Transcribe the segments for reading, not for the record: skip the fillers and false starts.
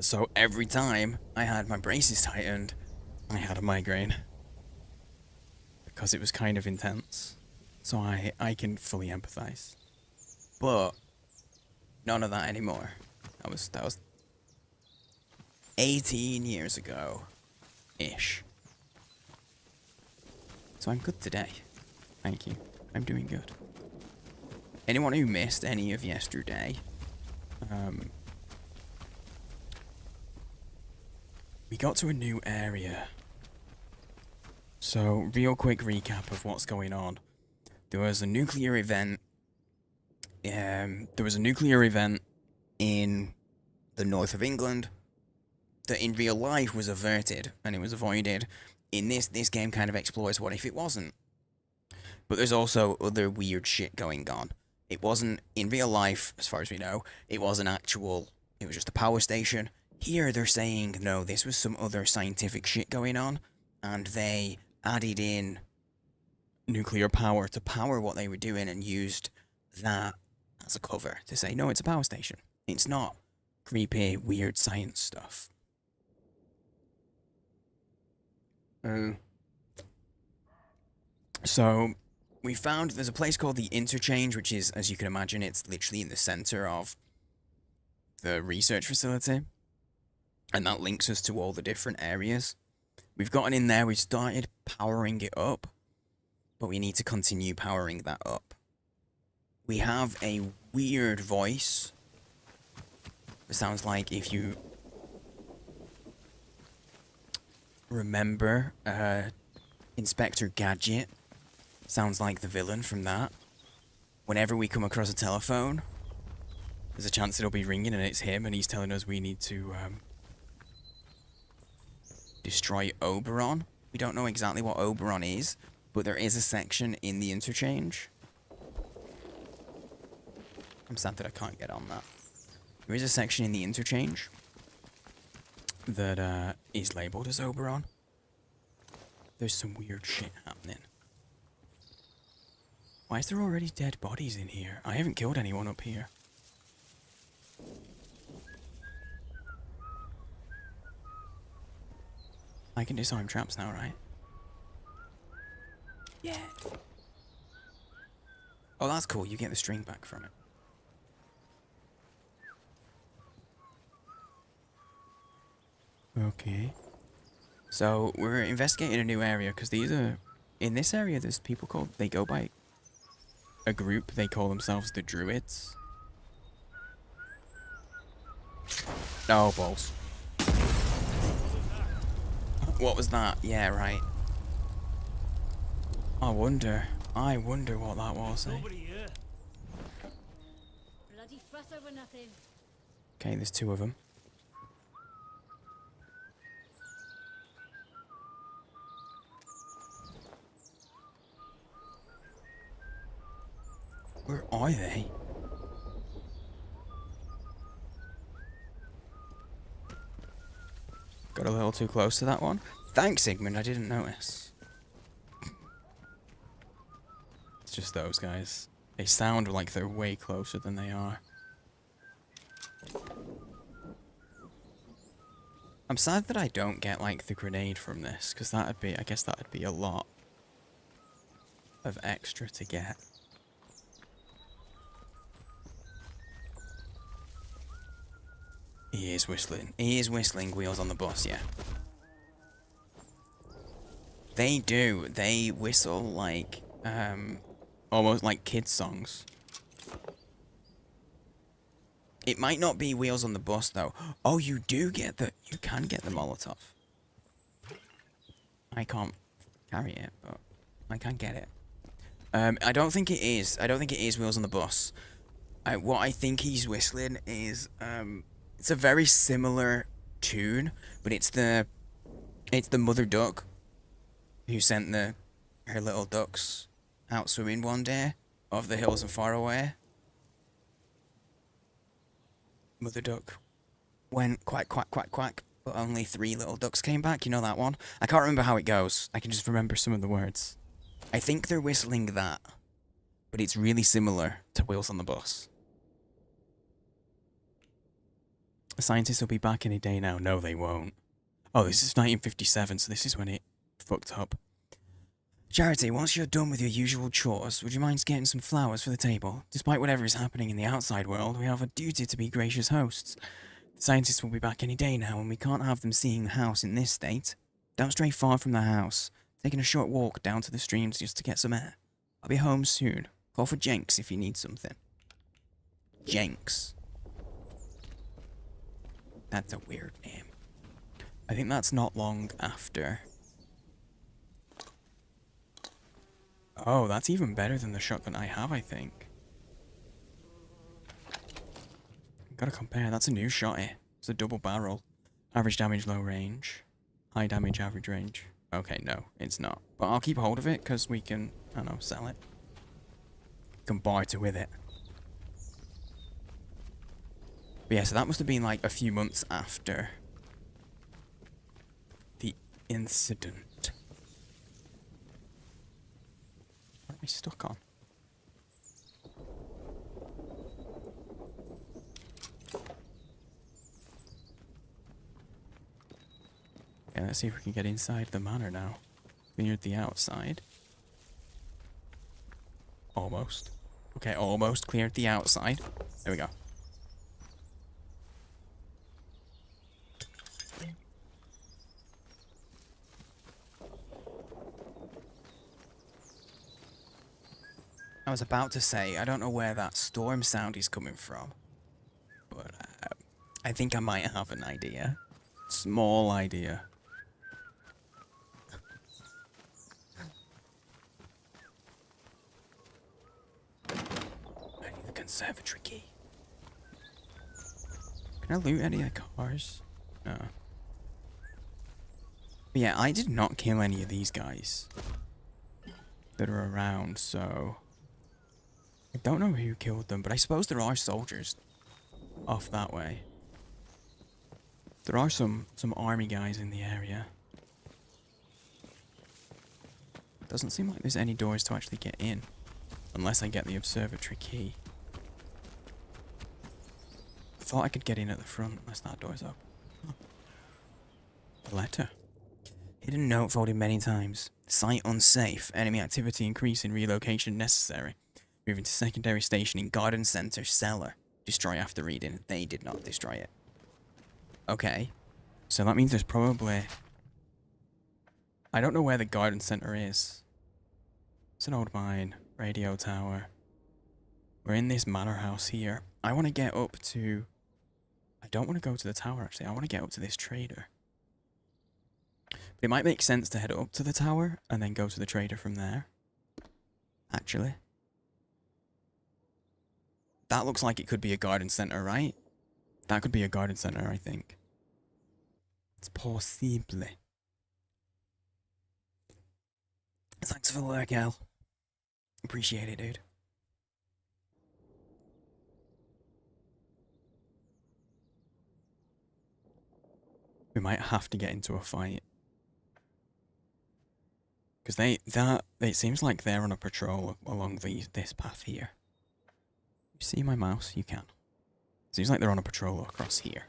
So every time I had my braces tightened, I had a migraine. Because it was kind of intense. So I can fully empathize. But none of that anymore. That was 18 years ago. Ish. So I'm good today. Thank you. I'm doing good. Anyone who missed any of yesterday, we got to a new area. So, real quick recap of what's going on. There was a nuclear event. There was a nuclear event in the north of England that in real life was averted and it was avoided. In this game kind of explores what if it wasn't. But there's also other weird shit going on. It wasn't in real life, as far as we know, it was just a power station. Here they're saying, no, this was some other scientific shit going on, and they added in nuclear power to power what they were doing and used that as a cover to say, no, it's a power station. It's not creepy, weird science stuff. So, we found there's a place called the Interchange, which is, as you can imagine, it's literally in the center of the research facility. And that links us to all the different areas. We've gotten in there, we've started powering it up, but we need to continue powering that up. We have a weird voice. It sounds like if you remember Inspector Gadget, sounds like the villain from that. Whenever we come across a telephone, there's a chance it'll be ringing and it's him and he's telling us we need to destroy Oberon. We don't know exactly what Oberon is, but there is a section in the Interchange. I'm sad that I can't get on that. There is a section in the Interchange that is labeled as Oberon. There's some weird shit happening. Why is there already dead bodies in here? I haven't killed anyone up here. I can disarm traps now, right? Yeah. Oh, that's cool. You get the string back from it. Okay. So, we're investigating a new area, because these are... In this area, there's people called... They go by a group. They call themselves the Druids. Oh, balls. What was that? Yeah, right. I wonder what that was, eh? Bloody fuss over nothing. Okay, there's two of them. Where are they? Got a little too close to that one. Thanks, Sigmund, I didn't notice. It's just those guys. They sound like they're way closer than they are. I'm sad that I don't get, like, the grenade from this, because I guess that'd be a lot of extra to get. He is whistling. He is whistling Wheels on the Bus, yeah. They do. They whistle like, almost like kids' songs. It might not be Wheels on the Bus, though. Oh, you can get the Molotov. I can't carry it, but I can get it. I don't think it is. I don't think it is Wheels on the Bus. What I think he's whistling is, it's a very similar tune, but it's the mother duck who sent her little ducks out swimming one day off the hills and far away. Mother duck went quack, quack, quack, quack, but only 3 little ducks came back. You know that one? I can't remember how it goes. I can just remember some of the words. I think they're whistling that, but it's really similar to Wheels on the Bus. Scientists will be back any day now. No, they won't. Oh, this is 1957, so this is when it fucked up. Charity, once you're done with your usual chores, would you mind getting some flowers for the table? Despite whatever is happening in the outside world, we have a duty to be gracious hosts. The scientists will be back any day now, and we can't have them seeing the house in this state. Don't stray far from the house. Taking a short walk down to the streams just to get some air. I'll be home soon. Call for Jenks if you need something. Jenks. That's a weird name. I think that's not long after. Oh, that's even better than the shotgun I have, I think. Gotta compare. That's a new shotty. It's a double barrel. Average damage, low range. High damage, average range. Okay, no, it's not. But I'll keep hold of it because we can, I don't know, sell it. Can barter with it. But yeah, so that must have been like a few months after the incident. What are we stuck on? Yeah, let's see if we can get inside the manor now. Cleared the outside. Almost. Okay, almost cleared the outside. There we go. I was about to say, I don't know where that storm sound is coming from. But I think I might have an idea. Small idea. I need the conservatory key. Can I loot any of the cars? No. But yeah, I did not kill any of these guys that are around, so I don't know who killed them, but I suppose there are soldiers off that way. There are some army guys in the area. Doesn't seem like there's any doors to actually get in, unless I get the observatory key. I thought I could get in at the front unless that door's up. Oh. A letter. Hidden note folded many times. Site unsafe. Enemy activity increasing. Relocation necessary. Moving to secondary station in garden center cellar. Destroy after reading. They did not destroy it. Okay. So that means there's probably... I don't know where the garden center is. It's an old mine. Radio tower. We're in this manor house here. I want to get up to... I don't want to go to the tower, actually. I want to get up to this trader. But it might make sense to head up to the tower and then go to the trader from there. Actually. That looks like it could be a garden center, right? That could be a garden center, I think. It's possible. Thanks for the work, Al. Appreciate it, dude. We might have to get into a fight. Because it seems like they're on a patrol along this path here. You see my mouse? You can. Seems like they're on a patrol across here.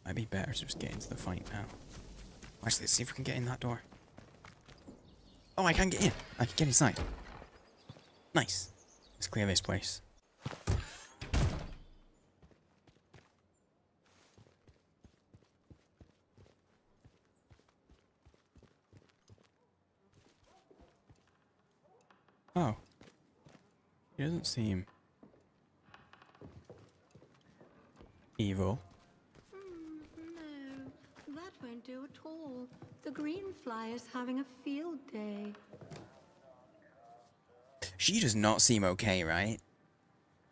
Might be better to just get into the fight now. Actually, let's see if we can get in that door. Oh, I can get in. I can get inside. Nice. Let's clear this place. Oh. He doesn't seem evil. No, that won't do at all. The green fly is having a field day. She does not seem okay, right?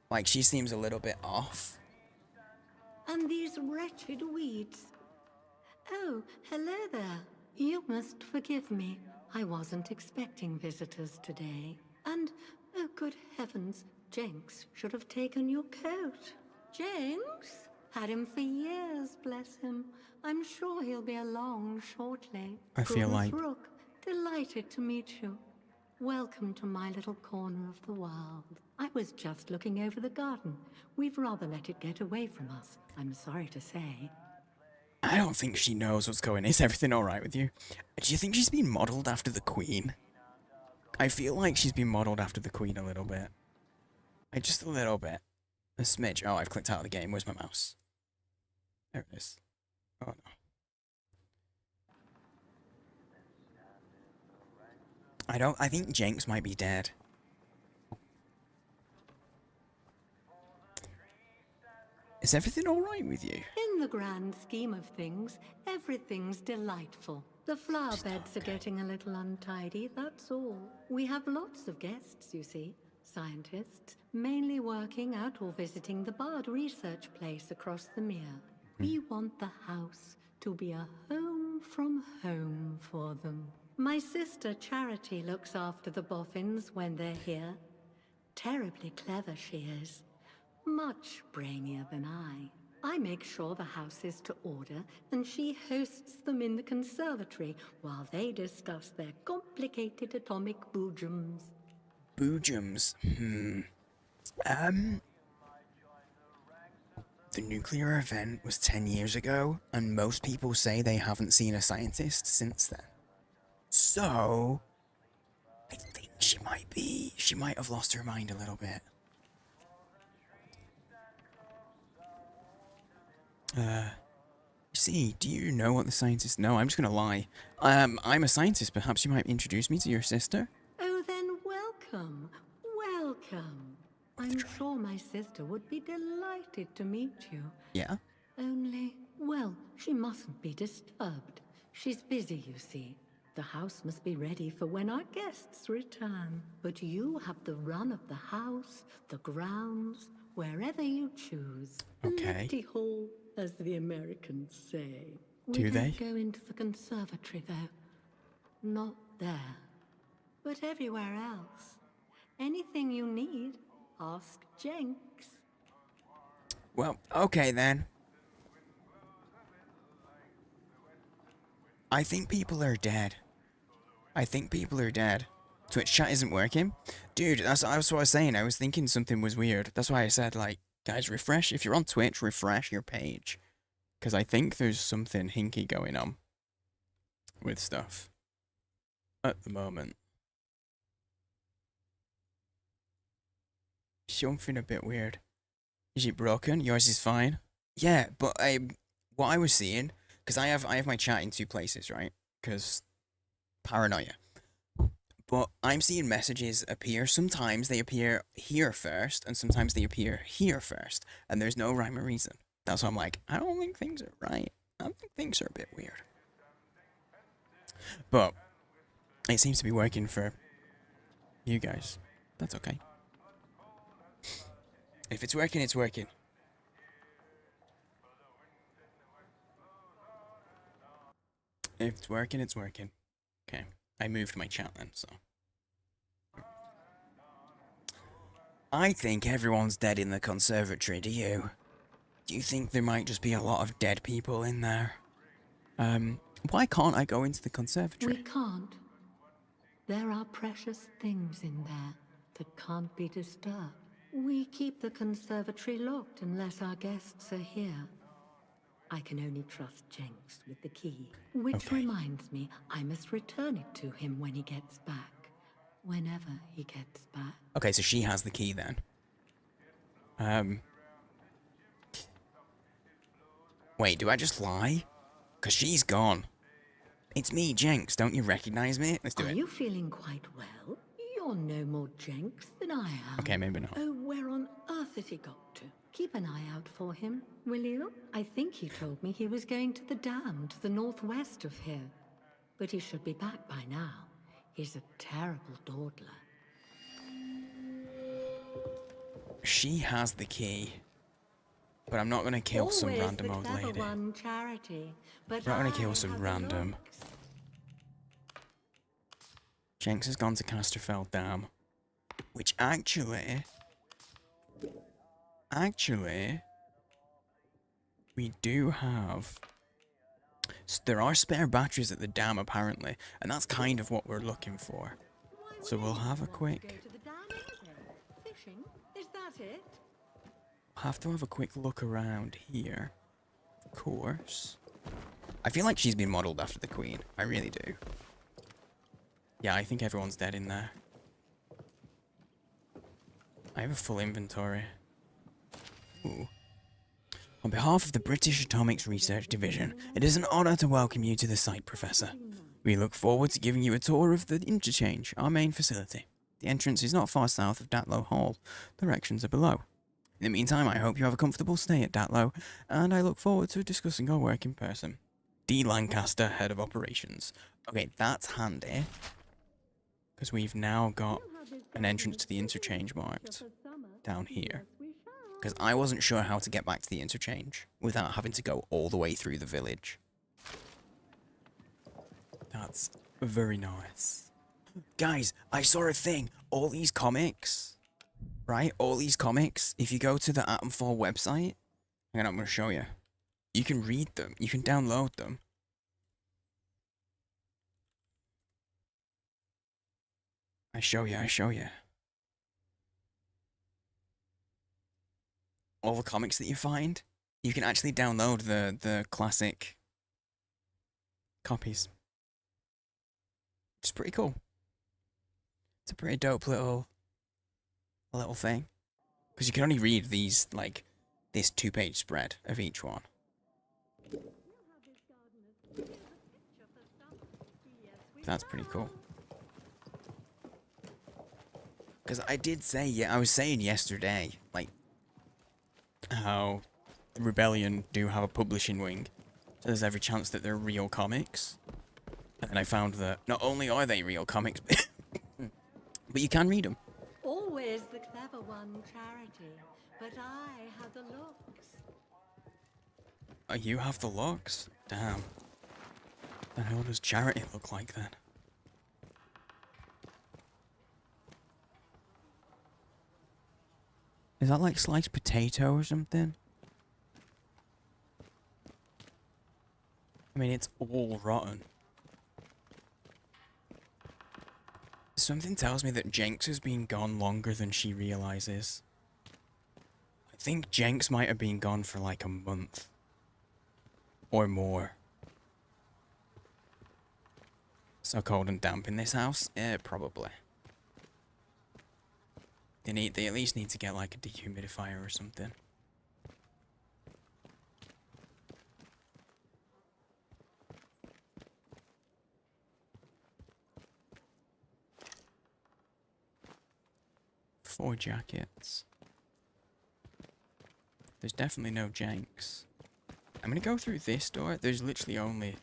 Like, she seems a little bit off. And these wretched weeds. Oh, hello there. You must forgive me. I wasn't expecting visitors today. And, oh good heavens, Jenks should have taken your coat. Jenks? Had him for years, bless him. I'm sure he'll be along shortly. I feel like... Rook, delighted to meet you. Welcome to my little corner of the world. I was just looking over the garden. We've rather let it get away from us, I'm sorry to say. I don't think she knows what's going on. Is everything alright with you? Do you think she's been modelled after the Queen? I feel like she's been modelled after the Queen a little bit. Like, just a little bit. A smidge. Oh, I've clicked out of the game. Where's my mouse? There it is. Oh, no. I think Jenks might be dead. Is everything alright with you? In the grand scheme of things, everything's delightful. The flower beds are getting a little untidy, that's all. We have lots of guests, you see. Scientists, mainly working at or visiting the Bard research place across the mere. We want the house to be a home from home for them. My sister Charity looks after the boffins when they're here. Terribly clever she is. Much brainier than I. I make sure the house is to order, and she hosts them in the conservatory while they discuss their complicated atomic boojums. Boojums. The nuclear event was 10 years ago, and most people say they haven't seen a scientist since then. So, I think she might have lost her mind a little bit. See, do you know what the scientists know? I'm just gonna lie. I'm a scientist. Perhaps you might introduce me to your sister? Oh, then welcome. Welcome. I'm sure my sister would be delighted to meet you. Yeah? Only, well, she mustn't be disturbed. She's busy, you see. The house must be ready for when our guests return. But you have the run of the house, the grounds, wherever you choose. Okay. Liberty Hall, as the Americans say. Do they? We don't go into the conservatory, though. Not there. But everywhere else. Anything you need, ask Jenks. Well, okay then. I think people are dead. I think people are dead. Twitch chat isn't working. Dude, that's what I was saying. I was thinking something was weird. That's why I said, like, guys, refresh. If you're on Twitch, refresh your page. Because I think there's something hinky going on with stuff at the moment. Something a bit weird. Is it broken? Yours is fine. Yeah, but what I was seeing, because I have my chat in two places, right? Because paranoia. But I'm seeing messages appear. Sometimes they appear here first, and sometimes they appear here first, and there's no rhyme or reason. That's why I'm like, I don't think things are right. I think things are a bit weird. But it seems to be working for you guys. That's okay. If it's working, it's working. If it's working, it's working. Okay. I moved my chat then, so. I think everyone's dead in the conservatory, do you? Do you think there might just be a lot of dead people in there? Why can't I go into the conservatory? We can't. There are precious things in there that can't be disturbed. We keep the conservatory locked unless our guests are here. I can only trust Jenks with the key. Which Okay. reminds me, I must return it to him when he gets back. Whenever he gets back. Okay, so she has the key then. Wait, do I just lie? Because she's gone. It's me, Jenks. Don't you recognize me? Let's do Are it. you feeling quite well? You're no more Jenks than I am. Okay, maybe not. Oh, where on earth has he got to? Keep an eye out for him, will you? I think he told me he was going to the dam to the northwest of here. But he should be back by now. He's a terrible dawdler. She has the key. But I'm not going to kill some Always random the old clever lady. one, Charity. But I'm not going I to kill some have the random. looks. Jenks has gone to Casterfell Dam. Which actually, we do have. So there are spare batteries at the dam apparently, and that's kind of what we're looking for. So we'll have a quick... Go to the dam, fishing? Is that it? Have to have a quick look around here. Of course. I feel like she's been modelled after the Queen. I really do. Yeah, I think everyone's dead in there. I have a full inventory. Ooh. On behalf of the British Atomics Research Division, it is an honour to welcome you to the site, Professor. We look forward to giving you a tour of the interchange, our main facility. The entrance is not far south of Datlow Hall. Directions are below. In the meantime, I hope you have a comfortable stay at Datlow, and I look forward to discussing our work in person. D. Lancaster, Head of Operations. Okay, that's handy. Because we've now got an entrance to the interchange marked down here. Because I wasn't sure how to get back to the interchange without having to go all the way through the village. That's very nice. Guys, I saw a thing. All these comics, right? All these comics, if you go to the Atomfall website, and I'm going to show you. You can read them. You can download them. I show you. All the comics that you find, you can actually download the classic copies. It's pretty cool. It's a pretty dope little thing. Because you can only read these, like, this 2-page spread of each one. That's pretty cool. Because I did say, yeah, I was saying yesterday, like, how the Rebellion do have a publishing wing. So there's every chance that they're real comics. And then I found that not only are they real comics, but you can read them. Always the clever one, Charity. But I have the looks. Oh, you have the looks? Damn. The hell does Charity look like then? Is that like sliced potato or something? I mean, it's all rotten. Something tells me that Jenks has been gone longer than she realizes. I think Jenks might have been gone for like a month. Or more. So cold and damp in this house? Probably. They at least need to get like a dehumidifier or something. Four jackets. There's definitely no Jenks. I'm gonna go through this door. There's literally only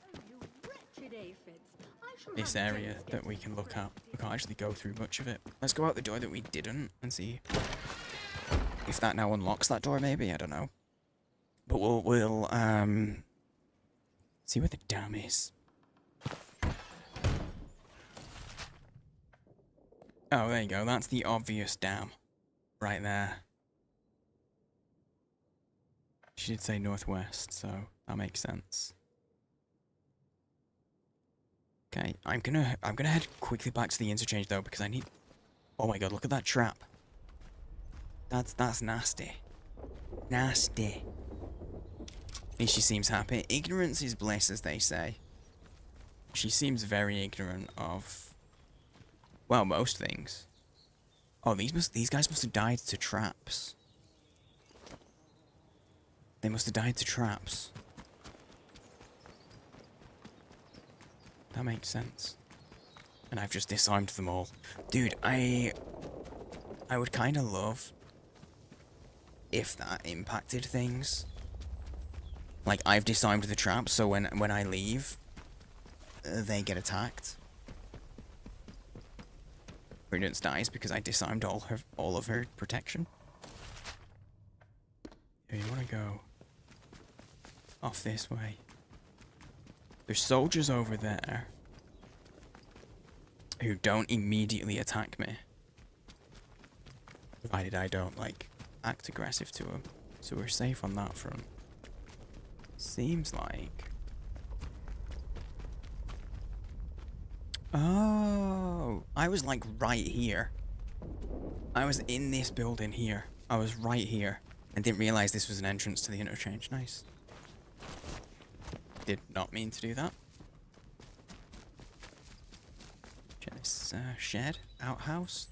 this area that we can look at. We can't actually go through much of it. Let's go out the door that we didn't and see if that now unlocks that door, maybe. I don't know. But we'll see where the dam is. Oh, there you go. That's the obvious dam. Right there. She did say northwest, so that makes sense. Okay, I'm gonna head quickly back to the interchange though, because I need... Oh my god, look at that trap. That's nasty. Nasty. At least she seems happy. Ignorance is bliss, as they say. She seems very ignorant of... well, most things. Oh, these guys must have died to traps. They must have died to traps. That makes sense. And I've just disarmed them all. Dude, I would kind of love if that impacted things. Like, I've disarmed the traps, so when I leave, they get attacked. Prudence dies because I disarmed all of her protection. Yeah, you want to go off this way. There's soldiers over there who don't immediately attack me, provided I don't, like, act aggressive to them. So we're safe on that front. Seems like... Oh, I was like right here. I was in this building here. I was right here. And didn't realize this was an entrance to the interchange. Nice. Did not mean to do that. Check this shed, outhouse.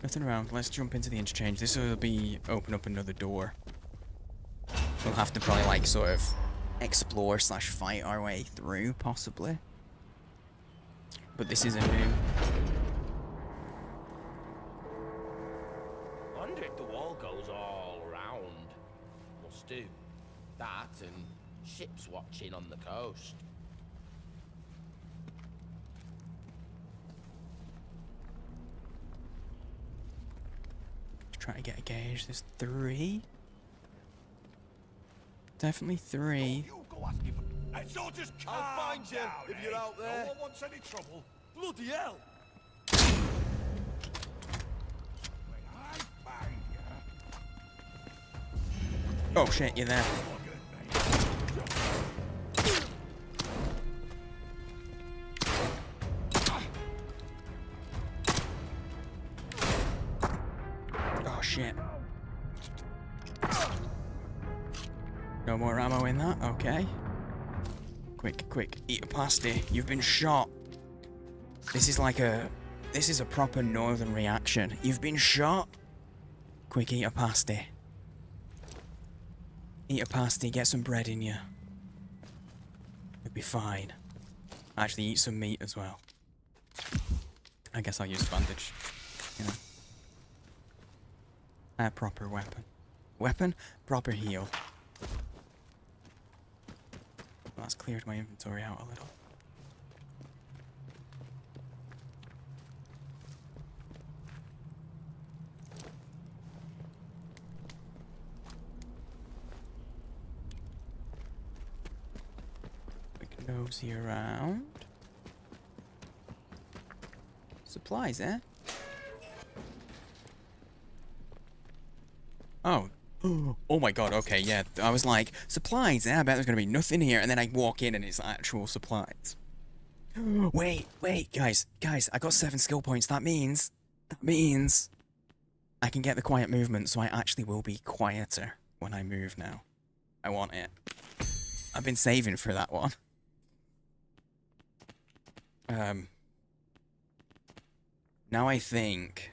Nothing around. Let's jump into the interchange. This will be open up another door. We'll have to probably like sort of explore / fight our way through, possibly. But this is a new. Wonder if the wall goes all around. Must do. That and ships watching on the coast. Try to get a gauge. There's 3. Definitely 3. You go asking for... Hey, so just calm I'll find you down, if you're eh? out there. No one wants any trouble. Bloody hell! When I find you... Oh shit, you're there. Oh shit. No more ammo in that, okay. Quick, quick, eat a pasty. You've been shot. This is like a... This is a proper northern reaction. You've been shot. Quick, eat a pasty. Eat a pasty, get some bread in you. You'll be fine. Actually, eat some meat as well. I guess I'll use a bandage. You know. A proper weapon. Weapon? Proper heal. That's cleared my inventory out a little. Quick nosy around. Supplies, eh? Oh. Oh my god, okay, yeah. I was like, supplies, I bet there's gonna be nothing here, and then I walk in and it's actual supplies. Wait, guys, I got 7 skill points. That means I can get the quiet movement, so I actually will be quieter when I move now. I want it. I've been saving for that one. Now I think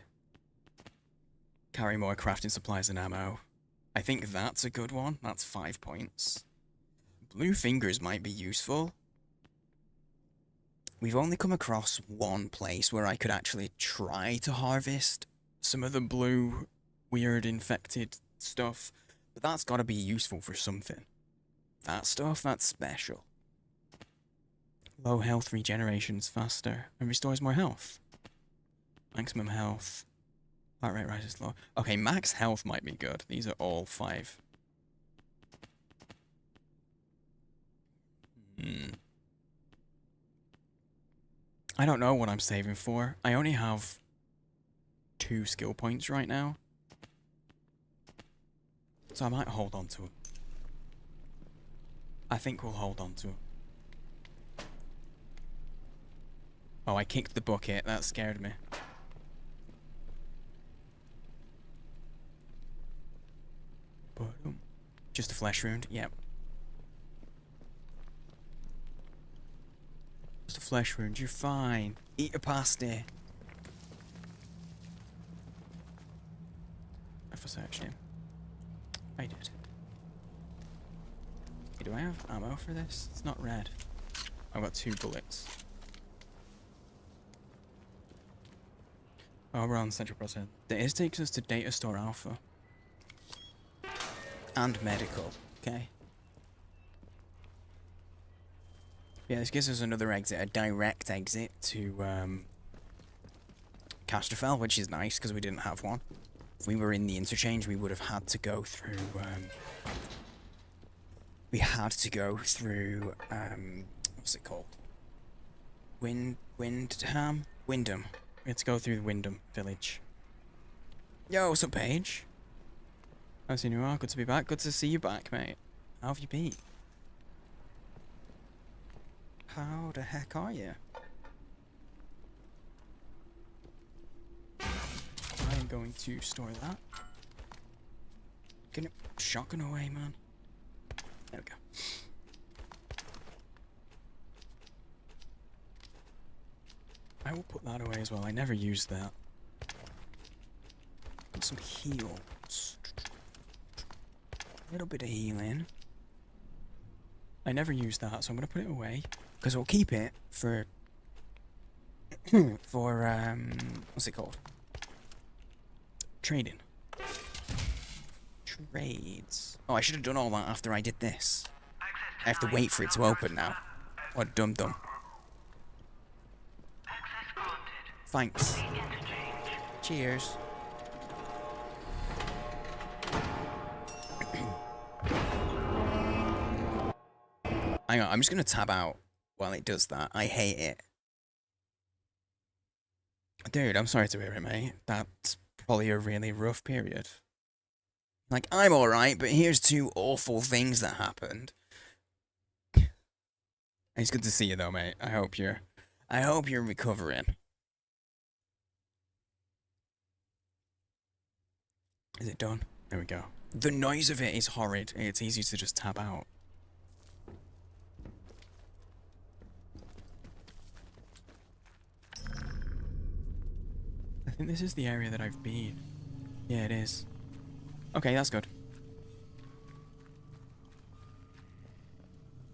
carry more crafting supplies and ammo. I think that's a good one. That's 5 points. Blue fingers might be useful. We've only come across one place where I could actually try to harvest some of the blue, weird, infected stuff. But that's gotta be useful for something. That stuff, that's special. Low health regenerations faster and restores more health. Maximum health. Heart rate rises low. Okay, max health might be good. These are all 5. I don't know what I'm saving for. I only have 2 skill points right now. So I might hold on to it. I think we'll hold on to it. Oh, I kicked the bucket. That scared me. Just a flesh wound, yep. Just a flesh wound, you're fine. Eat a pasty. If I searched him. I did. Okay, do I have ammo for this? It's not red. I've got 2 bullets. Oh, we're on Central Processing. This takes us to Data Store Alpha. And medical, okay. Yeah, this gives us another exit, a direct exit to Casterfell, which is nice because we didn't have one. If we were in the interchange, we would have had to go through. What's it called? Windham. We had to go through the Windham village. Yo, what's up, Paige? I've seen you are. Good to be back. Good to see you back, mate. How have you been? How the heck are you? I am going to store that. Get it shotgun away, man. There we go. I will put that away as well. I never used that. Got some heals. A little bit of healing. I never used that, so I'm gonna put it away because we'll keep it for for what's it called? Trading. Trades. Oh, I should have done all that after I did this. I have to wait for it to open now. What a dum dum. Thanks. Cheers. Hang on, I'm just gonna tab out while it does that. I hate it. Dude, I'm sorry to hear it, mate. That's probably a really rough period. Like, I'm alright, but here's two awful things that happened. It's good to see you though, mate. I hope you're recovering. Is it done? There we go. The noise of it is horrid. It's easy to just tab out. I think this is the area that I've been. Yeah, it is. Okay, that's good.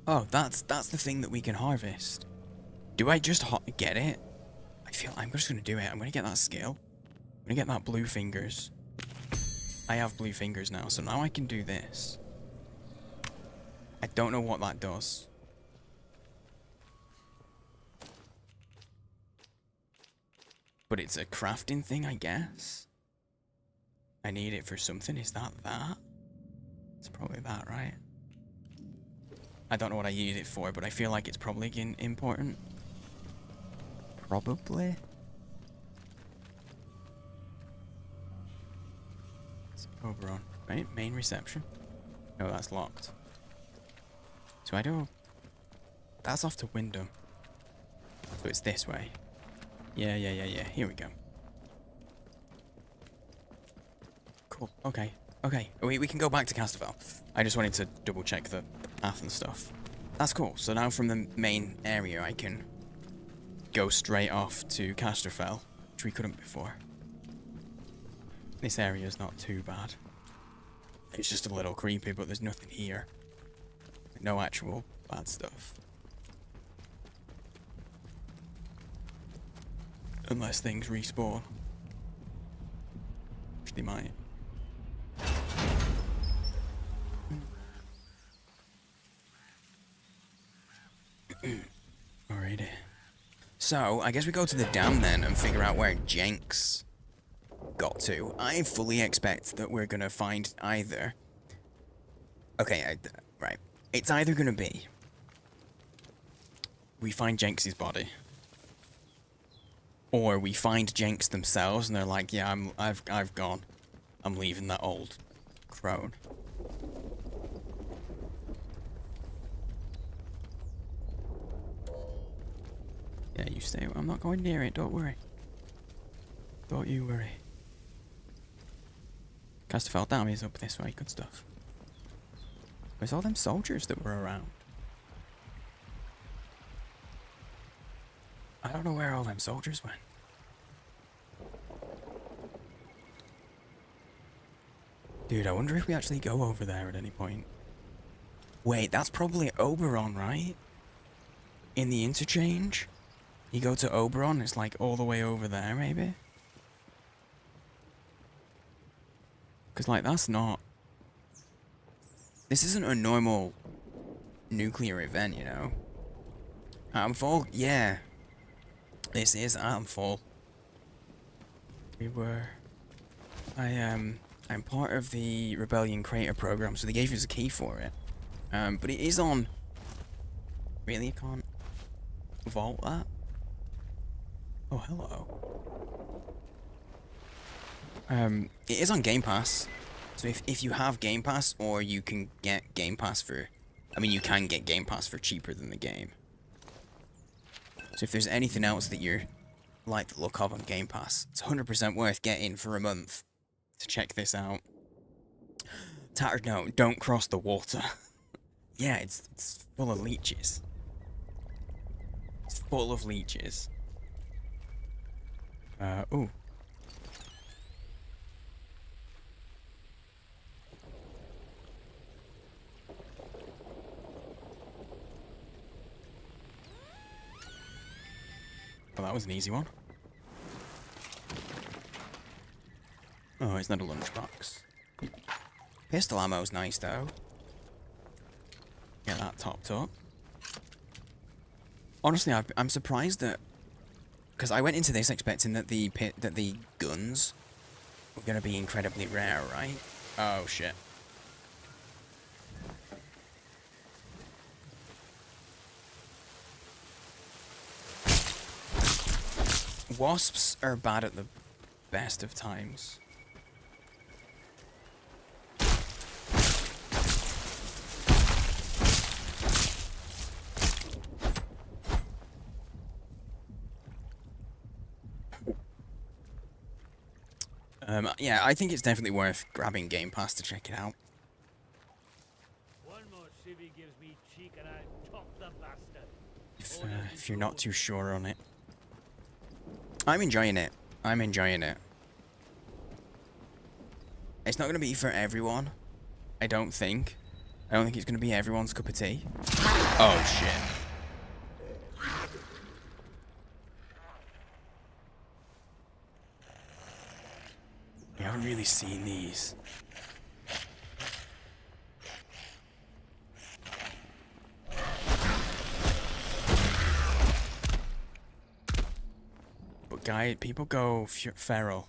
Oh, that's the thing that we can harvest. Do I just get it? I feel I'm just gonna do it. I'm gonna get that skill. I'm gonna get that blue fingers. I have blue fingers now, so now I can do this. I don't know what that does. But it's a crafting thing, I guess. I need it for something. Is that? It's probably that, right? I don't know what I use it for, but I feel like it's probably important. Probably. It's Oberon, right? Main reception. No, that's locked. So I don't... That's off to Wyndham. So it's this way. Yeah. Here we go. Cool. Okay. We can go back to Casterfell. I just wanted to double check the path and stuff. That's cool. So now from the main area, I can go straight off to Casterfell, which we couldn't before. This area is not too bad. It's just a little creepy, but there's nothing here. No actual bad stuff. Unless things respawn. Which they might. Alrighty. So, I guess we go to the dam then and figure out where Jenks got to. I fully expect that we're gonna find either... Okay, right. It's either gonna be... we find Jenks' body. Or we find Jenks themselves and they're like, yeah, I've gone. I'm leaving that old crone. Yeah, you stay. I'm not going near it, don't worry. Don't you worry. Casterfell Dam is up this way, good stuff. Where's all them soldiers that were around? I don't know where all them soldiers went. Dude, I wonder if we actually go over there at any point. Wait, that's probably Oberon, right? In the interchange? You go to Oberon, it's like all the way over there, maybe? Because, like, that's not... This isn't a normal nuclear event, you know? Atomfall? Yeah. This is Atomfall. We were... I'm part of the Rebellion Crater program, so they gave us a key for it. But it is on... Really? I can't vault that? Oh, hello. It is on Game Pass. So if you have Game Pass, or you can get Game Pass for... I mean, you can get Game Pass for cheaper than the game. So if there's anything else that you're like the look of on Game Pass, it's 100% worth getting for a month to check this out. Tattered note, don't cross the water. Yeah, it's full of leeches. It's full of leeches. Ooh. Well, that was an easy one. Oh, it's not a lunchbox. Pistol ammo's nice, though. Get that topped up. Honestly, I'm surprised that... Because I went into this expecting that the guns were going to be incredibly rare, right? Oh, shit. Wasps are bad at the best of times. Yeah, I think it's definitely worth grabbing Game Pass to check it out. One more civvy gives me cheek and I'll top the bastard. If you're not too sure on it. I'm enjoying it. I'm enjoying it. It's not going to be for everyone. I don't think. I don't think it's going to be everyone's cup of tea. Oh, shit. We haven't really seen these. But people go feral.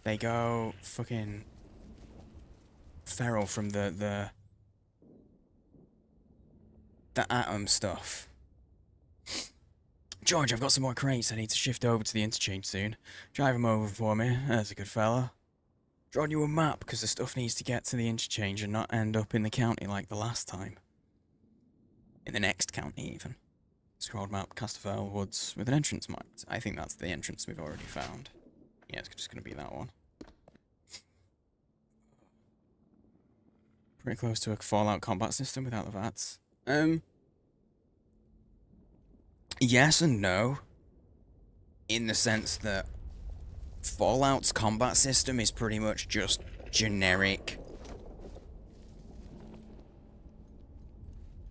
They go fucking feral from the atom stuff. George, I've got some more crates. I need to shift over to the interchange soon. Drive them over for me. That's a good fella. Drawing you a map, because the stuff needs to get to the interchange and not end up in the county like the last time. In the next county, even. Scrolled map, Castervale Woods, with an entrance marked. I think that's the entrance we've already found. Yeah, it's just going to be that one. Pretty close to a Fallout combat system without the VATS. Yes and no. In the sense that Fallout's combat system is pretty much just generic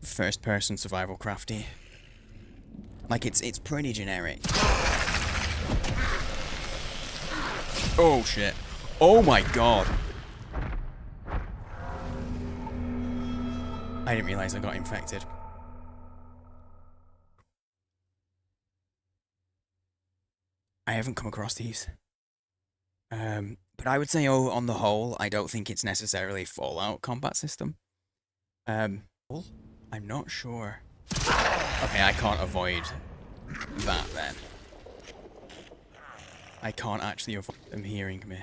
first-person survival crafty. Like, it's pretty generic. Oh, shit. Oh my god. I didn't realize I got infected. I haven't come across these. But I would say, on the whole, I don't think it's necessarily Fallout combat system. I'm not sure. Okay, I can't avoid that then. I can't actually avoid them hearing me.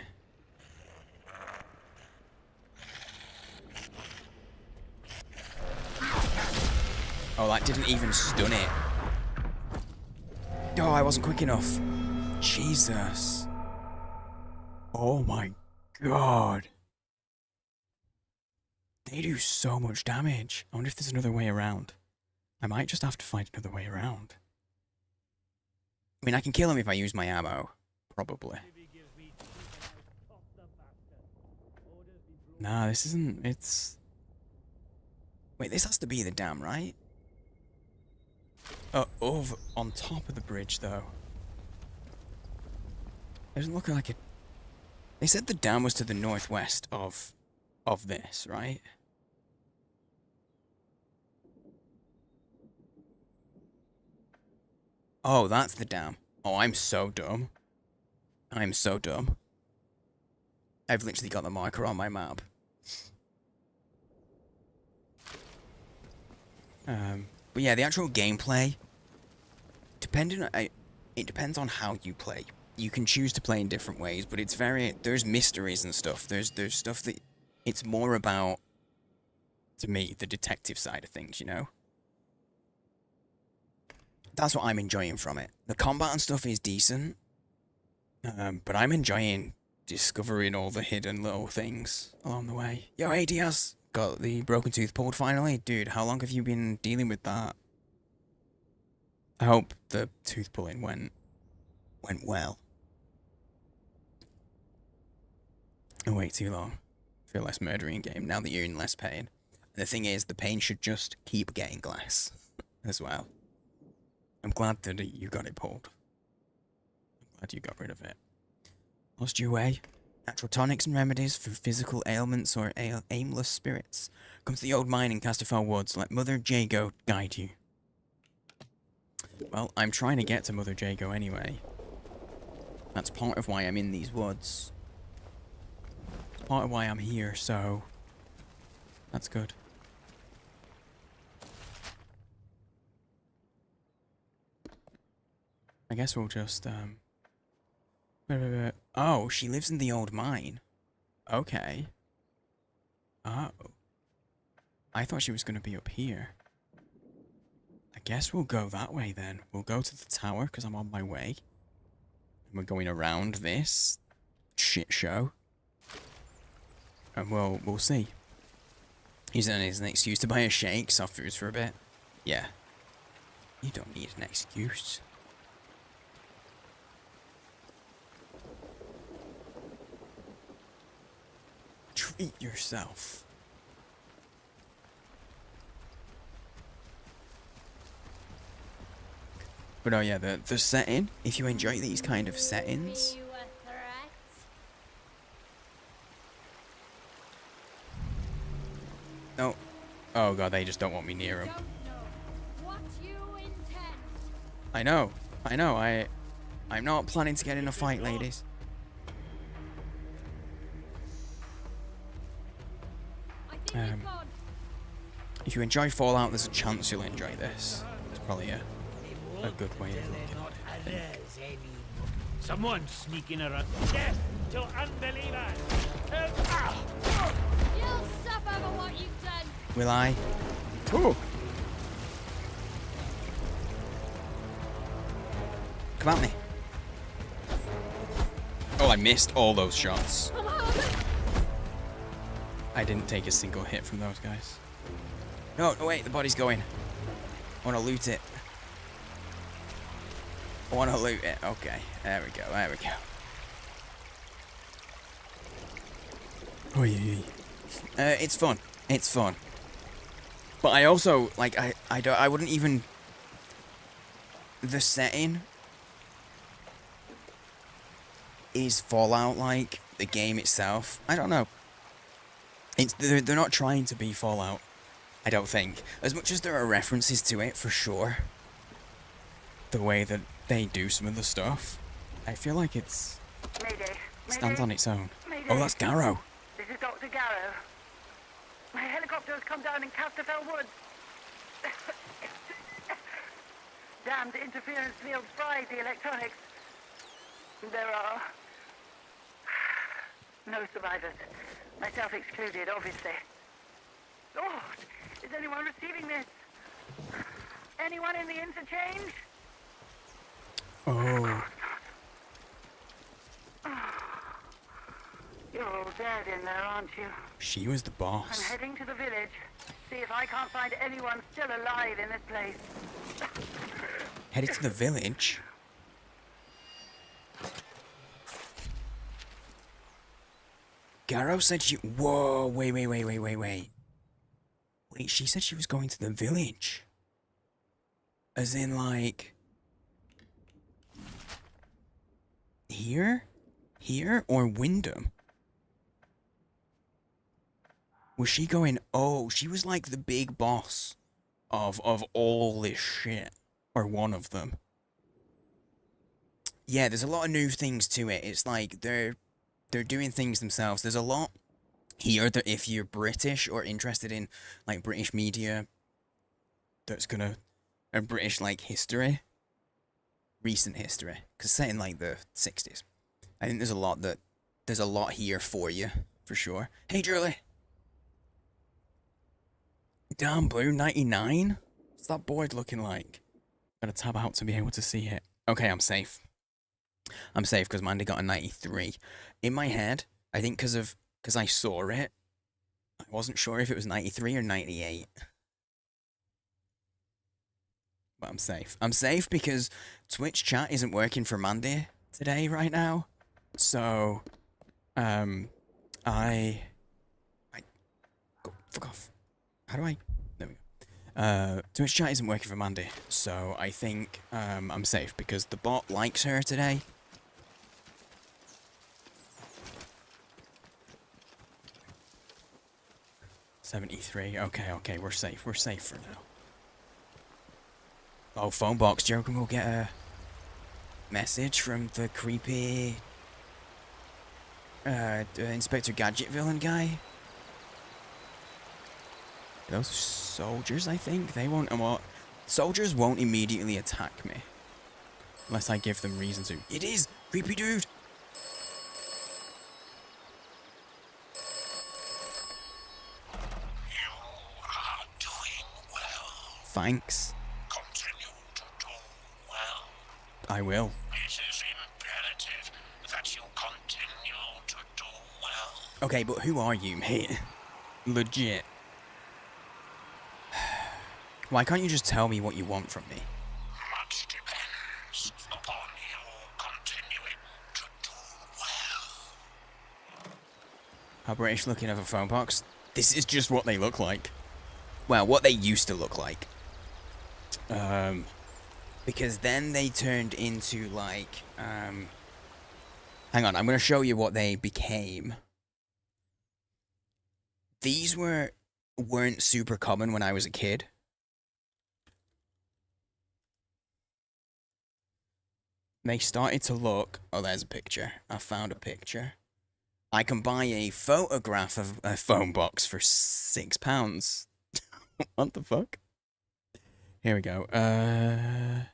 Oh, that didn't even stun it. Oh, I wasn't quick enough. Jesus. Oh my god. They do so much damage. I wonder if there's another way around. I might just have to find another way around. I mean, I can kill him if I use my ammo. Probably. Nah, this isn't... It's... Wait, this has to be the dam, right? Over... On top of the bridge, though. Doesn't look like it... They said the dam was to the northwest of this, right? Oh, that's the dam. Oh, I'm so dumb. I'm so dumb. I've literally got the marker on my map. But yeah, the actual gameplay, it depends on how you play. you can choose to play in different ways, but it's very, there's mysteries and stuff. There's stuff that it's more about, to me, the detective side of things, you know? That's what I'm enjoying from it. The combat and stuff is decent, but I'm enjoying discovering all the hidden little things along the way. Yo, hey Diaz, got the broken tooth pulled finally? Dude, how long have you been dealing with that? I hope the tooth pulling went well. Oh, wait too long. Feel less murdering game now that you're in less pain. And the thing is, the pain should just keep getting less as well. I'm glad that you got it pulled. I'm glad you got rid of it. Lost your way? Natural tonics and remedies for physical ailments or aimless spirits. Come to the old mine in Casterfell Woods. Let Mother Jago guide you. Well, I'm trying to get to Mother Jago anyway. That's part of why I'm in these woods. It's part of why I'm here, so that's good. I guess we'll just, Oh, she lives in the old mine. Okay. Oh. I thought she was going to be up here. I guess we'll go that way then. We'll go to the tower, because I'm on my way. And we're going around this shit show. And we'll see. Using it as an excuse to buy a shake, soft foods for a bit. Yeah. You don't need an excuse. Treat yourself. But oh yeah, the setting, if you enjoy these kind of settings, Be you a threat? no, oh god, they just don't want me near them. Don't know what you intend. I know, I'm not planning to get in a fight, ladies. I think you've gone. If you enjoy Fallout, there's a chance you'll enjoy this. It's probably a good way of looking at it, I think. Someone sneaking around. Death to unbelievers! You'll suffer for what you've done. Will I? Ooh. Come at me. Oh, I missed all those shots. Come on. I didn't take a single hit from those guys. No, no, wait, the body's going. I want to loot it. I want to loot it. Okay, there we go, there we go. Oh, yeah. It's fun. It's fun. But I also, like, I wouldn't even... The setting is Fallout like the game itself. I don't know. They're not trying to be Fallout, I don't think. As much as there are references to it, for sure. The way that they do some of the stuff, I feel like it's Mayday. stands on its own. Mayday. Oh, that's Garrow. This is Dr. Garrow. My helicopter has come down in Casterfell Woods. Damned interference field fried the electronics. There are no survivors. Myself excluded, obviously. Lord, is anyone receiving this? Anyone in the interchange? Oh, You're all dead in there, aren't you? she was the I'm boss. heading to the village. See if I can't find anyone still alive in this place. Headed to the village. Garrow said she... Whoa, wait. Wait, she said she was going to the village. As in, like... Here? Here or Wyndham? Was she going... Oh, she was like the big boss of all this shit. Or one of them. Yeah, there's a lot of new things to it. It's like they're doing things themselves. There's a lot here that if you're British or interested in like British media, that's gonna... British like history, recent history, because set in like the 60s. I think there's a lot here for you, for sure. Hey, Julie. Damn, Blue 99? What's that board looking like? Gotta tab out to be able to see it. Okay, I'm safe. I'm safe because Mandy got a 93. In my head, I think because I saw it, I wasn't sure if it was 93 or 98. But I'm safe. I'm safe because Twitch chat isn't working for Mandy today right now. So, fuck off. How do I? There we go. Twitch chat isn't working for Mandy, so I think I'm safe because the bot likes her today. $73. Okay, we're safe. We're safe for now. Oh, phone box. Do you reckon we'll get a message from the creepy Inspector Gadget villain guy? Those soldiers, I think. They won't. Well, soldiers won't immediately attack me unless I give them reason to. It is creepy dude. You are doing well. Thanks. Continue to do well. I will. It is imperative that you continue to do well. Okay, but who are you, mate? Legit. Why can't you just tell me what you want from me? Much depends upon you continuing to do well. How British looking of a phone box? This is just what they look like. Well, what they used to look like. Because then they turned into like, hang on, I'm gonna show you what they became. These weren't super common when I was a kid. They started to look... Oh, there's a picture. I found a picture. I can buy a photograph of a phone box for £6. What the fuck? Here we go. There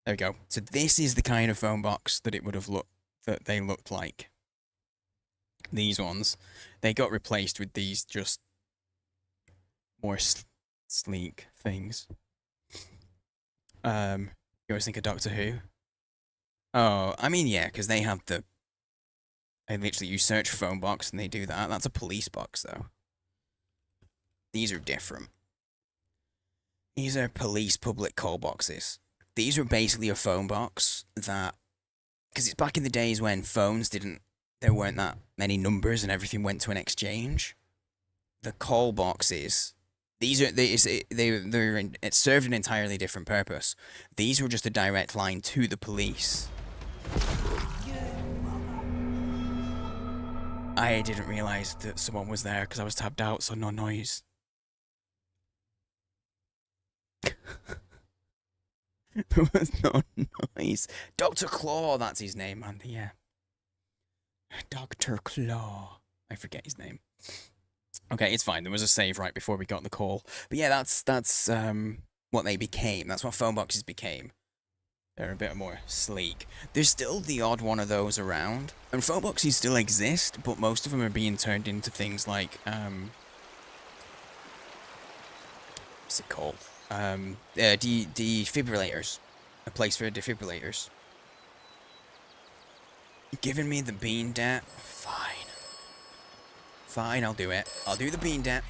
we go. So this is the kind of phone box that it would have looked... that they looked like. These ones. They got replaced with these just... more sleek things. You always think of Doctor Who? Oh, I mean, yeah, because they have the... you search for phone box and they do that. That's a police box, though. These are different. These are police public call boxes. These are basically a phone box that... Because it's back in the days when phones didn't... There weren't that many numbers and everything went to an exchange. The call boxes... It served an entirely different purpose. These were just a direct line to the police. I didn't realise that someone was there because I was tabbed out, so no noise. There was no noise. Dr. Claw, that's his name, man. Yeah. Dr. Claw. I forget his name. Okay, it's fine. There was a save right before we got the call. But yeah, that's what they became. That's what phone boxes became. They're a bit more sleek. There's still the odd one of those around. And phone boxes still exist, but most of them are being turned into things like, what's it called? Defibrillators. A place for defibrillators. Giving me the bean dat? Fine. Fine, I'll do it. I'll do the bean dat.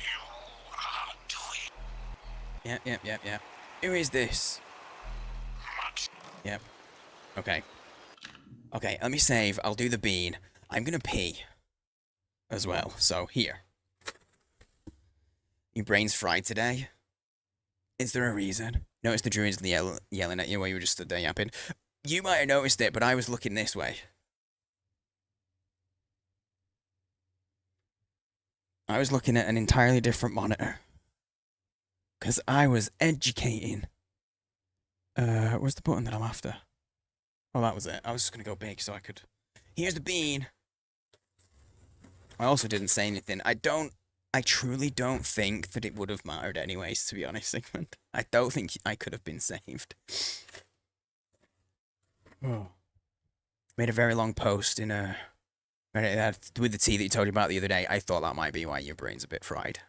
Yep. Who is this? Yep. Okay. Okay, let me save. I'll do the bean. I'm gonna pee. As well, so here. Your brain's fried today? Is there a reason? Notice the druids yelling at you while you were just stood there yapping. You might have noticed it, but I was looking this way. I was looking at an entirely different monitor. Because I was educating. Where's the button that I'm after? Oh, that was it. I was just going to go big so I could... Here's the bean. I also didn't say anything. I truly don't think that it would have mattered anyways, to be honest, Sigmund. I don't think I could have been saved. Oh. Made a very long post in a with the tea that you told me about the other day. I thought that might be why your brain's a bit fried.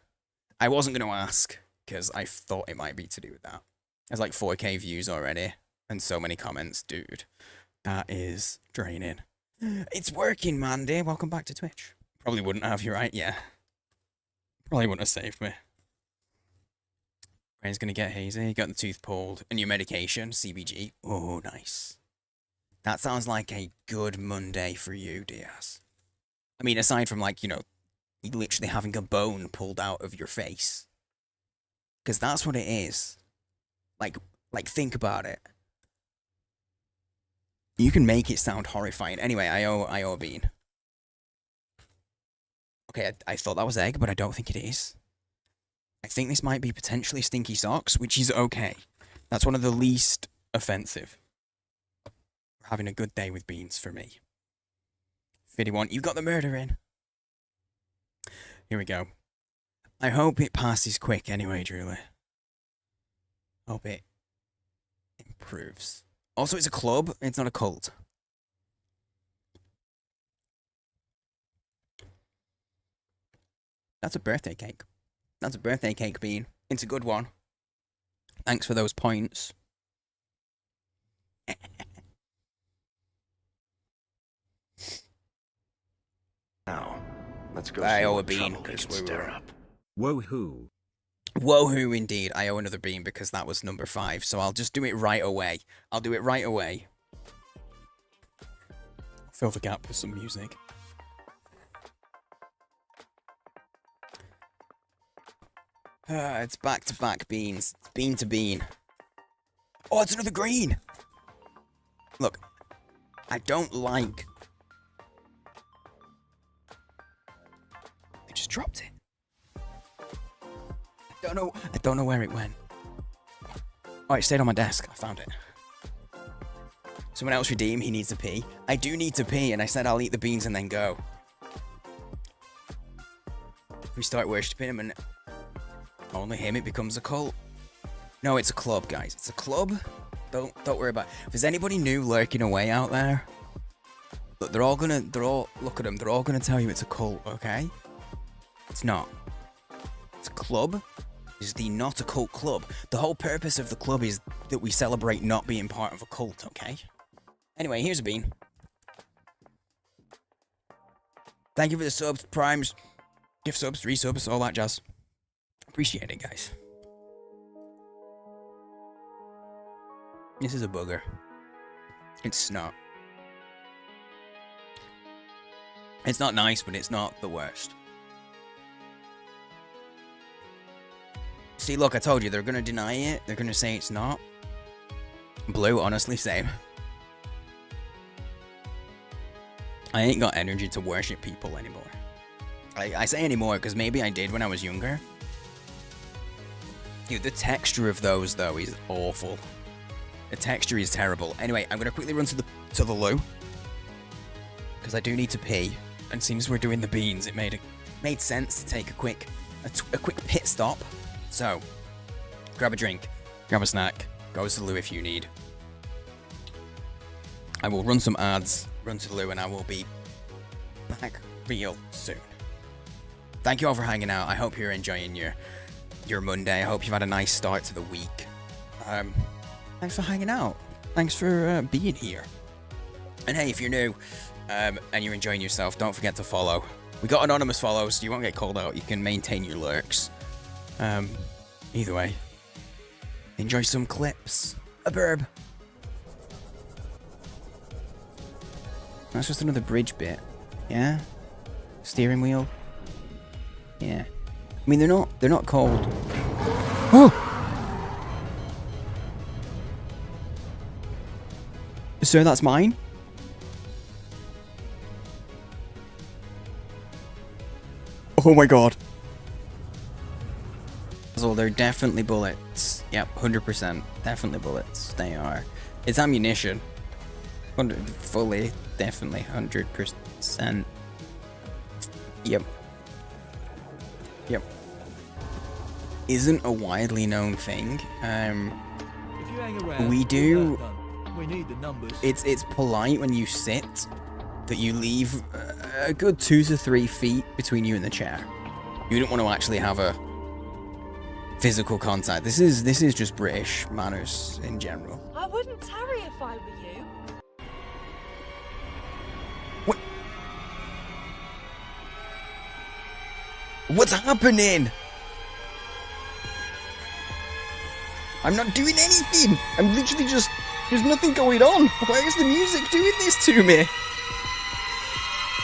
I wasn't going to ask because I thought it might be to do with that. There's like 4K views already and so many comments, dude. That is draining. It's working, Mandy. Welcome back to Twitch. Probably wouldn't have you, right? Yeah. Probably wouldn't have saved me. Brain's gonna get hazy. Got the tooth pulled. A new medication, CBG. Oh, nice. That sounds like a good Monday for you, Diaz. I mean, aside from like, you know, literally having a bone pulled out of your face. Because that's what it is. Like, think about it. You can make it sound horrifying. Anyway, I owe a bean. Okay, I thought that was egg, but I don't think it is. I think this might be potentially stinky socks, which is okay. That's one of the least offensive. We're having a good day with beans for me. 51, you got the murder in. Here we go. I hope it passes quick anyway, Julie. Hope it improves. Also, it's a club, it's not a cult. That's a birthday cake. That's a birthday cake, Bean. It's a good one. Thanks for those points. Now, let's go. I see owe a what bean trouble we because can we stir were. up. Woohoo. Woohoo, indeed. I owe another bean because that was number 5. So I'll just do it right away. I'll do it right away. Fill the gap with some music. It's back-to-back beans. It's bean to bean. Oh, it's another green! Look, I don't like... I just dropped it. I don't know where it went. Oh, it stayed on my desk. I found it. Someone else redeem, he needs to pee. I do need to pee, and I said I'll eat the beans and then go. If we start worshipping him and only him, it becomes a cult. No, it's a club, guys. It's a club. Don't worry about it. If there's anybody new lurking away out there, look, look at them. They're all gonna tell you it's a cult, okay? It's not. It's a club. It's the not a cult club. The whole purpose of the club is that we celebrate not being part of a cult, okay? Anyway, here's a bean. Thank you for the subs, primes, gift subs, resubs, all that jazz. Appreciate it, guys. This is a booger. It's not. It's not nice, but it's not the worst. See, look, I told you, they're gonna deny it. They're gonna say it's not. Blue, honestly, same. I ain't got energy to worship people anymore. I say anymore because maybe I did when I was younger. Dude, the texture of those, though, is awful. The texture is terrible. Anyway, I'm gonna quickly run to the loo. Because I do need to pee. And since we're doing the beans, it made sense to take a quick pit stop. So, grab a drink, grab a snack, go to the loo if you need. I will run some ads, run to the loo, and I will be back real soon. Thank you all for hanging out. I hope you're enjoying your Monday. I hope you've had a nice start to the week. Thanks for hanging out. Thanks for being here. And hey, if you're new and you're enjoying yourself, don't forget to follow. We got anonymous follows, so you won't get called out. You can maintain your lurks. Either way, enjoy some clips. A burb. That's just another bridge bit. Yeah? Steering wheel. Yeah. I mean, they're not cold. Oh! Sir, that's mine? Oh my god. So they're definitely bullets. Yep, 100%. Definitely bullets. They are. It's ammunition. Fully, definitely, 100%. Yep. Yep. Isn't a widely known thing. If you hang around, We you'll do learn. We need the numbers. It's polite when you sit that you leave a good 2 to 3 feet between you and the chair. You don't want to actually have a physical contact. This is just British manners in general. I wouldn't tarry if I were you. What? What's happening? I'm not doing anything. I'm literally just... There's nothing going on. Why is the music doing this to me?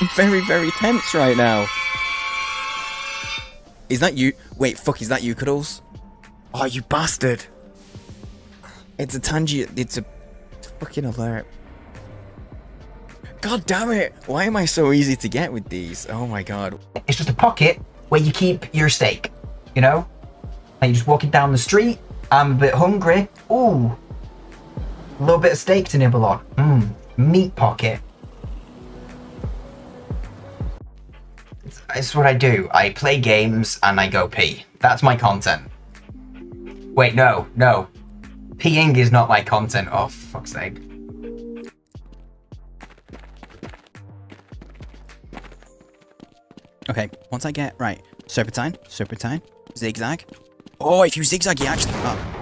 I'm very, very tense right now. Is that you? Wait, fuck, is that you, Cuddles? Oh, you bastard. It's a tangent. It's a fucking alert. God damn it. Why am I so easy to get with these? Oh my god. It's just a pocket where you keep your steak, you know? Like you're just walking down the street, I'm a bit hungry. Ooh, a little bit of steak to nibble on. Meat pocket. It's what I do. I play games and I go pee. That's my content. Wait, no. Peeing is not my content. Oh, for fuck's sake. Okay, once I get... Right. Serpentine. Zigzag. Oh, if you zigzag, you actually... Oh.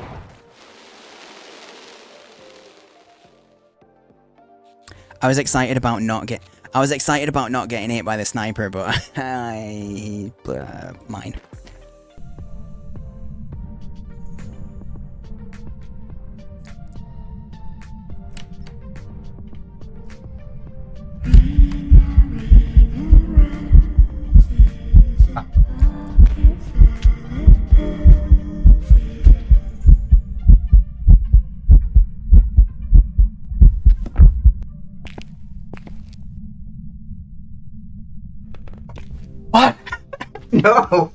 I was excited about not getting hit by the sniper, but mine. What? No!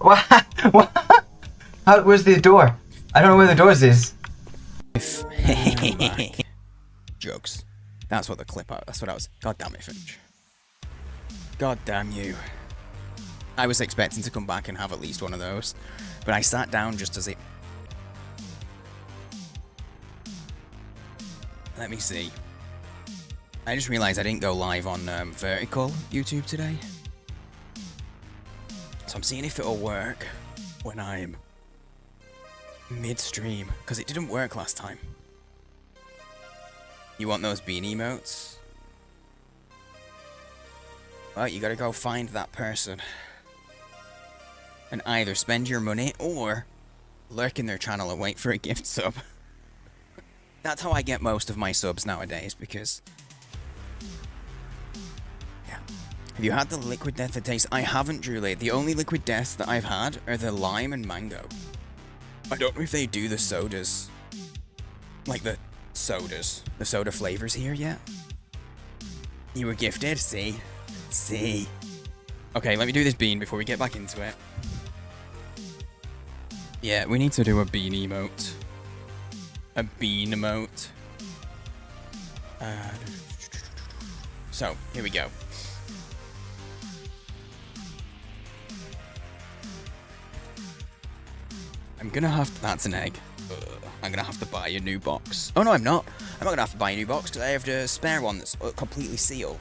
What? Where's the door? I don't know where the doors is. Jokes. That's what the clip out. That's what I was. God damn it, Finch. God damn you. I was expecting to come back and have at least one of those, but I sat down just as it. Let me see. I just realized I didn't go live on vertical YouTube today. So I'm seeing if it'll work when I'm mid-stream, because it didn't work last time. You want those bean emotes? Well, you gotta go find that person. And either spend your money or lurk in their channel and wait for a gift sub. That's how I get most of my subs nowadays, because... Have you had the liquid death that tastes? I haven't, Julie. The only liquid deaths that I've had are the lime and mango. I don't know if they do the sodas. Like the soda flavors here yet. You were gifted? See? Okay, let me do this bean before we get back into it. Yeah, we need to do a bean emote. A bean emote. So, here we go. I'm gonna have to, that's an egg. I'm gonna have to buy a new box. Oh no, I'm not. I'm not gonna have to buy a new box because I have the spare one that's completely sealed.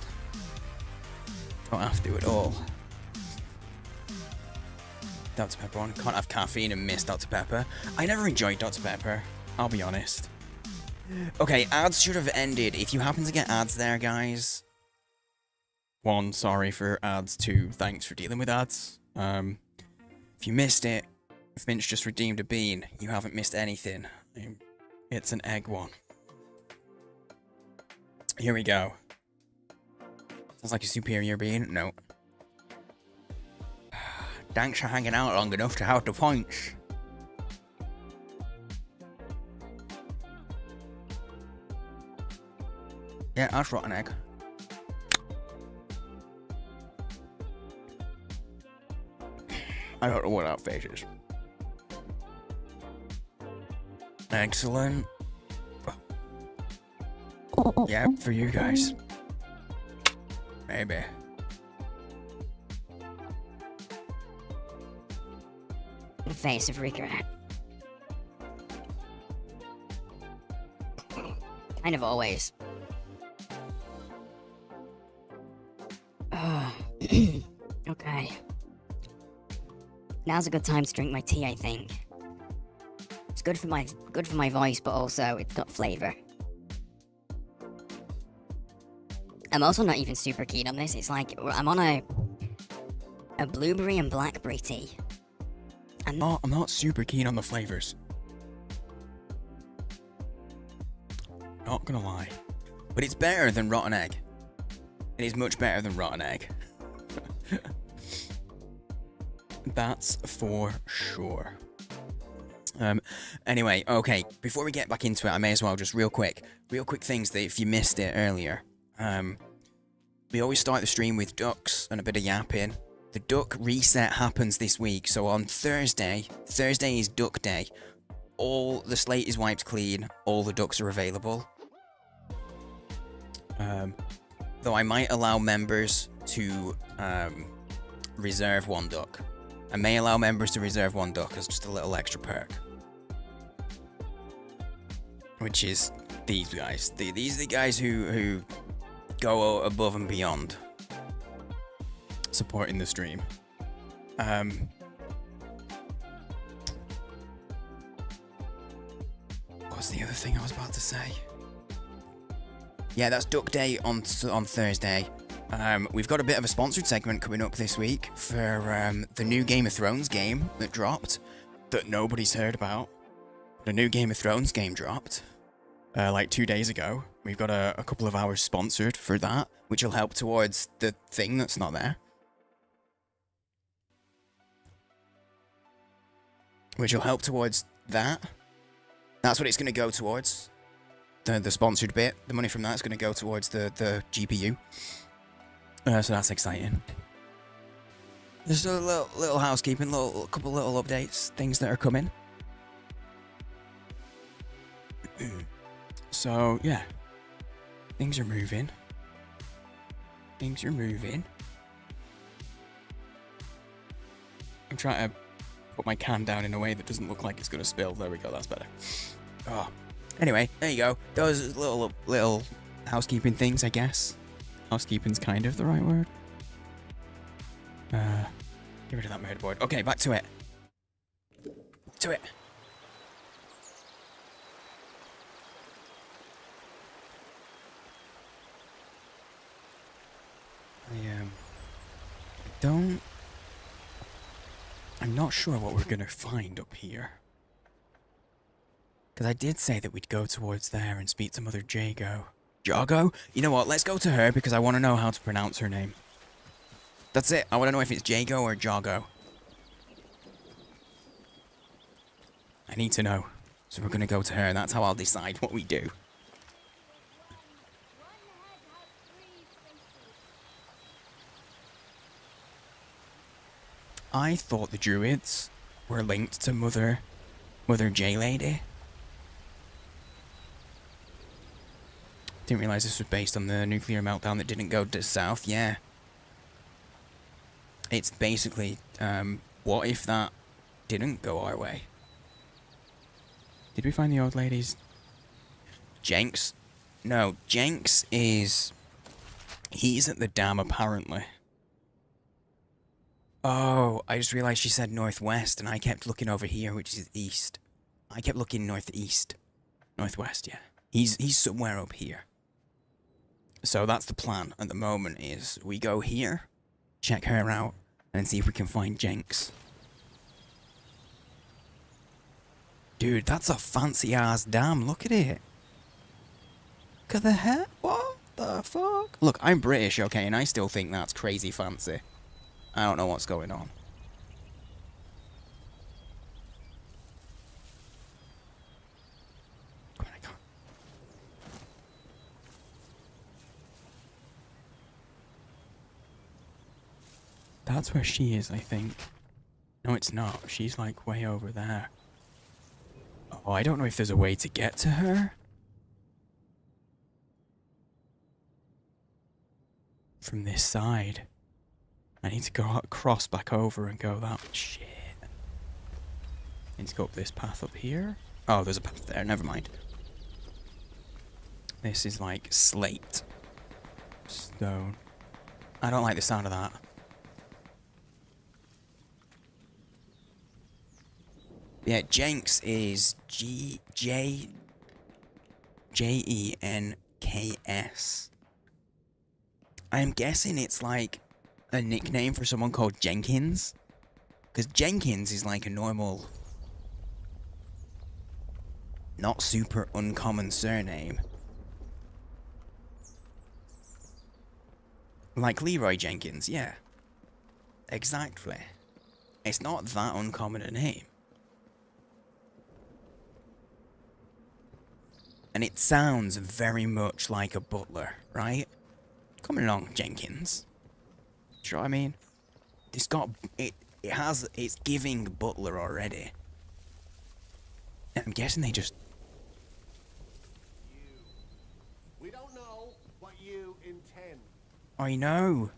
Don't have to at all. Dr. Pepper one. Can't have caffeine and miss Dr. Pepper. I never enjoyed Dr. Pepper. I'll be honest. Okay, ads should have ended. If you happen to get ads there, guys. 1, sorry for ads. 2, thanks for dealing with ads. If you missed it, Finch just redeemed a bean. You haven't missed anything. It's an egg one. Here we go. Sounds like a superior bean. No. Thanks for hanging out long enough to have the points. Yeah, that's rotten egg. I don't know what that face is. Excellent. Yeah, for you guys. Maybe. The face of regret. Kind of always. Okay. Now's a good time to drink my tea, I think. It's good for my voice, but also it's got flavor. I'm also not even super keen on this. It's like I'm on a blueberry and blackberry tea. I'm not super keen on the flavors. Not gonna lie. But it's better than rotten egg. It is much better than rotten egg. That's for sure. Anyway, okay, before we get back into it, I may as well just real quick things that if you missed it earlier. We always start the stream with ducks and a bit of yapping. The duck reset happens this week, so on Thursday is duck day. All the slate is wiped clean, all the ducks are available. Though I might allow members to reserve one duck. I may allow members to reserve one duck as just a little extra perk. Which is these guys. These are the guys who go above and beyond supporting the stream. What's the other thing I was about to say? Yeah, that's Duck Day on Thursday. We've got a bit of a sponsored segment coming up this week for the new Game of Thrones game that dropped, that nobody's heard about. The new Game of Thrones game dropped, like 2 days ago. We've got a couple of hours sponsored for that, which will help towards the thing that's not there. Which will help towards that. That's what it's going to go towards. The sponsored bit, the money from that is going to go towards the GPU. So that's exciting. There's a little housekeeping, couple little updates, things that are coming. So yeah, things are moving. Things are moving. I'm trying to put my can down in a way that doesn't look like it's going to spill. There we go, that's better. Oh. Anyway, there you go. Those little housekeeping things, I guess. Housekeeping's kind of the right word. Get rid of that murderboard. Okay, back to it. Back to it. I'm not sure what we're gonna find up here. Because I did say that we'd go towards there and speak to Mother Jago. Jago? You know what, let's go to her because I want to know how to pronounce her name. That's it, I want to know if it's Jago or Jago. I need to know. So we're going to go to her and that's how I'll decide what we do. I thought the druids were linked to Mother J Lady. Didn't realize this was based on the nuclear meltdown that didn't go to south. Yeah. It's basically, what if that didn't go our way? Did we find the old ladies? Jenks? No, Jenks is... He's at the dam, apparently. Oh, I just realized she said northwest, and I kept looking over here, which is east. I kept looking northeast. Northwest, yeah. He's somewhere up here. So that's the plan at the moment, is we go here, check her out, and see if we can find Jenks. Dude, that's a fancy-ass dam, look at it. Look at the heck, what the fuck? Look, I'm British, okay, and I still think that's crazy fancy. I don't know what's going on. Come on, I can't. That's where she is, I think. No, it's not. She's like way over there. Oh, I don't know if there's a way to get to her. From this side. I need to go across back over and go that shit. I need to go up this path up here. Oh, there's a path there, never mind. This is like slate. Stone. I don't like the sound of that. Yeah, Jenks is Jenks. I'm guessing it's like a nickname for someone called Jenkins. Because Jenkins is like a normal, not super uncommon surname. Like Leroy Jenkins, yeah. Exactly. It's not that uncommon a name. And it sounds very much like a butler, right? Come along, Jenkins. Do you know what I mean? It's giving butler already. I'm guessing they just... We don't know what you intend. I know.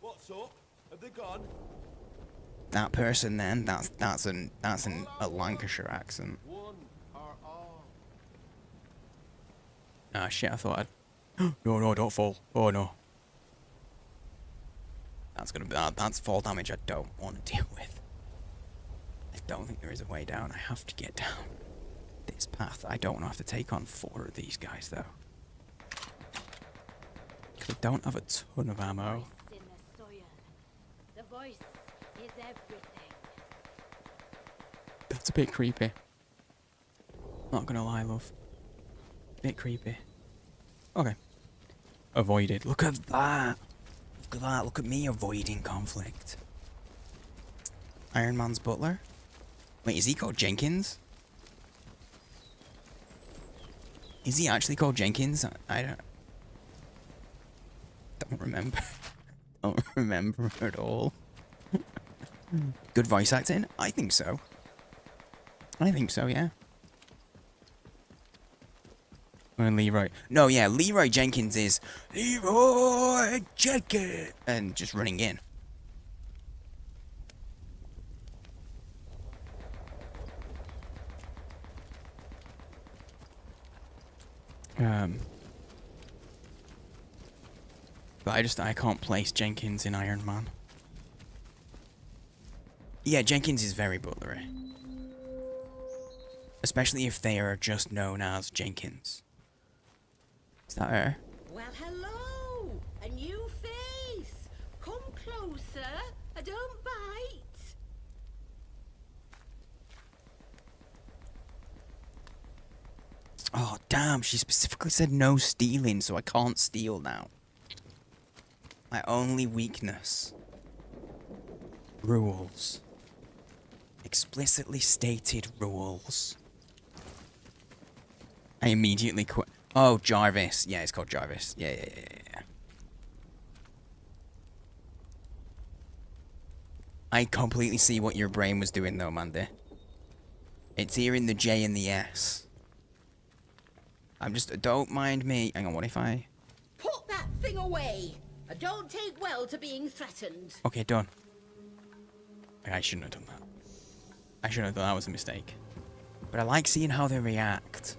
What's up? Have they gone? That person then, that's a Lancashire accent. One or all? Ah shit, I thought I'd... No, don't fall. Oh no. That's fall damage I don't want to deal with. I don't think there is a way down. I have to get down this path. I don't want to have to take on 4 of these guys though. Because I don't have a ton of ammo. In the soil. The voice is everything. That's a bit creepy. Not gonna lie, love. Bit creepy. Okay. Avoided. Look at that! Look at that. Look at me avoiding conflict. Iron Man's butler? Wait, is he called Jenkins? Is he actually called Jenkins? I don't remember. Don't remember at all. Good voice acting? I think so. I think so, yeah. And Leroy. No, yeah, Leroy Jenkins is Leroy Jenkins! And just running in. But I can't place Jenkins in Iron Man. Yeah, Jenkins is very butlery. Especially if they are just known as Jenkins. Is that her? Well, hello! A new face! Come closer. I don't bite. Oh, damn, she specifically said no stealing, so I can't steal now. My only weakness. Rules. Explicitly stated rules. I immediately quit. Oh, Jarvis. Yeah, it's called Jarvis. Yeah. I completely see what your brain was doing though, Mandy. It's here in the J and the S. I'm just... Don't mind me. Hang on, what if I... Put that thing away. I don't take well to being threatened. Okay, done. I shouldn't have done that. I shouldn't have done that. That was a mistake. But I like seeing how they react.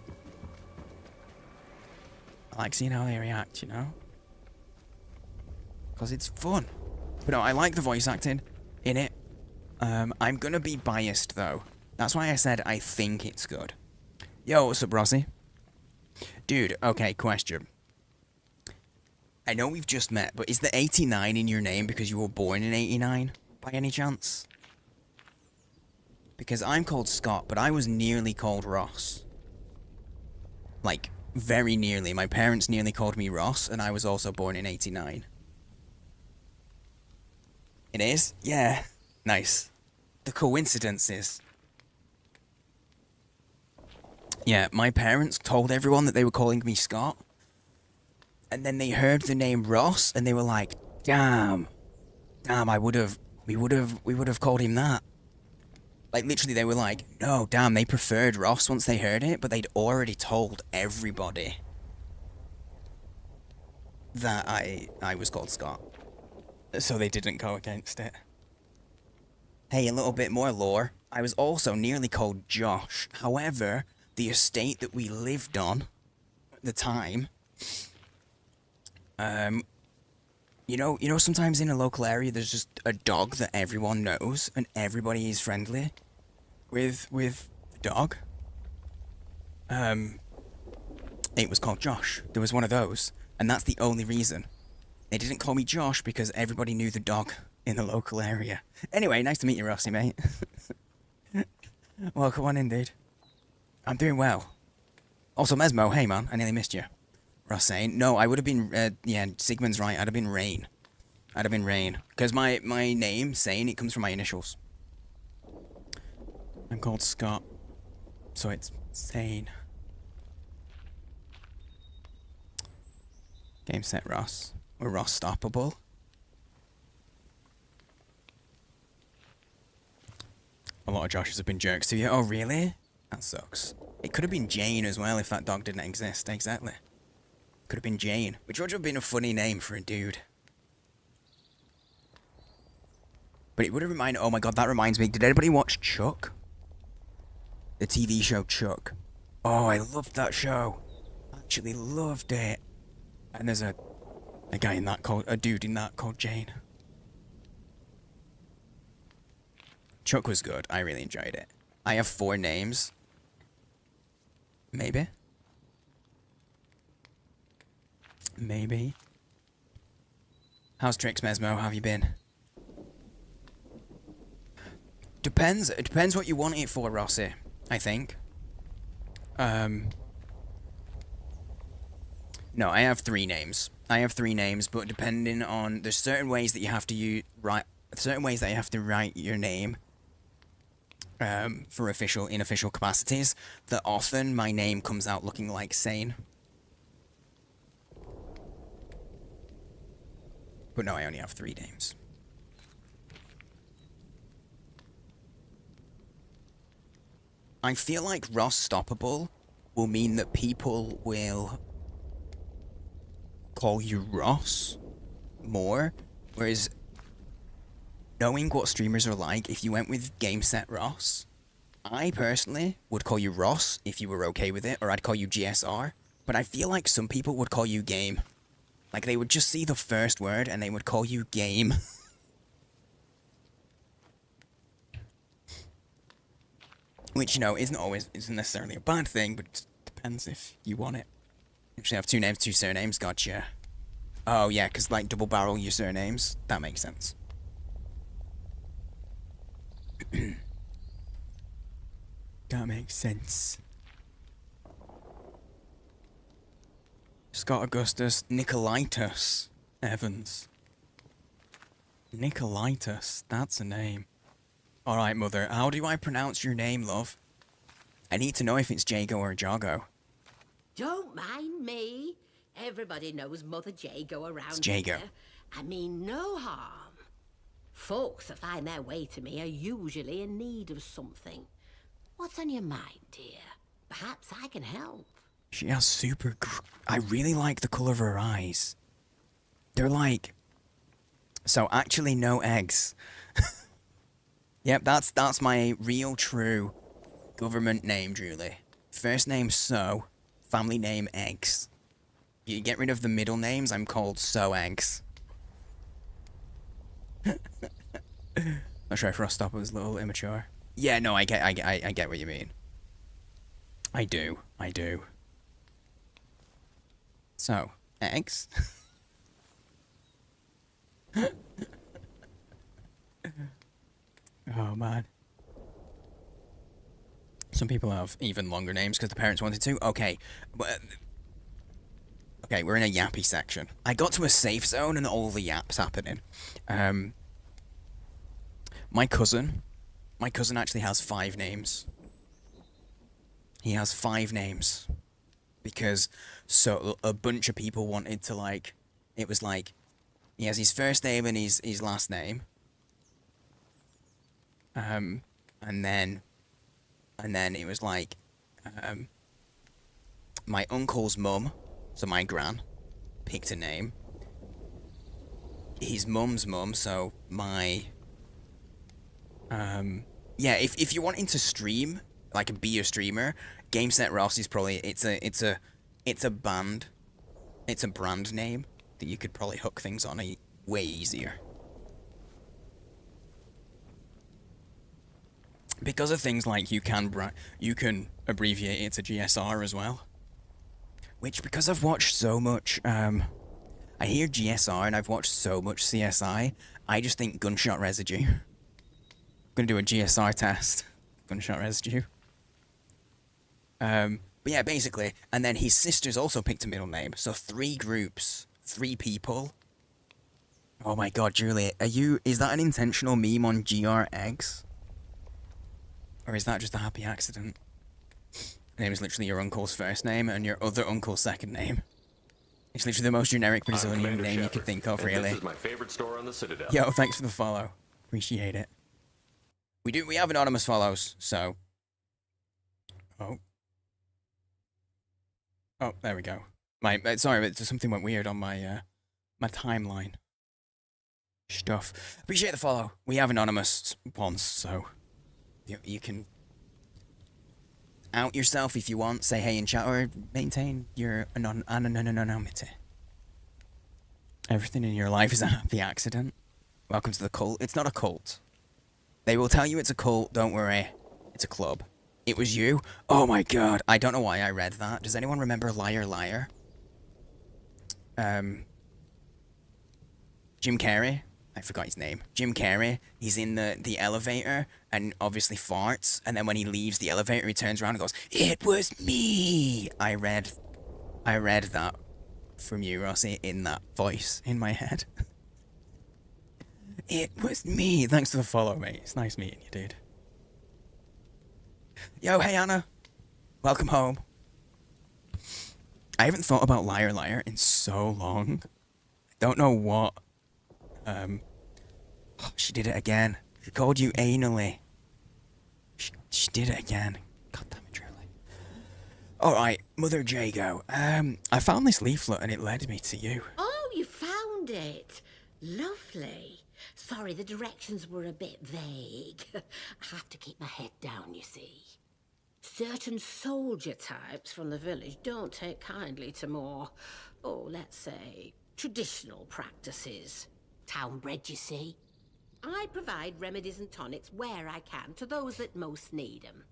I like seeing how they react, you know? Because it's fun. But no, I like the voice acting in it. I'm gonna be biased, though. That's why I said I think it's good. Yo, what's up, Rossi? Dude, okay, question. I know we've just met, but is the 89 in your name because you were born in 89, by any chance? Because I'm called Scott, but I was nearly called Ross. Like, very nearly. My parents nearly called me Ross, and I was also born in 89. It is? Yeah. Nice. The coincidences. Yeah, my parents told everyone that they were calling me Scott. And then they heard the name Ross, and they were like, damn, we would have called him that. Like, literally, they were like, no, damn, they preferred Ross once they heard it, but they'd already told everybody that I was called Scott. So they didn't go against it. Hey, a little bit more lore. I was also nearly called Josh. However, the estate that we lived on at the time, you know, sometimes in a local area there's just a dog that everyone knows and everybody is friendly with the dog. It was called Josh. There was one of those, and that's the only reason. They didn't call me Josh because everybody knew the dog in the local area. Anyway, nice to meet you, Rossi, mate. Well, come on in, dude. I'm doing well. Also, Mesmo, hey man, I nearly missed you. Ross saying, no, I would have been, yeah, Sigmund's right, I'd have been Rain. I'd have been Rain. Because my name, Sane, it comes from my initials. I'm called Scott, so it's Sane. Game set, Ross. We're Ross stoppable. A lot of Joshes have been jerks to you. Oh, really? That sucks. It could have been Jane as well if that dog didn't exist. Exactly. Could have been Jane. Which would have been a funny name for a dude. But it would have reminded... Oh my god, that reminds me. Did anybody watch Chuck? The TV show Chuck. Oh, I loved that show. Actually loved it. And there's a guy in that called... A dude in that called Jane. Chuck was good. I really enjoyed it. I have 4 names. Maybe. Maybe. How's Trix Mesmo? How have you been? Depends. It depends what you want it for, Rossi. I think. No, I have 3 names. I have 3 names, but depending on... There's certain ways that you have to write... Certain ways that you have to write your name. For in official capacities, that often my name comes out looking like Sane. But no, I only have 3 names. I feel like Ross Stoppable will mean that people will call you Ross more, whereas knowing what streamers are like, if you went with Game Set Ross, I personally would call you Ross if you were okay with it, or I'd call you GSR, but I feel like some people would call you Game. Like, they would just see the first word and they would call you Game. Which, you know, isn't necessarily a bad thing, but it depends if you want it. Actually, I have 2 names, 2 surnames, gotcha. Oh, yeah, because, like, double barrel your surnames, that makes sense. That makes sense. Scott Augustus Nicolaitis Evans. Nicolaitis, that's a name. Alright, Mother, how do I pronounce your name, love? I need to know if it's Jago or Jago. Don't mind me. Everybody knows Mother Jago around It's Jago. here. I mean no harm. Folks that find their way to me are usually in need of something. What's on your mind, dear? Perhaps I can help. She has super... I really like the colour of her eyes. They're like... So, actually, no eggs. Yep, that's my real, true government name, Julie. First name, So. Family name, Eggs. You get rid of the middle names, I'm called So Eggs. Not sure if Rostopper was a little immature. Yeah, no, I get what you mean. I do. So, eggs? Oh, man. Some people have even longer names because the parents wanted to. Okay. Okay, we're in a yappy section. I got to a safe zone and all the yaps happening. My cousin actually has 5 names. He has 5 names. Because a bunch of people wanted to, like... It was like... He has his first name and his last name. And then it was like... my uncle's mum, so my gran, picked a name. His mum's mum, so my... yeah, if you're wanting to stream like a beer streamer, Game Set Ross is probably it's a band, it's a brand name that you could probably hook things on way easier. Because of things like you can abbreviate it to GSR as well. Which, because I've watched so much, I hear GSR and I've watched so much CSI, I just think gunshot residue. I'm gonna do a GSR test. Gunshot residue. But yeah, basically, and then his sister's also picked a middle name, so 3 groups, 3 people. Oh my god, Julie, is that an intentional meme on GRX? Or is that just a happy accident? The name is literally your uncle's first name and your other uncle's second name. It's literally the most generic Brazilian name you could think of, really. This is my favorite store on the Citadel. Yo, thanks for the follow. Appreciate it. We have anonymous follows, so. Oh, there we go. Sorry, but something went weird on my my timeline. Stuff. Appreciate the follow. We have anonymous ones, so you can out yourself if you want, say hey in chat, or maintain your anonymity. Everything in your life is a happy accident. Welcome to the cult. It's not a cult. They will tell you it's a cult, don't worry. It's a club. It was you? Oh my god, I don't know why I read that. Does anyone remember Liar Liar? Jim Carrey? I forgot his name. Jim Carrey, he's in the elevator and obviously farts, and then when he leaves the elevator, he turns around and goes, "It was me!" I read that from you, Rossi, in that voice in my head. It was me. Thanks for the follow, mate. It's nice meeting you, dude. Yo, hey Anna. Welcome home. I haven't thought about Liar Liar in so long. I don't know what. She did it again. She called you anally. She did it again. God damn it, truly. Alright, Mother Jago. I found this leaflet and it led me to you. Oh, you found it. Lovely. Sorry, the directions were a bit vague. I have to keep my head down, you see. Certain soldier types from the village don't take kindly to more, let's say, traditional practices. Town-bred, you see. I provide remedies and tonics where I can to those that most need them.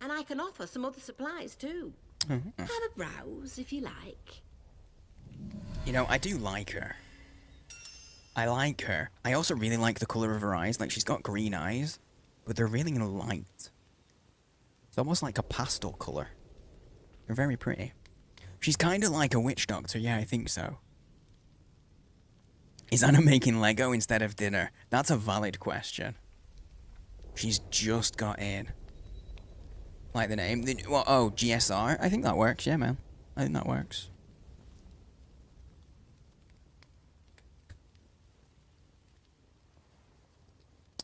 And I can offer some other supplies, too. Have a browse, if you like. You know, I do like her. I like her. I also really like the colour of her eyes. Like, she's got green eyes, but they're really light. It's almost like a pastel colour. They're very pretty. She's kind of like a witch doctor. Yeah, I think so. Is Anna making Lego instead of dinner? That's a valid question. She's just got in. Like the name. Oh, GSR? I think that works. Yeah, man. I think that works.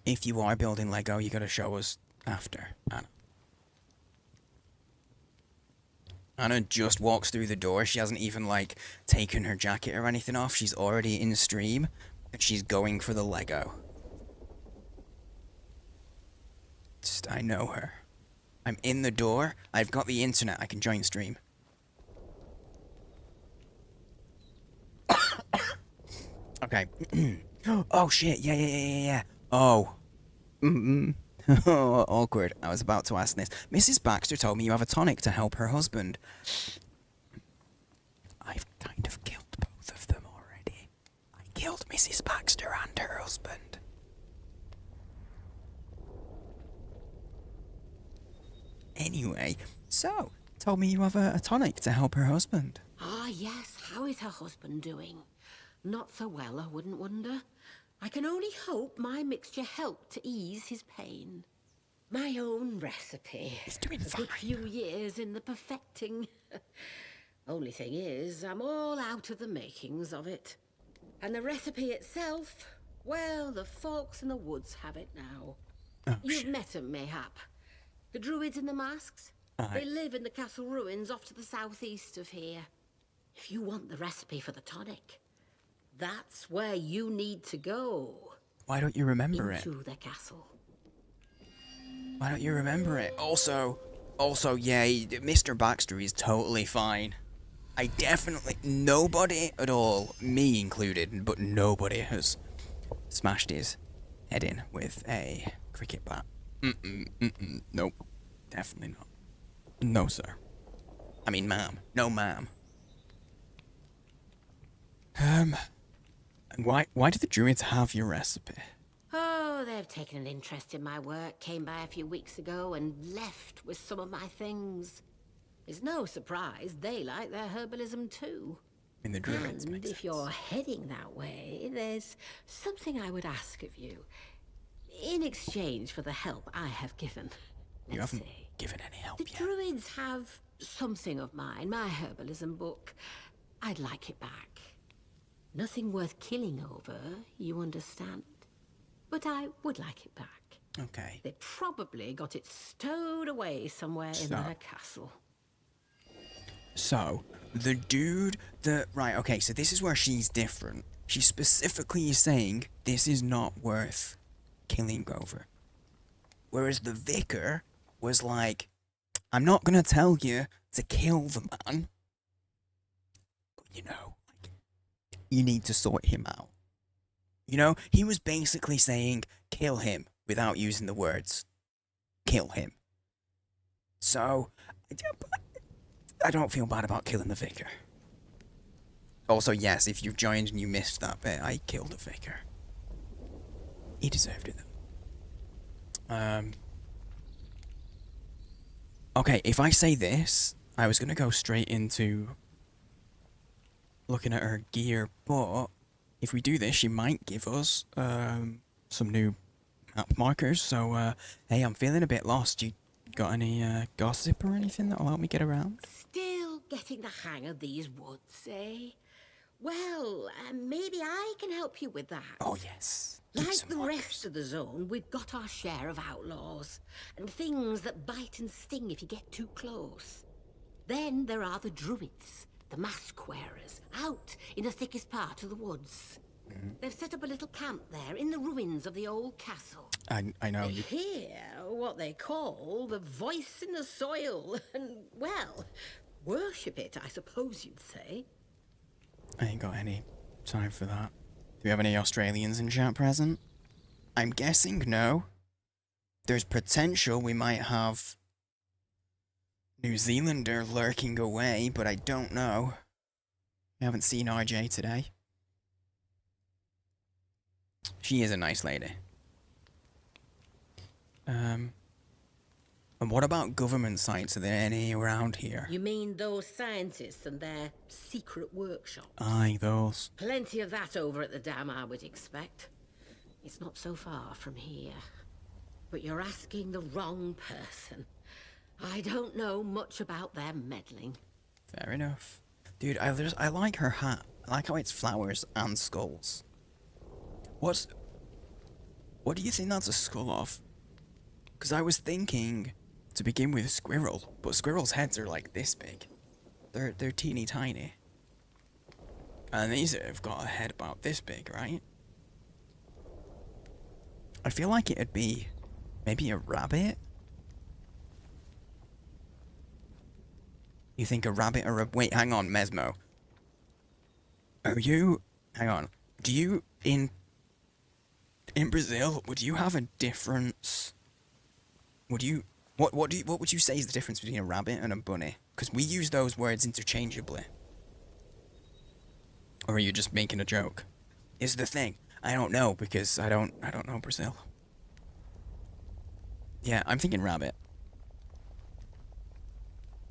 If you are building Lego, you gotta show us after, Anna. Anna just walks through the door. She hasn't even, like, taken her jacket or anything off. She's already in stream, and she's going for the Lego. I know her. I'm in the door. I've got the internet. I can join stream. Okay. Oh, shit. Yeah. Oh. Awkward. I was about to ask this. Mrs. Baxter told me you have a tonic to help her husband. I've kind of killed both of them already. I killed Mrs. Baxter and her husband. Anyway, so, told me you have a tonic to help her husband. Ah, yes. How is her husband doing? Not so well, I wouldn't wonder. I can only hope my mixture helped to ease his pain. My own recipe. He's doing fine. A good few years in the perfecting. Only thing is, I'm all out of the makings of it. And the recipe itself, well, the folks in the woods have it now. Oh, You've met them, mayhap. The druids in the masks? They live in the castle ruins off to the southeast of here. If you want the recipe for the tonic, that's where you need to go. Why don't you remember it? Into the castle. Why don't you remember it? Also, yeah, Mr. Baxter is totally fine. I definitely, nobody at all, me included, but nobody has smashed his head in with a cricket bat. Nope. Definitely not. No, sir. I mean, ma'am. No, ma'am. And why do the druids have your recipe? Oh, they've taken an interest in my work, came by a few weeks ago and left with some of my things. It's no surprise they like their herbalism too. In the druids, and if you're heading that way, there's something I would ask of you. In exchange for the help I have given. You haven't given any help The yet. druids have something of mine, my herbalism book. I'd like it back. Nothing worth killing over, you understand. But I would like it back. Okay. They probably got it stowed away somewhere in their castle. So, the dude that... Right, okay, so this is where she's different. She specifically is saying this is not worth killing over. Whereas the vicar was like, I'm not gonna tell you to kill the man. But you know, like, you need to sort him out. You know, he was basically saying, kill him, without using the words, kill him. So, I don't feel bad about killing the vicar. Also, yes, if you've joined and you missed that bit, I killed the vicar. He deserved it, though. Okay, if I say this, I was gonna go straight into looking at her gear, but if we do this, she might give us some new map markers. So, hey, I'm feeling a bit lost. You got any gossip or anything that'll help me get around? Still getting the hang of these woods, eh? Well, maybe I can help you with that. Oh, yes. Like the rest of the zone, we've got our share of outlaws, and things that bite and sting if you get too close. Then there are the druids, the mask wearers, out in the thickest part of the woods. They've set up a little camp there in the ruins of the old castle. I know. They hear what they call the voice in the soil, and, well, worship it, I suppose you'd say. I ain't got any time for that. Do we have any Australians in chat present? I'm guessing no. There's potential we might have New Zealander lurking away, but I don't know. We haven't seen RJ today. She is a nice lady. And what about government sites? Are there any around here? You mean those scientists and their secret workshop? Aye, those. Plenty of that over at the dam, I would expect. It's not so far from here. But you're asking the wrong person. I don't know much about their meddling. Fair enough. Dude, I like her hat. I like how it's flowers and skulls. What do you think that's a skull of? Because I was thinking to begin with squirrel, but squirrels' heads are like this big. They're teeny tiny. And these have got a head about this big, right? I feel like it'd be maybe a rabbit. You think a rabbit or a... Wait, hang on, Mesmo. Are you... Hang on. Do you... In Brazil, would you have a difference... Would you... What would you say is the difference between a rabbit and a bunny? Because we use those words interchangeably. Or are you just making a joke? Is the thing. I don't know, because I don't know Brazil. Yeah, I'm thinking rabbit.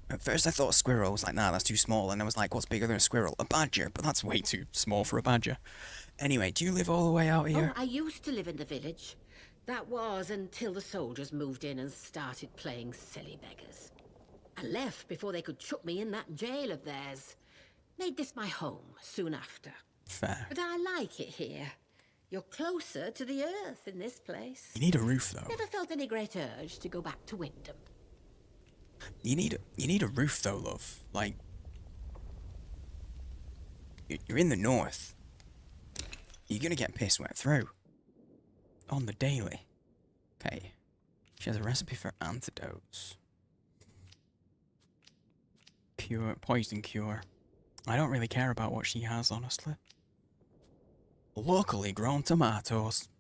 At first I thought squirrel. I was like, nah, that's too small. And I was like, what's bigger than a squirrel? A badger. But that's way too small for a badger. Anyway, do you live all the way out here? Oh, I used to live in the village. That was until the soldiers moved in and started playing silly beggars. I left before they could chuck me in that jail of theirs. Made this my home soon after. Fair. But I like it here. You're closer to the earth in this place. You need a roof, though. Never felt any great urge to go back to Wyndham. You need a roof, though, love. Like, you're in the north. You're gonna get piss wet through. On the daily. Okay. She has a recipe for antidotes. Cure, poison cure. I don't really care about what she has, honestly. Locally grown tomatoes.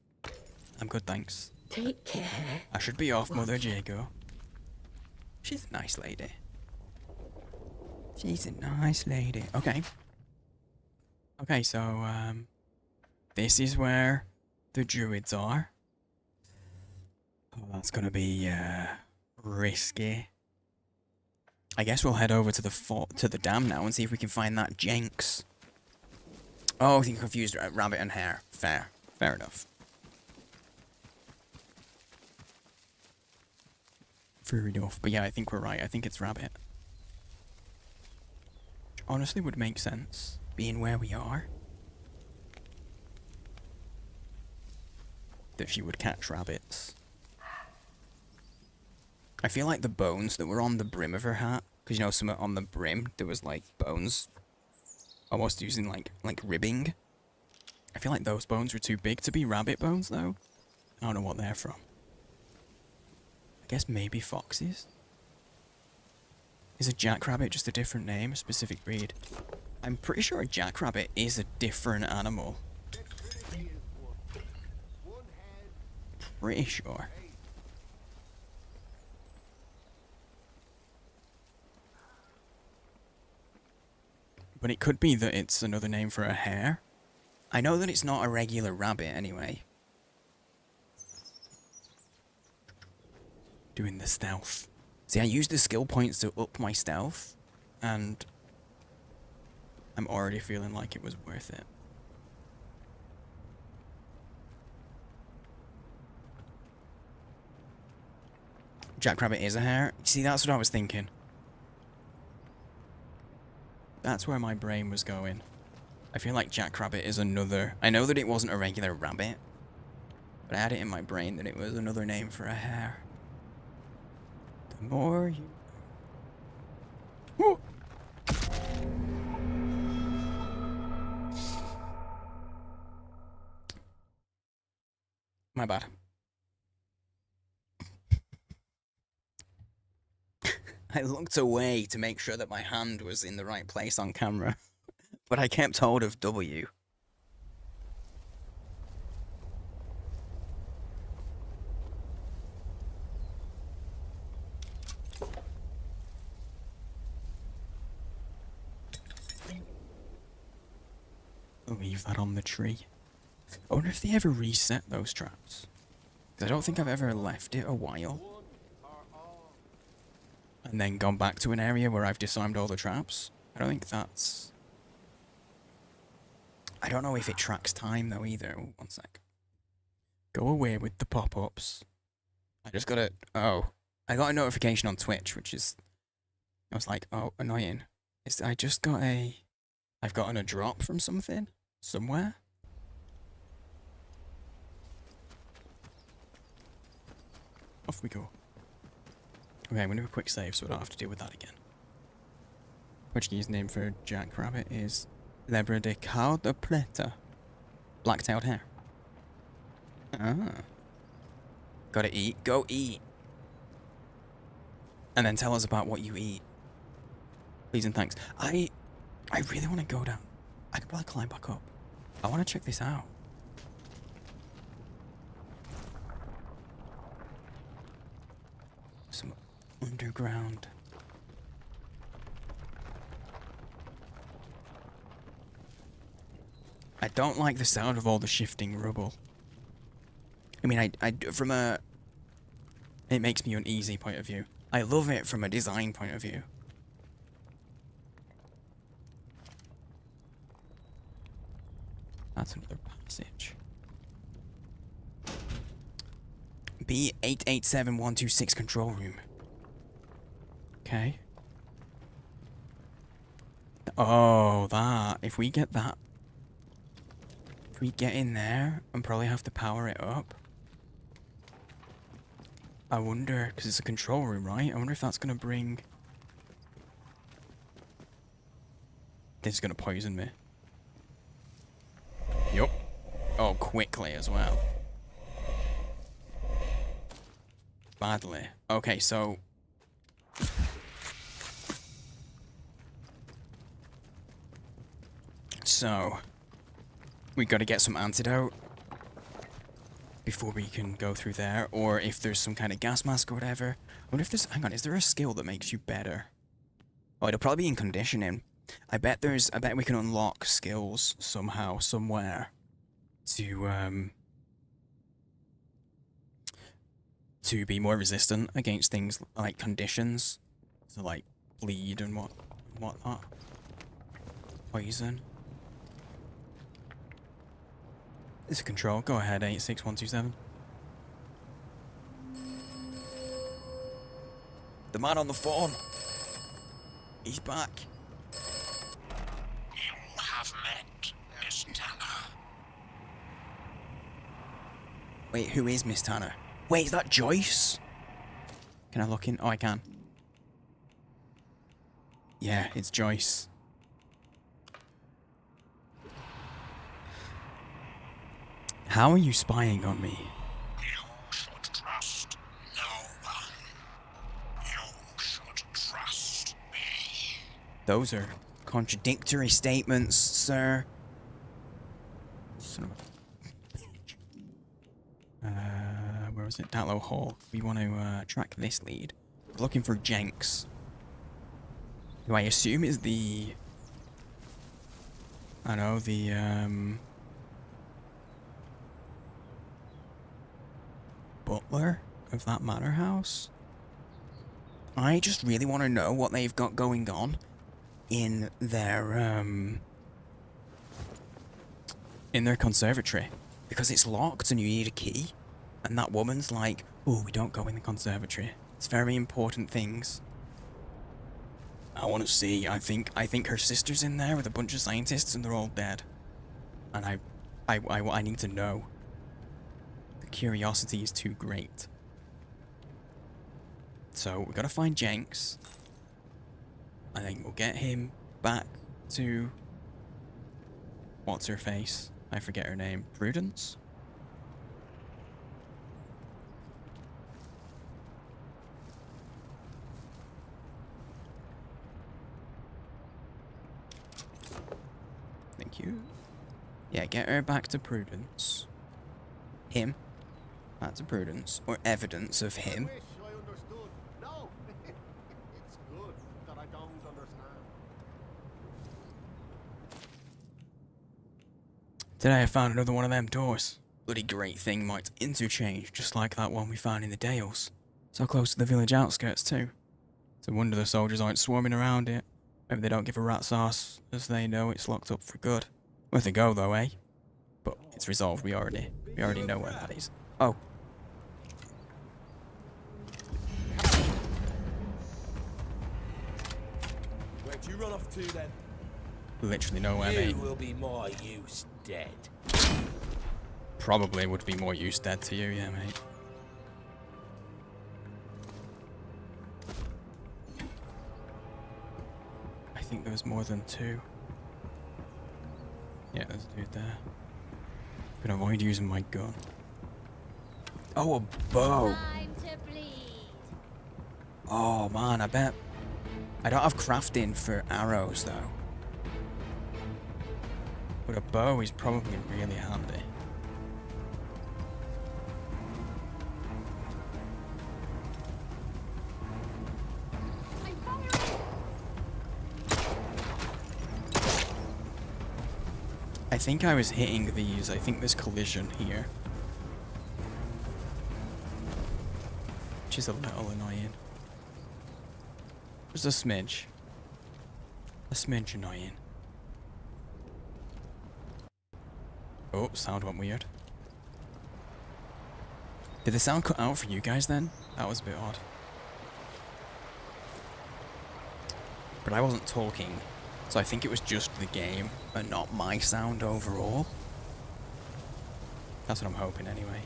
I'm good, thanks. Take care. I should be off, Mother Jago. She's a nice lady. She's a nice lady. Okay. Okay, so, this is where the druids are. Oh, that's gonna be, risky. I guess we'll head over to the fort, to the dam now and see if we can find that Jenks. Oh, I think confused rabbit and hare. Fair. Fair enough. Fair enough. But yeah, I think we're right. I think it's rabbit. Which honestly would make sense, being where we are. That she would catch rabbits. I feel like the bones that were on the brim of her hat, because you know, some on the brim, there was like bones, almost using like ribbing. I feel like those bones were too big to be rabbit bones, though. I don't know what they're from. I guess maybe foxes? Is a jackrabbit just a different name, a specific breed? I'm pretty sure a jackrabbit is a different animal. Pretty sure. But it could be that it's another name for a hare. I know that it's not a regular rabbit anyway. Doing the stealth. See, I used the skill points to up my stealth, and I'm already feeling like it was worth it. Jackrabbit is a hare. See, that's what I was thinking. That's where my brain was going. I feel like jackrabbit is another... I know that it wasn't a regular rabbit, but I had it in my brain that it was another name for a hare. The more you... Woo! My bad. I looked away to make sure that my hand was in the right place on camera, but I kept hold of W. Leave that on the tree. I wonder if they ever reset those traps. Because I don't think I've ever left it a while. And then gone back to an area where I've disarmed all the traps. I don't think that's... I don't know if it tracks time though either. Ooh, one sec. Go away with the pop-ups. I just got a... Oh. I got a notification on Twitch, which is... I was like, oh, annoying. I just got a... I've gotten a drop from something. Somewhere. Off we go. Okay, I'm going to do a quick save so I don't have to deal with that again. Portuguese name for jackrabbit is Lebra de Cal de Plata. Black-tailed hare. Ah. Gotta eat. Go eat. And then tell us about what you eat. Please and thanks. I really want to go down. I could probably climb back up. I want to check this out. Some underground. I don't like the sound of all the shifting rubble. I mean, from a... It makes me uneasy point of view. I love it from a design point of view. That's another passage. B887126 control room. Okay. Oh, that. If we get that. If we get in there and probably have to power it up. I wonder, because it's a control room, right? I wonder if that's going to bring... This is going to poison me. Yup. Oh, quickly as well. badly. Okay, so... So... we gotta get some antidote before we can go through there, or if there's some kind of gas mask or whatever. I wonder if there's... hang on, is there a skill that makes you better? Oh, it'll probably be in conditioning. I bet we can unlock skills somehow, somewhere, to be more resistant against things like conditions. So like bleed and whatnot. Poison. This is control. Go ahead, 86127. The man on the phone. He's back. You have met Miss Tanner. Wait, who is Miss Tanner? Wait, is that Joyce? Can I look in? Oh, I can. Yeah, it's Joyce. How are you spying on me? You should trust no one. You should trust me. Those are contradictory statements, sir. Son of a bitch. Where was it? Datlow Hall. We want to track this lead. We're looking for Jenks, who I assume is the... I know, the, butler of that manor house. I just really want to know what they've got going on in their conservatory, because it's locked and you need a key, and that woman's like, oh, we don't go in the conservatory, it's very important things. I want to see. I think her sister's in there with a bunch of scientists and they're all dead, and I need to know. The curiosity is too great. So we gotta find Jenks. I think we'll get him back to... what's her face? I forget her name. Prudence? Thank you. Yeah, get her back to Prudence. Him. Back to Prudence. Or evidence of him. I wish I understood. No, it's good that I don't understand. Today I found another one of them doors. Bloody great thing might interchange, just like that one we found in the Dales. So close to the village outskirts too. It's a wonder the soldiers aren't swarming around it. Maybe they don't give a rat's arse, as they know it's locked up for good. Worth a go though, eh? But it's resolved, we already know where that is. Oh. Where'd you run off to then? Literally nowhere, mate. You will be more use dead. Probably would be more use dead to you, yeah, mate. I think there was more than two. Yeah, there's a dude there. Can avoid using my gun. Oh, a bow. Time to bleed. Oh man, I bet. I don't have crafting for arrows though. But a bow is probably really handy. I think I was hitting these. I think there's collision here. Which is a little annoying. Just a smidge. A smidge annoying. Oh, sound went weird. Did the sound cut out for you guys then? That was a bit odd. But I wasn't talking, so I think it was just the game and not my sound overall. That's what I'm hoping anyway.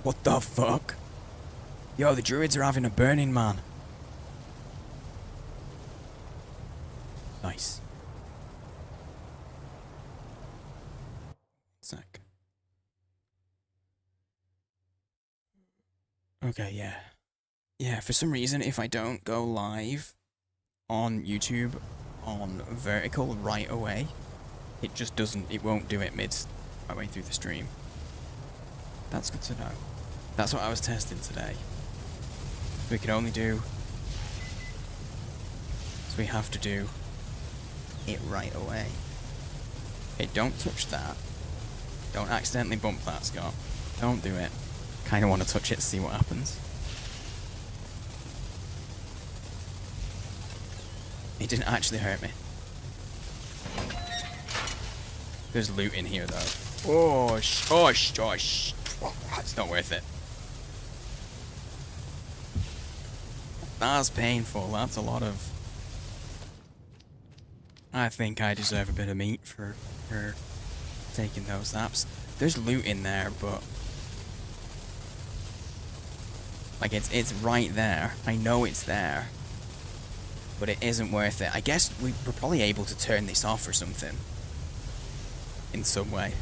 What the fuck? Yo, the druids are having a Burning Man. Nice. Okay, yeah. Yeah, for some reason, if I don't go live on YouTube on vertical right away, it just doesn't, it won't do it midway through the stream. That's good to know. That's what I was testing today. We can only do, so we have to do it right away. Okay, don't touch that. Don't accidentally bump that, Scott. Don't do it. Kinda want to touch it to see what happens. It didn't actually hurt me. There's loot in here, though. Oh, it's not worth it. That's painful. That's a lot of... I think I deserve a bit of meat for taking those naps. There's loot in there, but... like, it's right there. I know it's there. But it isn't worth it. I guess we're probably able to turn this off or something. In some way.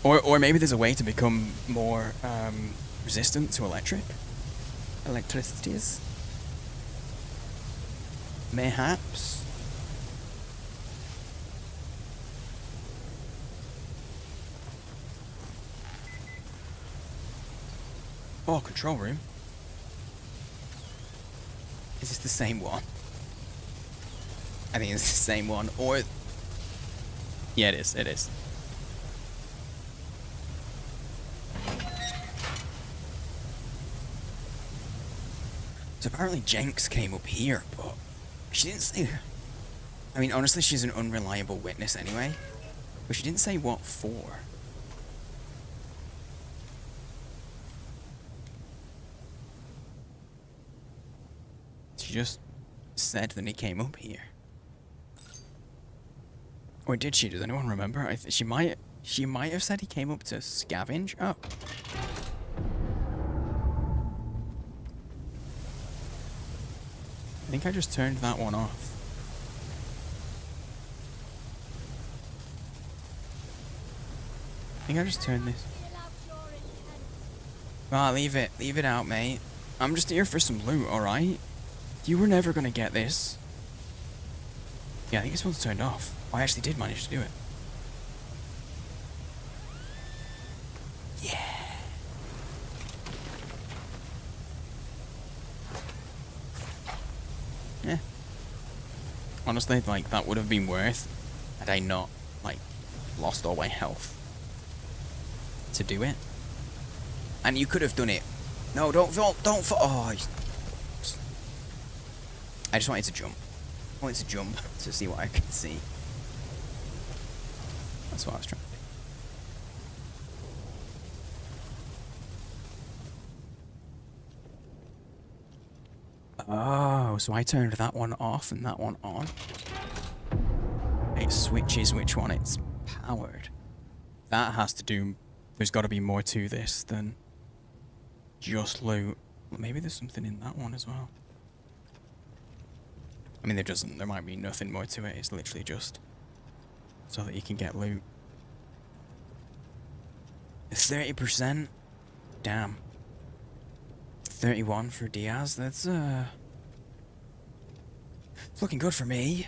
Or maybe there's a way to become more resistant to electricities. Mayhaps. Oh, control room. Is this the same one? I think it's the same one, or... yeah, it is, it is. So apparently Jenks came up here, but she didn't say... I mean, honestly, she's an unreliable witness anyway, but she didn't say what for. She just said that he came up here. Or did she? Does anyone remember? She might have said he came up to scavenge. Oh. I think I just turned that one off. I think I just turned this. Ah, leave it out, mate. I'm just here for some loot, alright? You were never gonna get this. Yeah, I think this one's turned off. I actually did manage to do it. Yeah. Yeah. Honestly, like, that would have been worth had I not, like, lost all my health to do it. And you could have done it. No, don't fall. Oh, I just wanted to jump. I wanted to jump to see what I could see. That's what I was trying to do. Oh, so I turned that one off and that one on. It switches which one it's powered. That has to do... there's got to be more to this than just loot. Maybe there's something in that one as well. I mean, there might be nothing more to it. It's literally just so that you can get loot. 30%? Damn. 31 for Diaz. That's, it's looking good for me.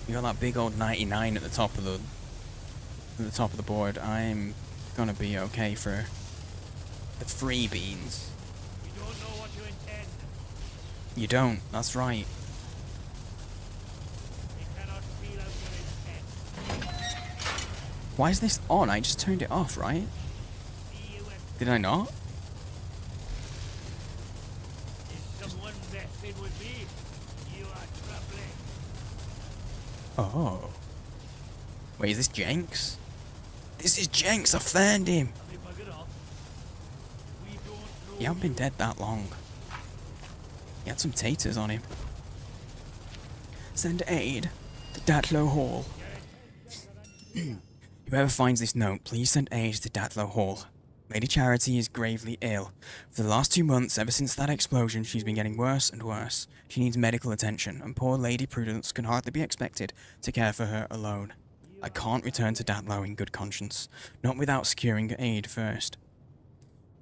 You got that big old 99 at the top of the board. I'm gonna be okay for the free beans. You don't know what you intend. You don't, that's right. They cannot feel out your intent. Why is this on? I just turned it off, right? Did I not? Is someone messing with me? You are troubling. Oh. Wait, is this Jenks? This is Jenks, I found him! He hasn't been dead that long. He had some taters on him. Send aid to Datlow Hall. Whoever finds this note, please send aid to Datlow Hall. Lady Charity is gravely ill. For the last 2 months, ever since that explosion, she's been getting worse and worse. She needs medical attention, and poor Lady Prudence can hardly be expected to care for her alone. I can't return to Datlow in good conscience, not without securing aid first.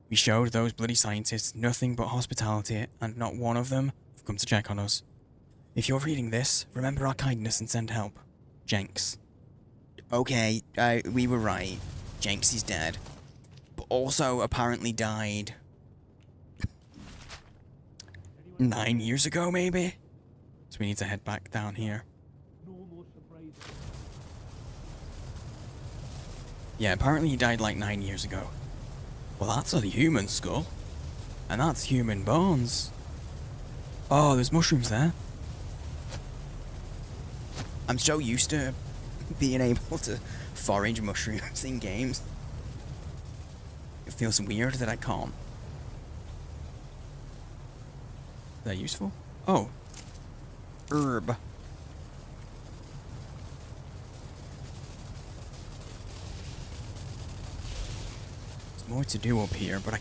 We showed those bloody scientists nothing but hospitality, and not one of them have come to check on us. If you're reading this, remember our kindness and send help. Jenks. Okay, we were right. Jenks is dead. But also apparently died 9 years ago, maybe? So we need to head back down here. Yeah, apparently he died like 9 years ago. Well, that's a human skull. And that's human bones. Oh, there's mushrooms there. I'm so used to being able to forage mushrooms in games. It feels weird that I can't. They're useful? Oh. Herb. There's more to do up here, but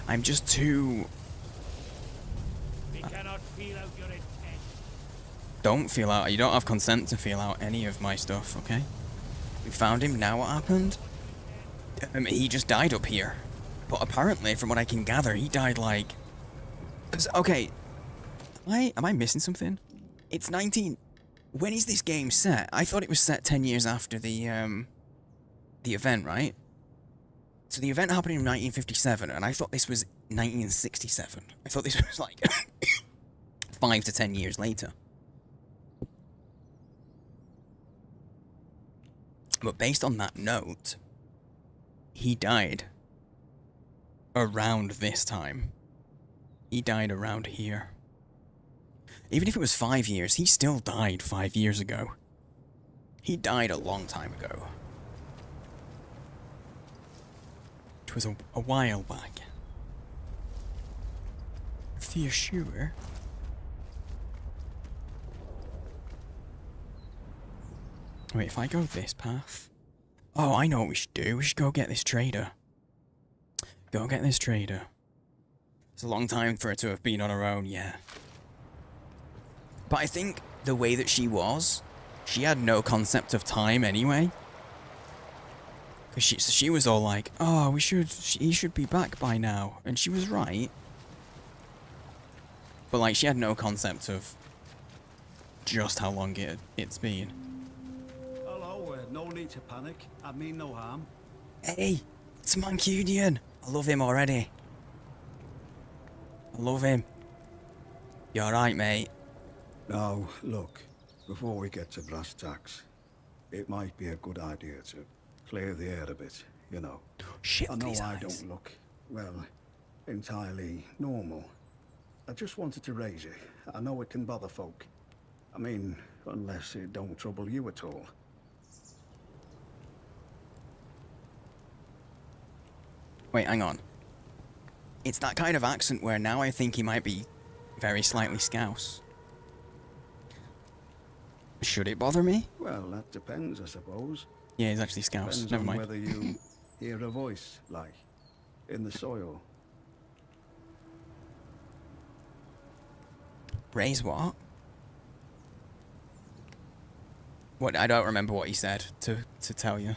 I'm just too... We cannot feel out your intent. Don't feel out, you don't have consent to feel out any of my stuff, okay? We found him, now what happened? He just died up here. But apparently, from what I can gather, he died like... Okay, am I missing something? It's 19... When is this game set? I thought it was set 10 years after the event, right? So the event happened in 1957, and I thought this was 1967. I thought this was like 5 to 10 years later. But based on that note, he died around this time. He died around here. Even if it was 5 years, he still died 5 years ago. He died a long time ago. It was a while back. For you sure? Wait, if I go this path... Oh, I know what we should do. We should go get this trader. Go get this trader. It's a long time for her to have been on her own, yeah. But I think the way that she was, she had no concept of time anyway. Because she was all like, oh, he should be back by now. And she was right. But like, she had no concept of just how long it's been. Hello, no need to panic. I mean no harm. Hey, it's Mancunian. I love him already. I love him. You alright, mate? Now, look, before we get to brass tacks, it might be a good idea to clear the air a bit, you know. Shit, I know these I eyes. don't look, well, entirely normal. I just wanted to raise it. I know it can bother folk. I mean, unless it don't trouble you at all. Wait, hang on. It's that kind of accent where now I think he might be very slightly Scouse. Should it bother me? Well, that depends, I suppose. Yeah, he's actually Scouse. Depends Never on mind. whether you hear a voice, like, in the soil. Raise what? What? I don't remember what he said to tell you.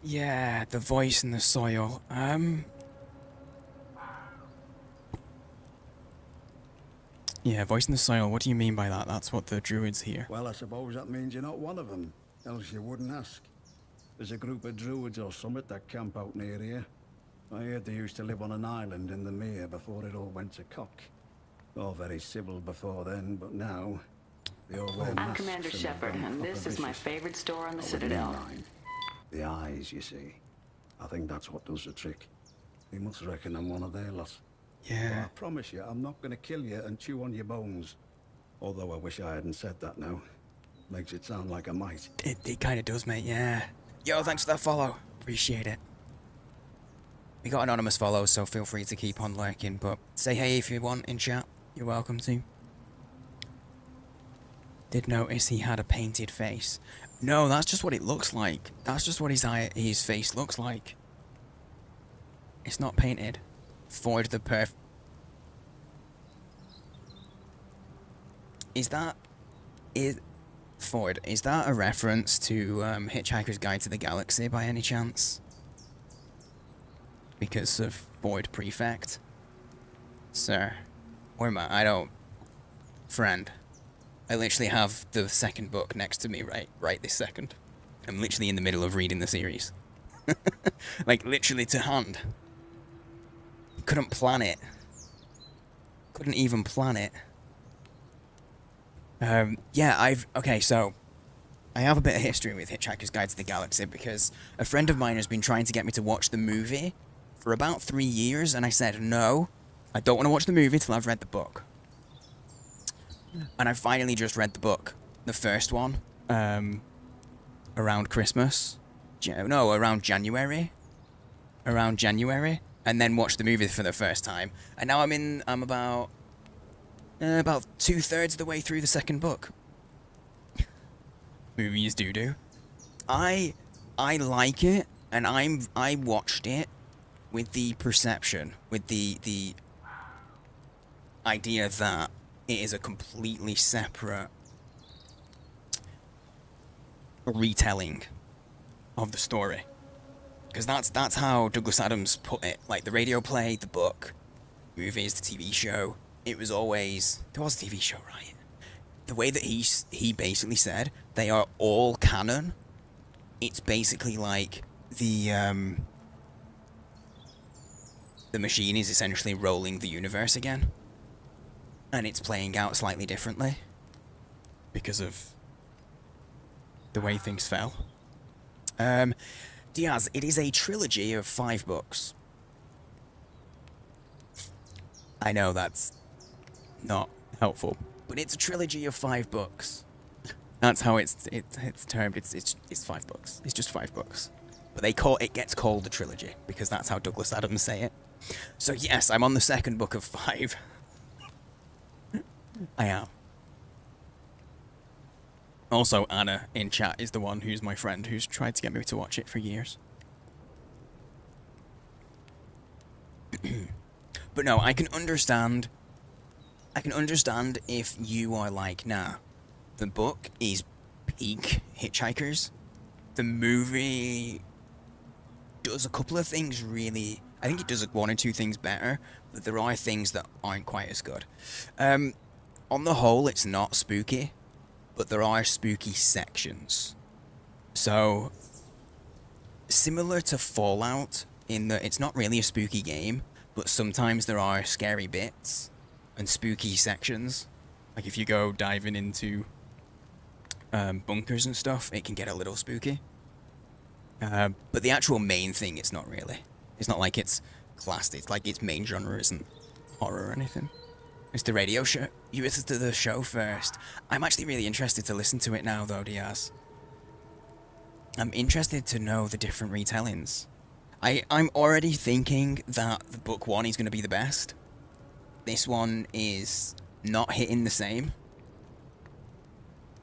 Yeah, the voice in the soil. Yeah, voice in the soil. What do you mean by that? That's what the druids hear. Well, I suppose that means you're not one of them, else you wouldn't ask. There's a group of druids or summit that camp out near here. I heard they used to live on an island in the mere before it all went to cock. All very civil before then, but now they all wear I'm masks. Commander and Shepard, become and this proper is my vicious. favorite store on the I would Citadel. mean the eyes, you see. I think that's what does the trick. They must reckon I'm one of their lot. Yeah. But I promise you, I'm not going to kill you and chew on your bones. Although I wish I hadn't said that now. Makes it sound like I might. It kind of does, mate, yeah. Yo, thanks for that follow. Appreciate it. We got anonymous follows, so feel free to keep on lurking, but say hey if you want in chat. You're welcome to. Did notice he had a painted face. No, that's just what it looks like. That's just what his face looks like. It's not painted. Ford the Perf... Is that... Ford, is that a reference to Hitchhiker's Guide to the Galaxy by any chance? Because of Ford Prefect? Sir. Where am I? I don't... Friend. I literally have the second book next to me right this second. I'm literally in the middle of reading the series. Like, literally to hand. Couldn't plan it. Couldn't even plan it. Yeah, okay, so I have a bit of history with Hitchhiker's Guide to the Galaxy because a friend of mine has been trying to get me to watch the movie for about 3 years, and I said, no, I don't want to watch the movie till I've read the book. And I finally just read the book, the first one, around Christmas. No, around January. Around January. And then watched the movie for the first time. And now I'm about 2/3 of the way through the second book. Movies do. I like it, and I watched it with the perception, with the idea that it is a completely separate retelling of the story. Because that's how Douglas Adams put it. Like, the radio play, the book, movies, the TV show. It was always... There was a TV show, right? The way that he basically said, they are all canon. It's basically like the machine is essentially rolling the universe again. And it's playing out slightly differently. Because of the way things fell. Diaz, it is a trilogy of 5 books. I know that's not helpful, but it's a trilogy of 5 books. That's how it's termed. It's 5 books. It's just 5 books. But it gets called a trilogy because that's how Douglas Adams say it. So yes, I'm on the second book of 5. I am. Also, Anna in chat is the one who's my friend who's tried to get me to watch it for years. But no, I can understand if you are like, nah, the book is peak Hitchhikers. The movie does a couple of things really... I think it does 1 or 2 things better, but there are things that aren't quite as good. On the whole, it's not spooky, but there are spooky sections. So, similar to Fallout, in that it's not really a spooky game, but sometimes there are scary bits and spooky sections. Like if you go diving into bunkers and stuff, it can get a little spooky. But the actual main thing, it's not really. It's not like it's classed. It's like its main genre isn't horror or anything. It's the radio show. You listened to the show first. I'm actually really interested to listen to it now, though, Diaz. I'm interested to know the different retellings. I'm already thinking that the book 1 is going to be the best. This one is not hitting the same.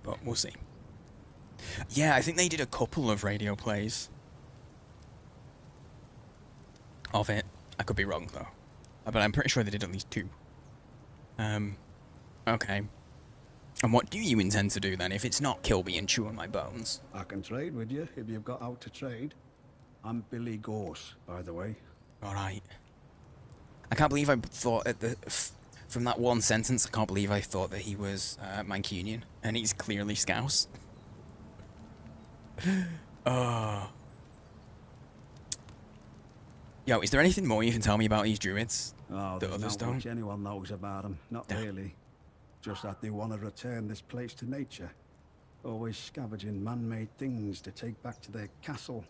But we'll see. Yeah, I think they did a couple of radio plays of it. I could be wrong, though. But I'm pretty sure they did at least 2. Okay. And what do you intend to do then, if it's not kill me and chew on my bones? I can trade with you if you've got out to trade. I'm Billy Gorse, by the way. Alright. I can't believe I thought from that one sentence, I can't believe I thought that he was Mancunian, and he's clearly Scouse. Oh. Yo, is there anything more you can tell me about these druids? Oh, that others not don't? much anyone knows about them. Not really. Just that they want to return this place to nature. Always scavenging man-made things to take back to their castle.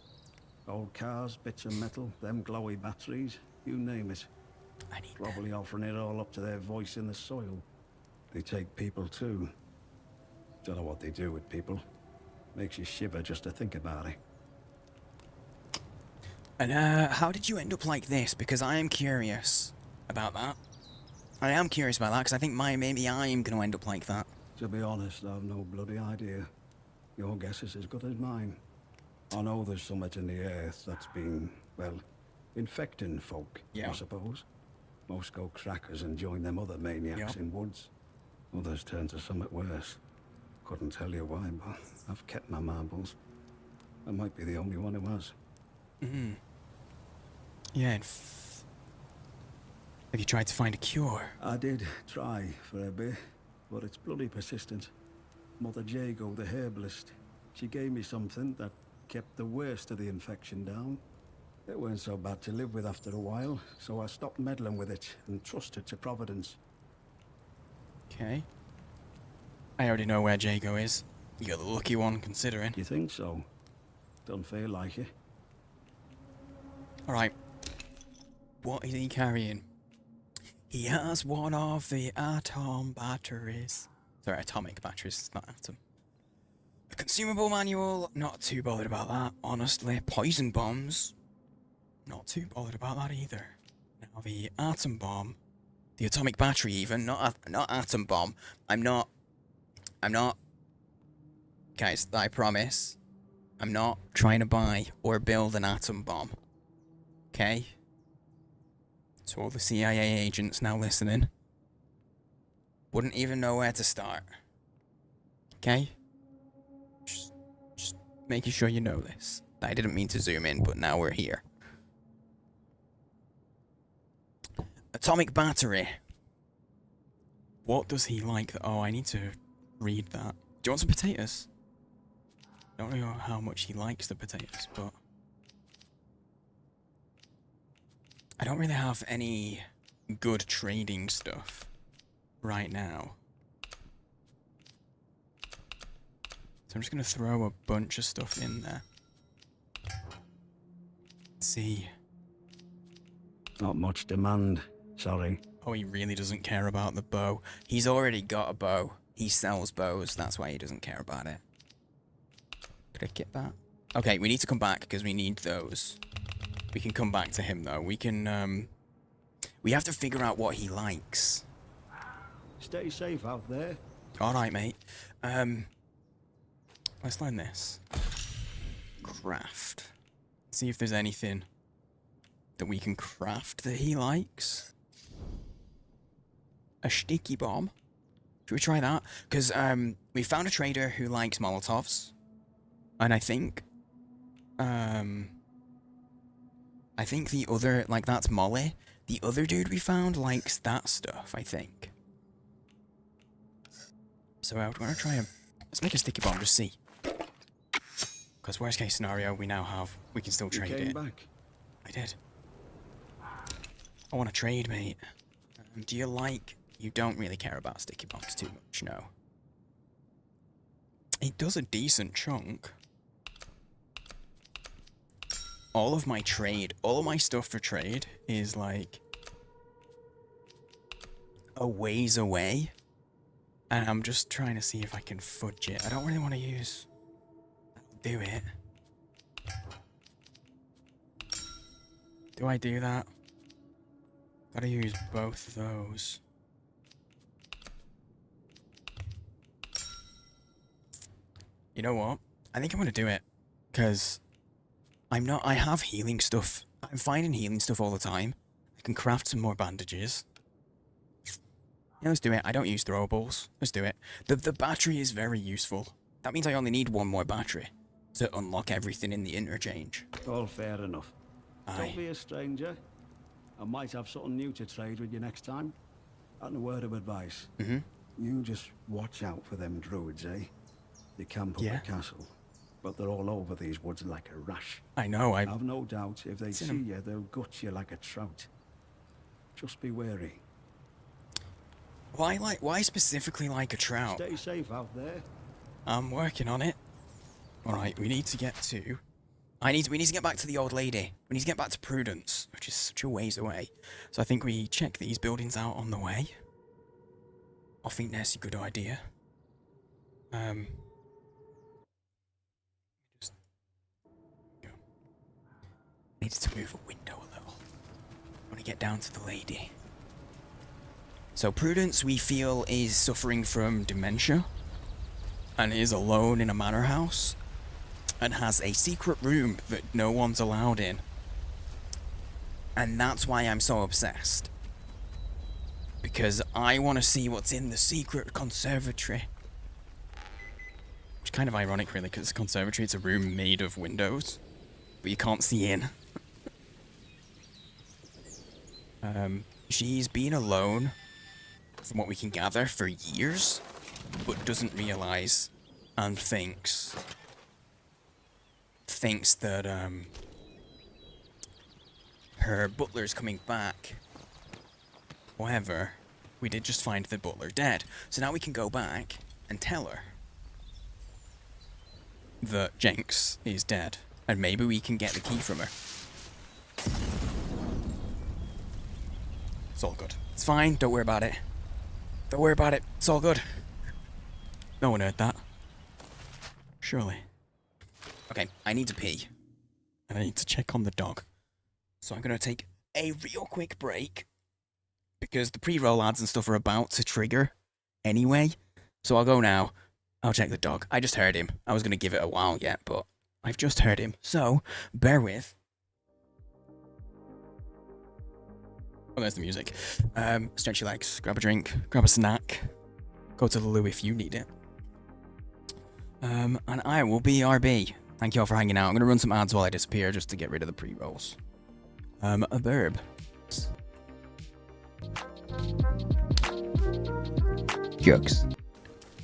Old cars, bits of metal, them glowy batteries, you name it. Probably offering it all up to their voice in the soil. They take people too. Don't know what they do with people. Makes you shiver just to think about it. And how did you end up like this? Because I am curious about that. I am curious about that because I think maybe I am going to end up like that. To be honest, I've no bloody idea. Your guess is as good as mine. I know there's something in the earth that's been, well, infecting folk, I suppose. Most go crackers and join them other maniacs in woods. Others turn to something worse. Couldn't tell you why, but I've kept my marbles. I might be the only one who has. Mm-hmm. Yeah, have you tried to find a cure? I did try for a bit, but it's bloody persistent. Mother Jago, the herbalist, she gave me something that kept the worst of the infection down. It weren't so bad to live with after a while, so I stopped meddling with it and trusted to Providence. Okay. I already know where Jago is. You're the lucky one, considering. You think so? Don't feel like it. Alright. What is he carrying? He has one of the atom batteries. Sorry, atomic batteries, not atom. A consumable manual, not too bothered about that, honestly. Poison bombs, not too bothered about that either. Now the atom bomb, the atomic battery even, not atom bomb. I'm not, guys, I promise, I'm not trying to buy or build an atom bomb. Okay? So all the CIA agents now listening wouldn't even know where to start. Okay? Just making sure you know this. I didn't mean to zoom in, but now we're here. Atomic battery. What does he like? Oh, I need to read that. Do you want some potatoes? I don't know how much he likes the potatoes, but I don't really have any good trading stuff right now. So I'm just going to throw a bunch of stuff in there. Let's see. Not much demand, sorry. Oh, he really doesn't care about the bow. He's already got a bow. He sells bows, that's why he doesn't care about it. Could I get that? Okay, we need to come back because we need those. We can come back to him though. We can, we have to figure out what he likes. Stay safe out there. Alright, mate. Let's learn this. Craft. See if there's anything that we can craft that he likes. A sticky bomb. Should we try that? Because, we found a trader who likes Molotovs. And I think the other, like, that's Molly. The other dude we found likes that stuff, I think. So we're gonna try and let's make a sticky bomb, just see. Because worst case scenario, we can still trade it. Back. I did. I want to trade, mate. Do you like? You don't really care about sticky bombs too much, no. It does a decent chunk. All of my stuff for trade is like a ways away. And I'm just trying to see if I can fudge it. I don't really want to use... do it. Do I do that? Gotta use both of those. You know what? I think I'm gonna do it. Because I have healing stuff. I'm finding healing stuff all the time. I can craft some more bandages. Yeah, let's do it. I don't use throwables. Let's do it. The battery is very useful. That means I only need one more battery to unlock everything in the interchange. All fair enough. Aye. Don't be a stranger. I might have something new to trade with you next time. And a word of advice. Mm-hmm. You just watch out for them druids, eh? They camp up at castle. But they're all over these woods like a rash. I know, I've no doubt if they see you, they'll gut you like a trout. Just be wary. Why specifically like a trout? Stay safe out there. I'm working on it. Alright, we need to get to... we need to get back to the old lady. We need to get back to Prudence, which is such a ways away. So I think we check these buildings out on the way. I think that's a good idea. Just go. Needs to move a window a little. I want to get down to the lady. So Prudence, we feel, is suffering from dementia and is alone in a manor house and has a secret room that no one's allowed in. And that's why I'm so obsessed. because I want to see what's in the secret conservatory. Which is kind of ironic, really, because the conservatory, it's a room made of windows, but you can't see in. She's been alone, from what we can gather, for years, but doesn't realize and thinks that her butler's coming back. However, we did just find the butler dead, so now we can go back and tell her that Jenks is dead, and maybe we can get the key from her. It's all good. It's fine, don't worry about it. Don't worry about it, it's all good. No one heard that. Surely. Okay, I need to pee. And I need to check on the dog. So I'm gonna take a real quick break, because the pre-roll ads and stuff are about to trigger anyway. So I'll go now. I'll check the dog. I just heard him. I was gonna give it a while yet, but I've just heard him. So, bear with. Oh, there's the music. Stretch your legs, grab a drink, grab a snack. Go to the loo if you need it. And I will be RB. Thank you all for hanging out. I'm gonna run some ads while I disappear just to get rid of the pre-rolls. A verb. Jokes.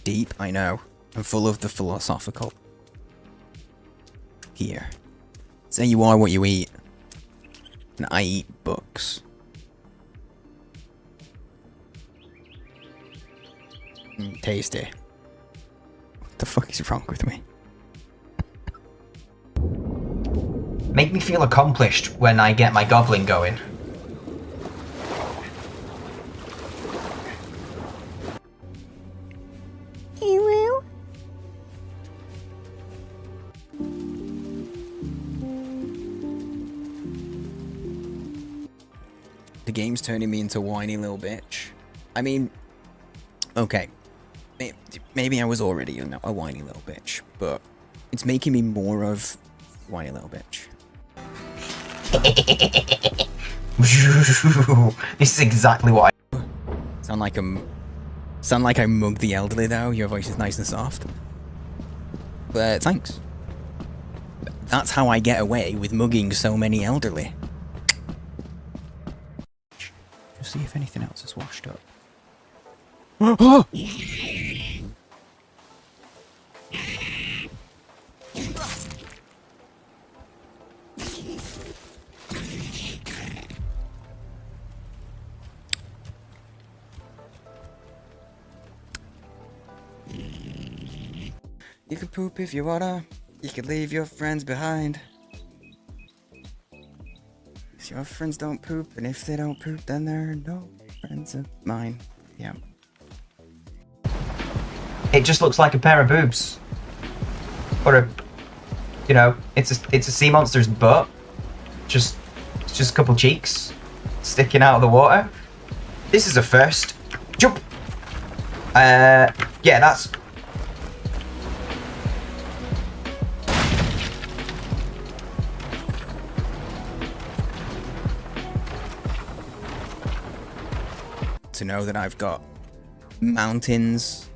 Deep, I know. I'm full of the philosophical. Here. Say you are what you eat. And I eat books. Tasty. What the fuck is wrong with me? Make me feel accomplished when I get my goblin going. Hello? The game's turning me into a whiny little bitch. I mean, okay. Maybe I was already a whiny little bitch, but it's making me more of a whiny little bitch. This is exactly what I... Sound like I mug the elderly though. Your voice is nice and soft. But thanks. That's how I get away with mugging so many elderly. Just see if anything else is washed up. Oh! You can poop if you wanna. You can leave your friends behind. If your friends don't poop, and if they don't poop, then they're no friends of mine. Yeah. It just looks like a pair of boobs. Or a... You know, it's a sea monster's butt. Just a couple cheeks sticking out of the water. This is a first. Jump! Yeah, that's... To know that I've got mountains,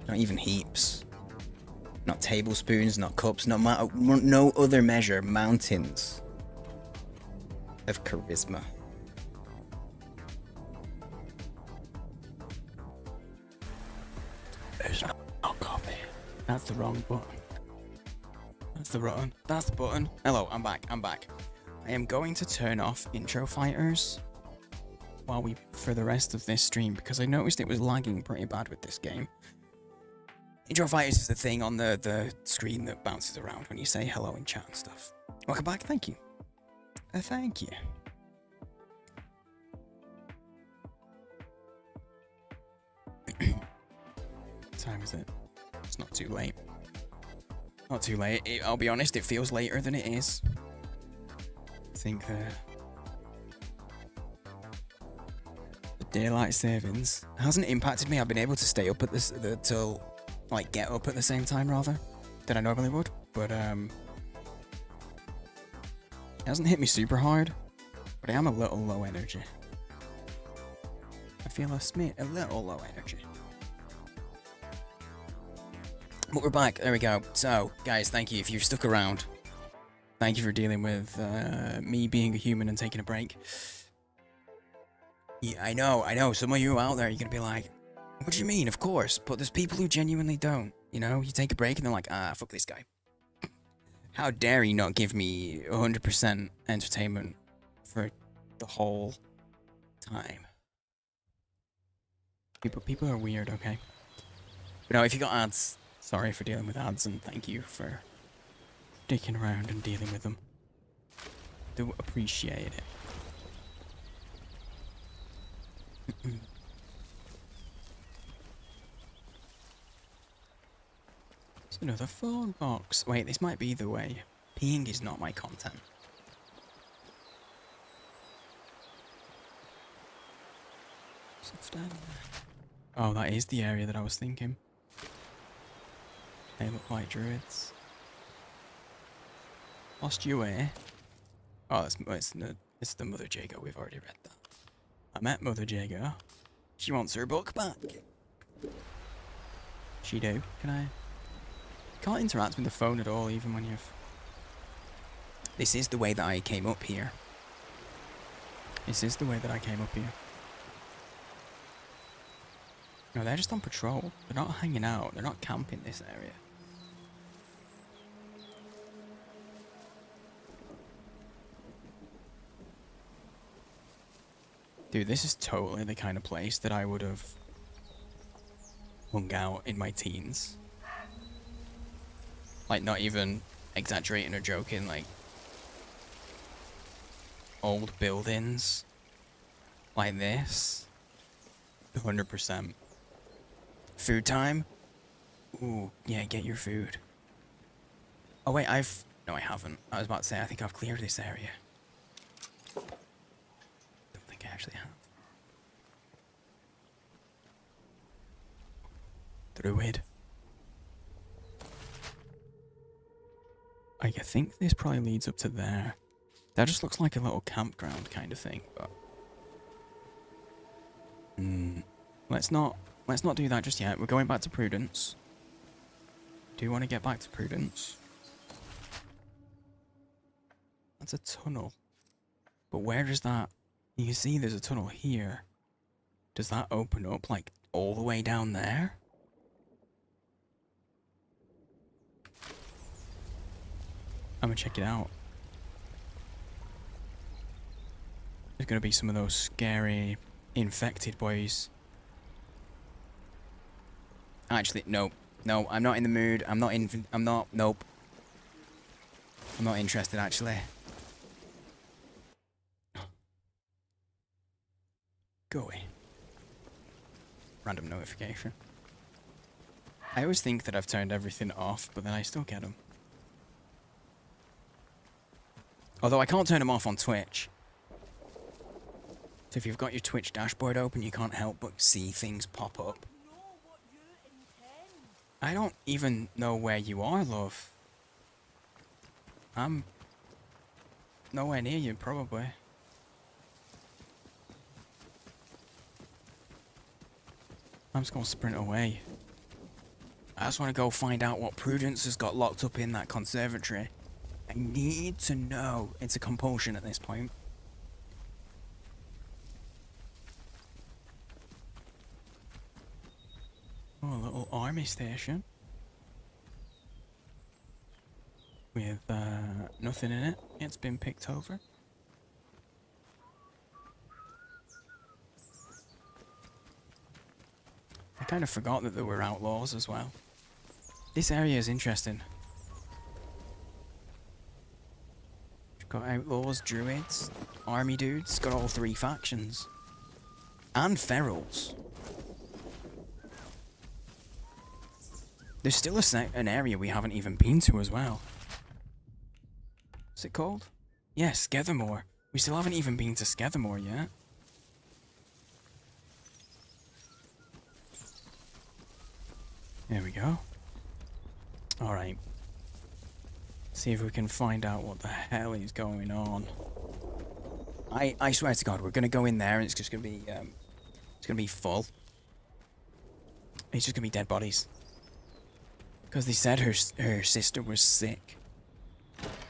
not even heaps, not tablespoons, not cups, no other measure, mountains of charisma. There's no coffee. That's the wrong button. That's the button. Hello, I'm back. I am going to turn off intro fighters for the rest of this stream, because I noticed it was lagging pretty bad with this game. Intro fighters is the thing on the screen that bounces around when you say hello in chat and stuff. Welcome back, thank you. Thank you. What time is it? It's not too late. Not too late. I'll be honest, it feels later than it is. I think the daylight savings hasn't impacted me. I've been able to stay up at this till like get up at the same time rather than I normally would, but it hasn't hit me super hard, but I am a little low energy. I feel a little low energy. But we're back. There we go. So, guys, thank you if you've stuck around. Thank you for dealing with me being a human and taking a break. Yeah, I know. Some of you out there, you're going to be like, what do you mean? Of course. But there's people who genuinely don't. You know, you take a break and they're like, ah, fuck this guy. How dare he not give me 100% entertainment for the whole time? People are weird, okay? But no, if you got ads, sorry for dealing with ads, and thank you for sticking around and dealing with them. Do appreciate it. It's another phone box. Wait, this might be the way. Peeing is not my content. Stuff down there. Oh, that is the area that I was thinking. They look like druids. Lost you, eh? Oh, it's the Mother Jago. We've already read that. I met Mother Jago. She wants her book back. She do. Can I? Can't interact with the phone at all, even when you've... This is the way that I came up here. This is the way that I came up here. No, they're just on patrol. They're not hanging out. They're not camping this area. Dude, this is totally the kind of place that I would have hung out in my teens. Like, not even exaggerating or joking, like... old buildings. Like this. 100%. Food time? Ooh, yeah, get your food. Oh wait, no, I haven't. I was about to say, I think I've cleared this area. Don't think I actually have. Druid. I think this probably leads up to there. That just looks like a little campground kind of thing, but... Let's not do that just yet. We're going back to Prudence. Do you want to get back to Prudence? That's a tunnel. But where does that... You can see there's a tunnel here. Does that open up, like, all the way down there? I'm gonna check it out. There's gonna be some of those scary, infected boys. Actually, nope. No, I'm not in the mood. Nope. I'm not interested, actually. Go away. Random notification. I always think that I've turned everything off, but then I still get them. Although I can't turn them off on Twitch. So if you've got your Twitch dashboard open, you can't help but see things pop up. I don't even know where you are, love. I'm nowhere near you, probably. I'm just gonna sprint away. I just want to go find out what Prudence has got locked up in that conservatory. I need to know. It's a compulsion at this point. Oh, a little army station. With nothing in it. It's been picked over. I kind of forgot that there were outlaws as well. This area is interesting. Got outlaws, druids, army dudes, got all three factions. And ferals. There's still an area we haven't even been to as well. What's it called? Yeah, Skethermore. We still haven't even been to Skethermore yet. There we go. Alright. See if we can find out what the hell is going on. I swear to God, we're gonna go in there and it's just gonna be gonna be full. It's just gonna be dead bodies. Because they said her sister was sick.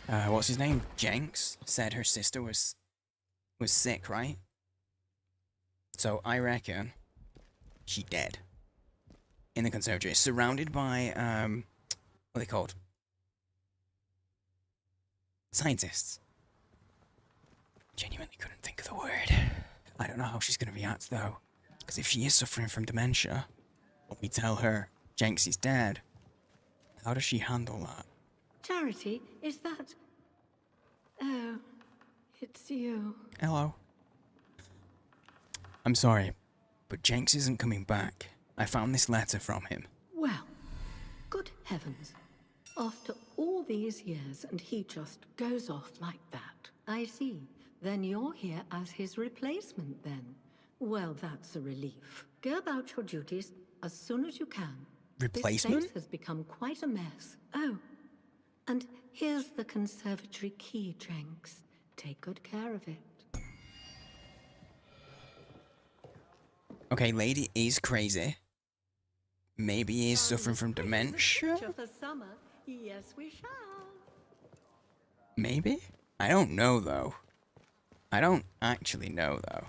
What's his name? Jenks said her sister was sick, right? So I reckon she dead. In the conservatory. Surrounded by, what are they called? Scientists. Genuinely couldn't think of the word. I don't know how she's going to react, though. Because if she is suffering from dementia, when we tell her Jenks is dead, how does she handle that? Charity, is that... Oh, it's you. Hello. I'm sorry, but Jenks isn't coming back. I found this letter from him. Well, good heavens. After all these years and he just goes off like that. I see. Then you're here as his replacement then. Well, that's a relief. Go about your duties as soon as you can. Replacement? This place has become quite a mess. Oh, and here's the conservatory key, Jenks. Take good care of it. Okay, lady is crazy. Maybe he's suffering from dementia? For summer, yes we shall. Maybe? I don't know, though. I don't actually know, though.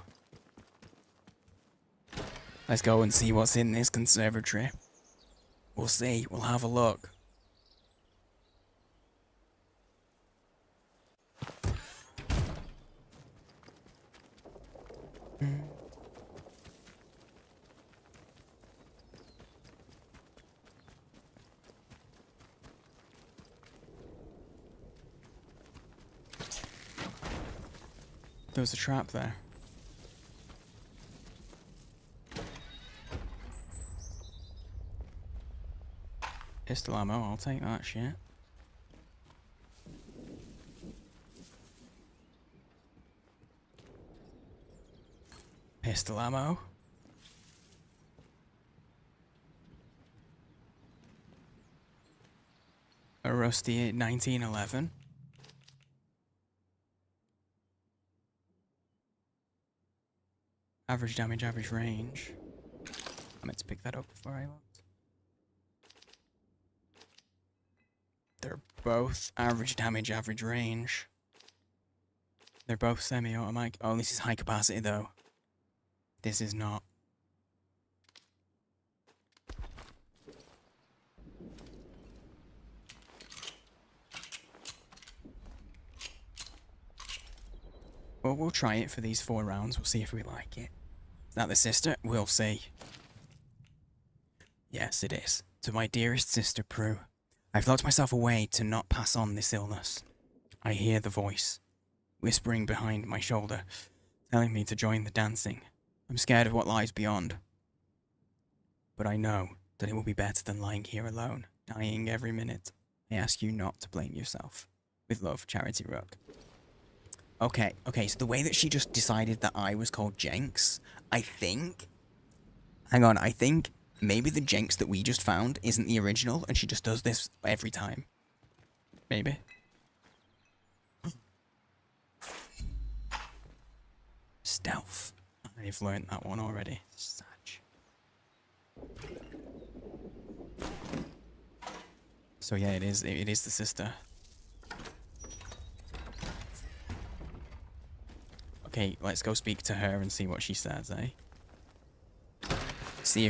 Let's go and see what's in this conservatory. We'll see. We'll have a look. There was a trap there. Pistol ammo, I'll take that shit. Pistol ammo. A rusty 1911. Average damage, average range. I meant to pick that up before I looked. They're both average damage, average range. They're both semi-automatic. Oh, this is high capacity though. This is not. Well, we'll try it for these 4 rounds. We'll see if we like it. Is that the sister? We'll see. Yes, it is. To my dearest sister, Prue. I've locked myself away to not pass on this illness. I hear the voice, whispering behind my shoulder, telling me to join the dancing. I'm scared of what lies beyond. But I know that it will be better than lying here alone, dying every minute. I ask you not to blame yourself. With love, Charity Rook. Okay, so the way that she just decided that I was called Jenks, I think... Hang on, I think maybe the Jenks that we just found isn't the original, and she just does this every time. Maybe. Stealth. I've learned that one already. Satch. So yeah, it is the sister. Okay, let's go speak to her and see what she says, eh? See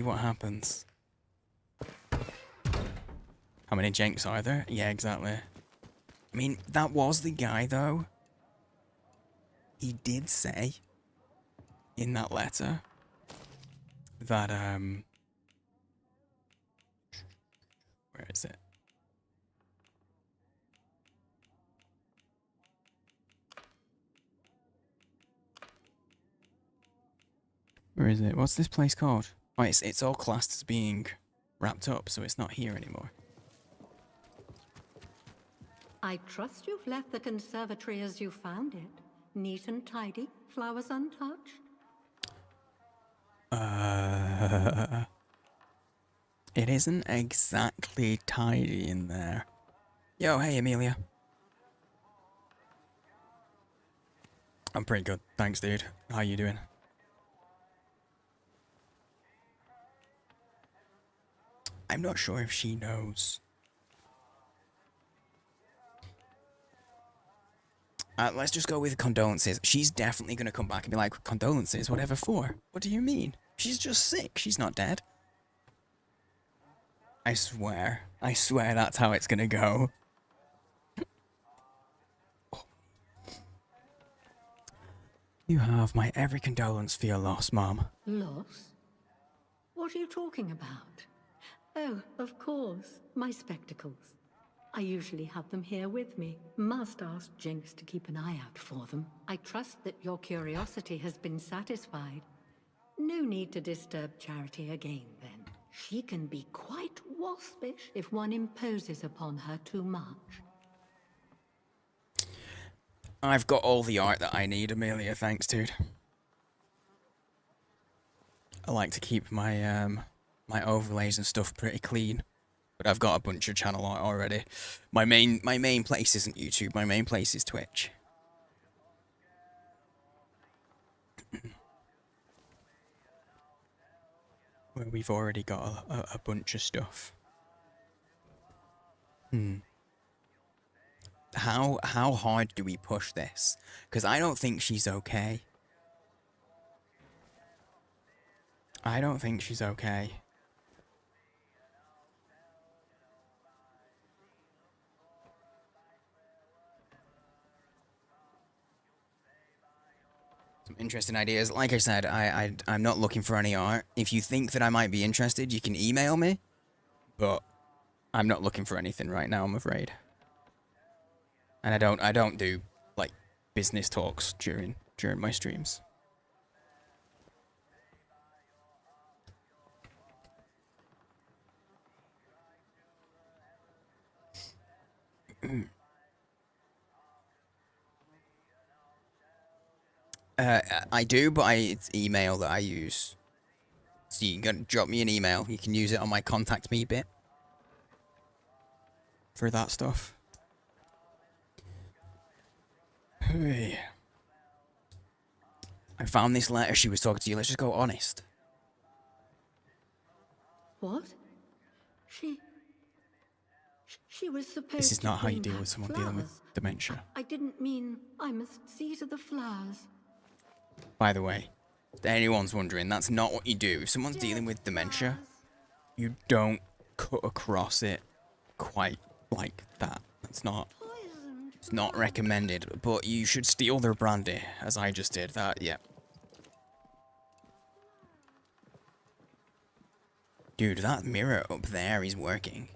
what happens. How many Jenks are there? Yeah, exactly. I mean, that was the guy, though. He did say in that letter that, where is it? Where is it? What's this place called? Oh, it's all classed as being wrapped up, so it's not here anymore. I trust you've left the conservatory as you found it. Neat and tidy, flowers untouched. It isn't exactly tidy in there. Yo, hey Amelia. I'm pretty good, thanks dude. How you doing? I'm not sure if she knows. Let's just go with condolences. She's definitely gonna come back and be like, condolences, whatever for? What do you mean? She's just sick. She's not dead. I swear that's how it's gonna go. You have my every condolence for your loss, Mom. Loss? What are you talking about? Oh, of course, my spectacles. I usually have them here with me. Must ask Jinx to keep an eye out for them. I trust that your curiosity has been satisfied. No need to disturb Charity again, then. She can be quite waspish if one imposes upon her too much. I've got all the art that I need, Amelia, thanks, dude. I like to keep my my overlays and stuff pretty clean. But I've got a bunch of channel art already. My main place isn't YouTube, my main place is Twitch. Where we've already got a bunch of stuff. How hard do we push this? Because I don't think she's okay. I don't think she's okay. Some interesting ideas. Like I said, I'm not looking for any art. If you think that I might be interested, you can email me. But I'm not looking for anything right now, I'm afraid. And I don't do like business talks during my streams. I do, but it's email that I use. So you can drop me an email. You can use it on my contact me bit. For that stuff. Hey. I found this letter she was talking to you. Let's just go honest. What? She was supposed to. This is not how you bring deal back with someone dealing with flowers. dementia. I didn't mean I must see to the flowers. By the way, if anyone's wondering, that's not what you do. If someone's dealing with dementia, you don't cut across it quite like that. It's not recommended, but you should steal their brandy, as I just did. That, yeah. Dude, that mirror up there is working.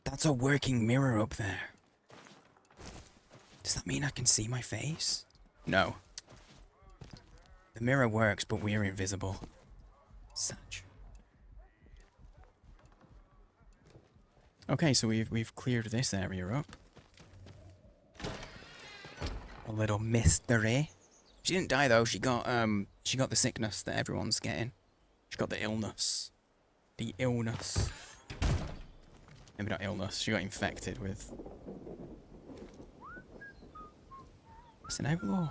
That's a working mirror up there. Does that mean I can see my face? No. The mirror works, but we're invisible. Such. Okay, so we've cleared this area up. A little mystery. She didn't die though. She got the sickness that everyone's getting. She got the illness. The illness. Maybe not illness. She got infected with. What's an outlaw?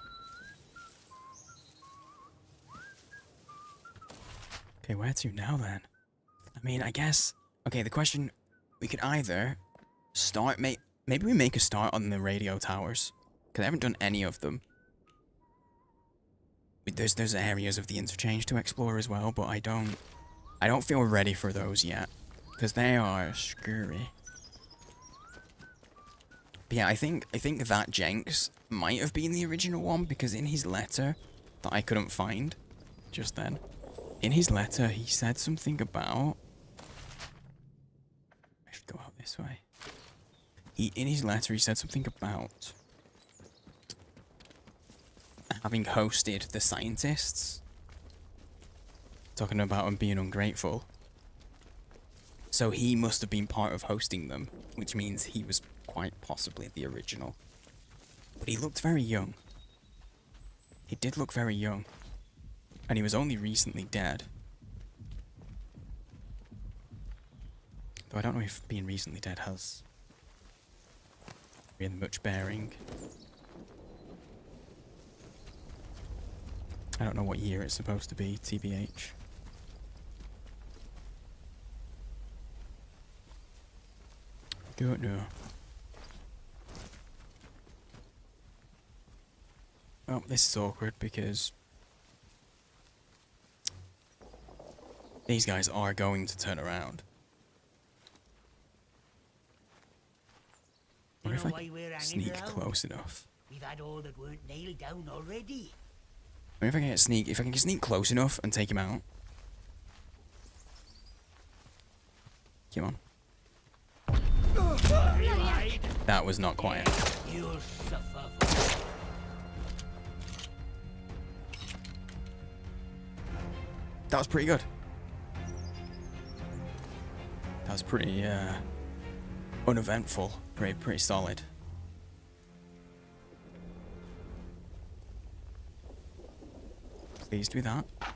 Okay, where to now then? I mean, I guess. Okay, the question. We could either start. Maybe we make a start on the radio towers. Because I haven't done any of them. There's areas of the interchange to explore as well, but I don't feel ready for those yet. Because they are scary. But yeah, I think that Jenks might have been the original one, because in his letter that I couldn't find just then, in his letter he said something about. I should go out this way. In his letter he said something about having hosted the scientists. Talking about him being ungrateful. So he must have been part of hosting them, which means he was quite possibly the original. But he looked very young. He did look very young. And he was only recently dead. Though I don't know if being recently dead has really much bearing. I don't know what year it's supposed to be, TBH. Don't know. Well, this is awkward because these guys are going to turn around. What if I can sneak close enough? We've had all that weren't nailed down already. What if I can sneak? If I can sneak close enough and take him out. Come on. That was not quiet. You'll suffer. That was pretty good. That was pretty uneventful. Pretty solid. Pleased with that. A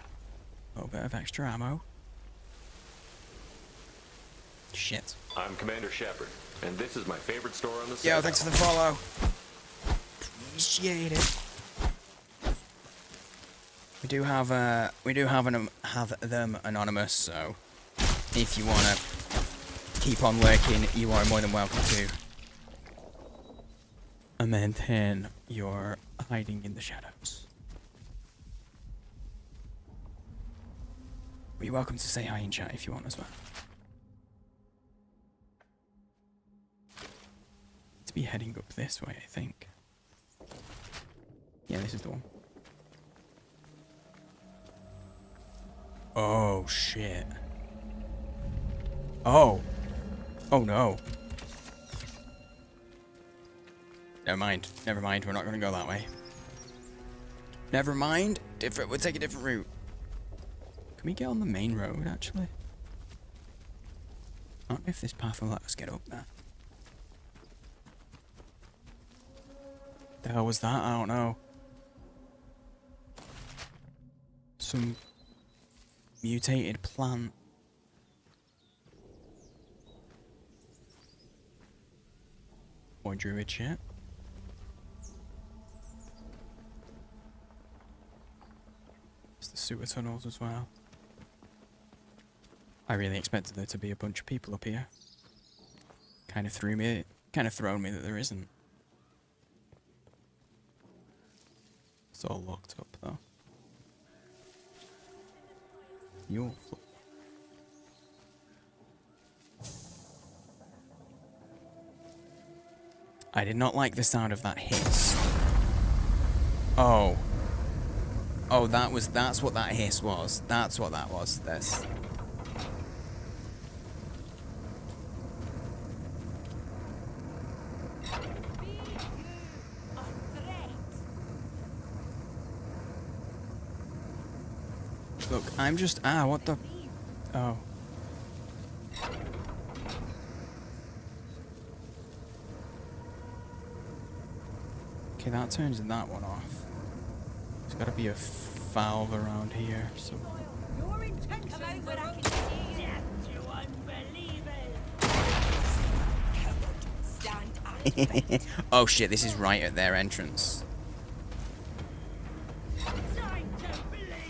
little bit of extra ammo. Shit. I'm Commander Shepard, and this is my favorite store on the Yo, set. thanks for the follow. Appreciate it. We do have them anonymous, so if you wanna keep on lurking, you are more than welcome to. And maintain your hiding in the shadows. You're welcome to say hi in chat if you want as well. To be heading up this way, I think. Yeah, this is the one. Oh shit. Oh. Oh no. Never mind. Never mind. We're not going to go that way. Never mind. We'll take a different route. Can we get on the main road, actually? I don't know if this path will let us get up there. The hell was that? I don't know. Some mutated plant. More druid shit. It's the sewer tunnels as well. I really expected there to be a bunch of people up here. Kind of thrown me that there isn't. It's all locked up though. Your floor. I did not like the sound of that hiss. Oh. Oh, that's what that hiss was. That's what that was. This. Look, I'm just what the oh. Okay, that turns that one off. There's gotta be a valve around here, so Your intentions are death to unbelievers. oh shit, this is right at their entrance.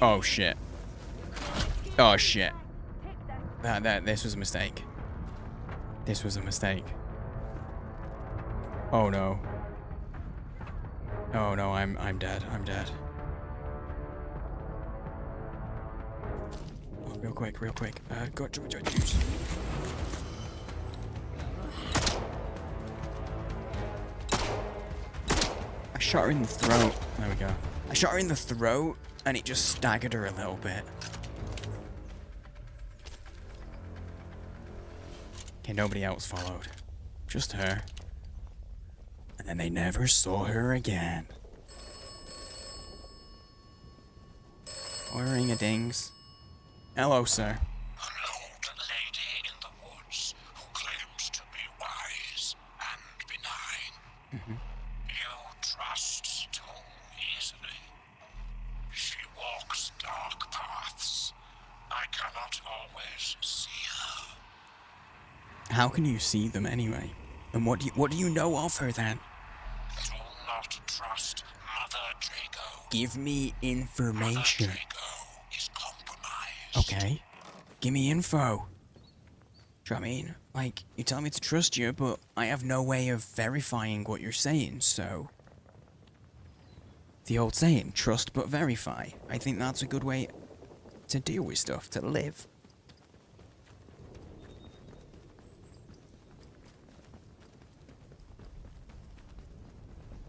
Oh shit. Oh shit. This was a mistake. This was a mistake. Oh no. Oh no, I'm dead. I'm dead. Oh, real quick. Got juice. I shot her in the throat. There we go. I shot her in the throat and it just staggered her a little bit. Okay, nobody else followed. Just her. And then they never saw her again. Ring-a-dings. Hello, sir. An old lady in the woods who claims to be wise and benign. You trust too easily. She walks dark paths. I cannot always see her. How can you see them anyway? And what do you know of her then? Do not trust Mother Draco. Give me information. Mother Draco is compromised. Okay. Give me info. Do you know what I mean? Like, you tell me to trust you, but I have no way of verifying what you're saying, so... The old saying, trust but verify. I think that's a good way to deal with stuff, to live.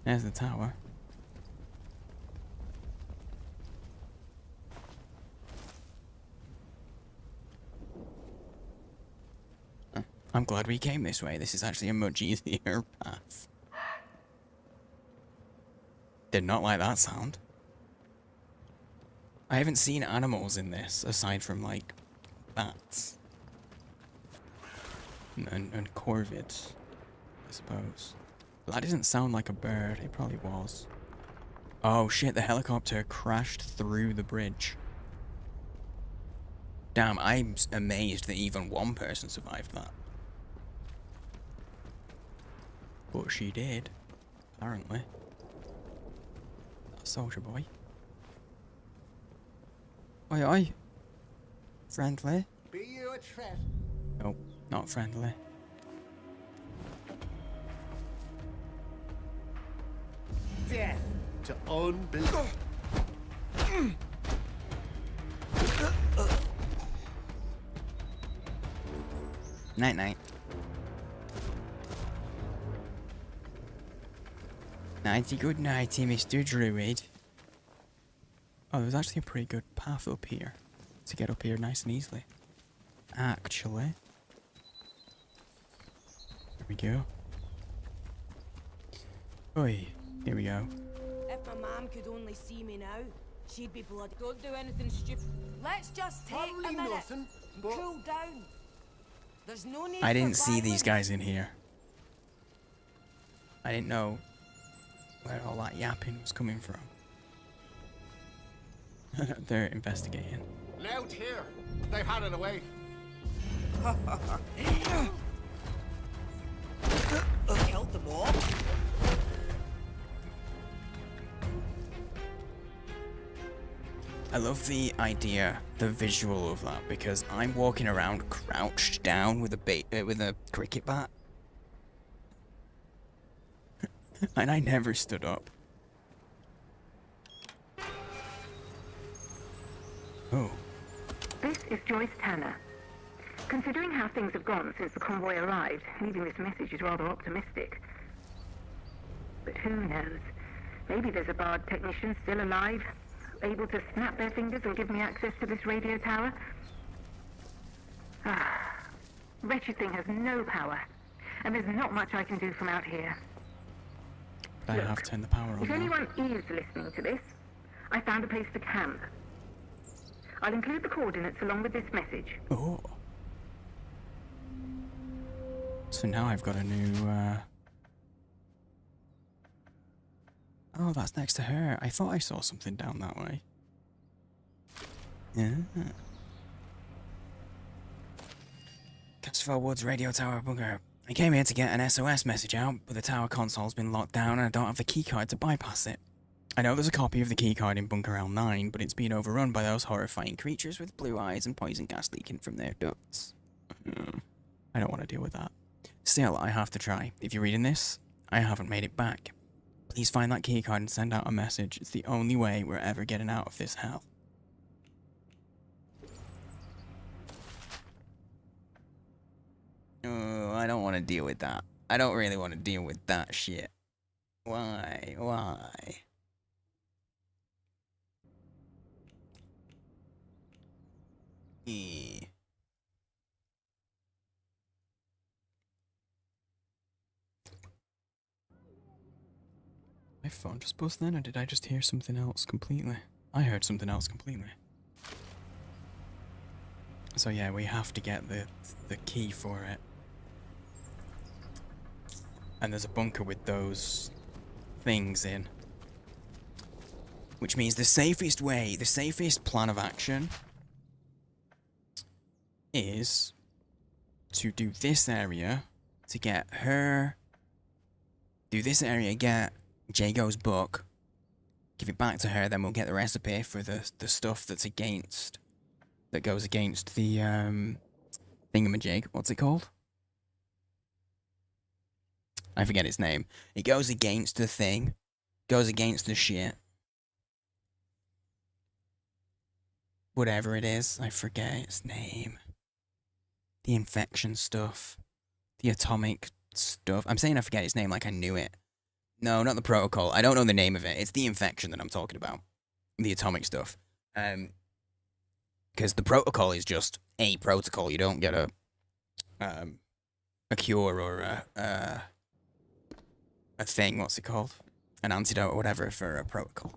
There's the tower. I'm glad we came this way. This is actually a much easier path. Did not like that sound. I haven't seen animals in this, aside from, like, bats. And corvids, I suppose. But that doesn't sound like a bird. It probably was. Oh shit, the helicopter crashed through the bridge. Damn, I'm amazed that even one person survived that. But she did, apparently. That soldier boy. Oi oi. Friendly? Be you a threat? Nope, not friendly. Death to unbelief. Night night. Nighty good nighty, Mr. Druid. Oh, there's actually a pretty good path up here. To get up here nice and easily. Actually. There we go. Oi, here we go. If my mom could only see me now, she'd be bloody. Don't do anything stupid. Let's just take Probably a minute nothing, and but... cool down. There's no need I didn't for see these violence. guys in here. I didn't know where all that yapping was coming from. They're investigating. Loud here. They've had it away. Killed them all. I love the idea, the visual of that, because I'm walking around crouched down with a cricket bat, and I never stood up. Oh. This is Joyce Tanner. Considering how things have gone since the convoy arrived, leaving this message is rather optimistic. But who knows? Maybe there's a Bard technician still alive, able to snap their fingers and give me access to this radio tower. Ah, wretched thing has no power, and there's not much I can do from out here. I have turned the power on If now. anyone is listening to this, I found a place to camp. I'll include the coordinates along with this message. Oh. So now I've got a new, Oh, that's next to her. I thought I saw something down that way. Yeah. Castle Woods radio tower bunker. I came here to get an SOS message out, but the tower console's been locked down and I don't have the keycard to bypass it. I know there's a copy of the keycard in Bunker L9, but it's been overrun by those horrifying creatures with blue eyes and poison gas leaking from their ducts. I don't want to deal with that. Still, I have to try. If you're reading this, I haven't made it back. Please find that keycard and send out a message. It's the only way we're ever getting out of this hell. Oh, I don't want to deal with that. I don't really want to deal with that shit. Why? Why? My phone just buzzed then, or did I just hear something else completely? I heard something else completely. So yeah, we have to get the key for it. And there's a bunker with those things in. Which means the safest way, the safest plan of action is to do this area to get her, do this area, get Jago's book, give it back to her, then we'll get the recipe for the stuff that's against, that goes against the thingamajig. What's it called? I forget its name. It goes against the thing. Goes against the shit. Whatever it is, I forget its name. The infection stuff. The atomic stuff. I'm saying I forget its name like I knew it. No, not the protocol. I don't know the name of it. It's the infection that I'm talking about. The atomic stuff. Because the protocol is just a protocol. You don't get a cure or a thing. What's it called? An antidote or whatever for a protocol.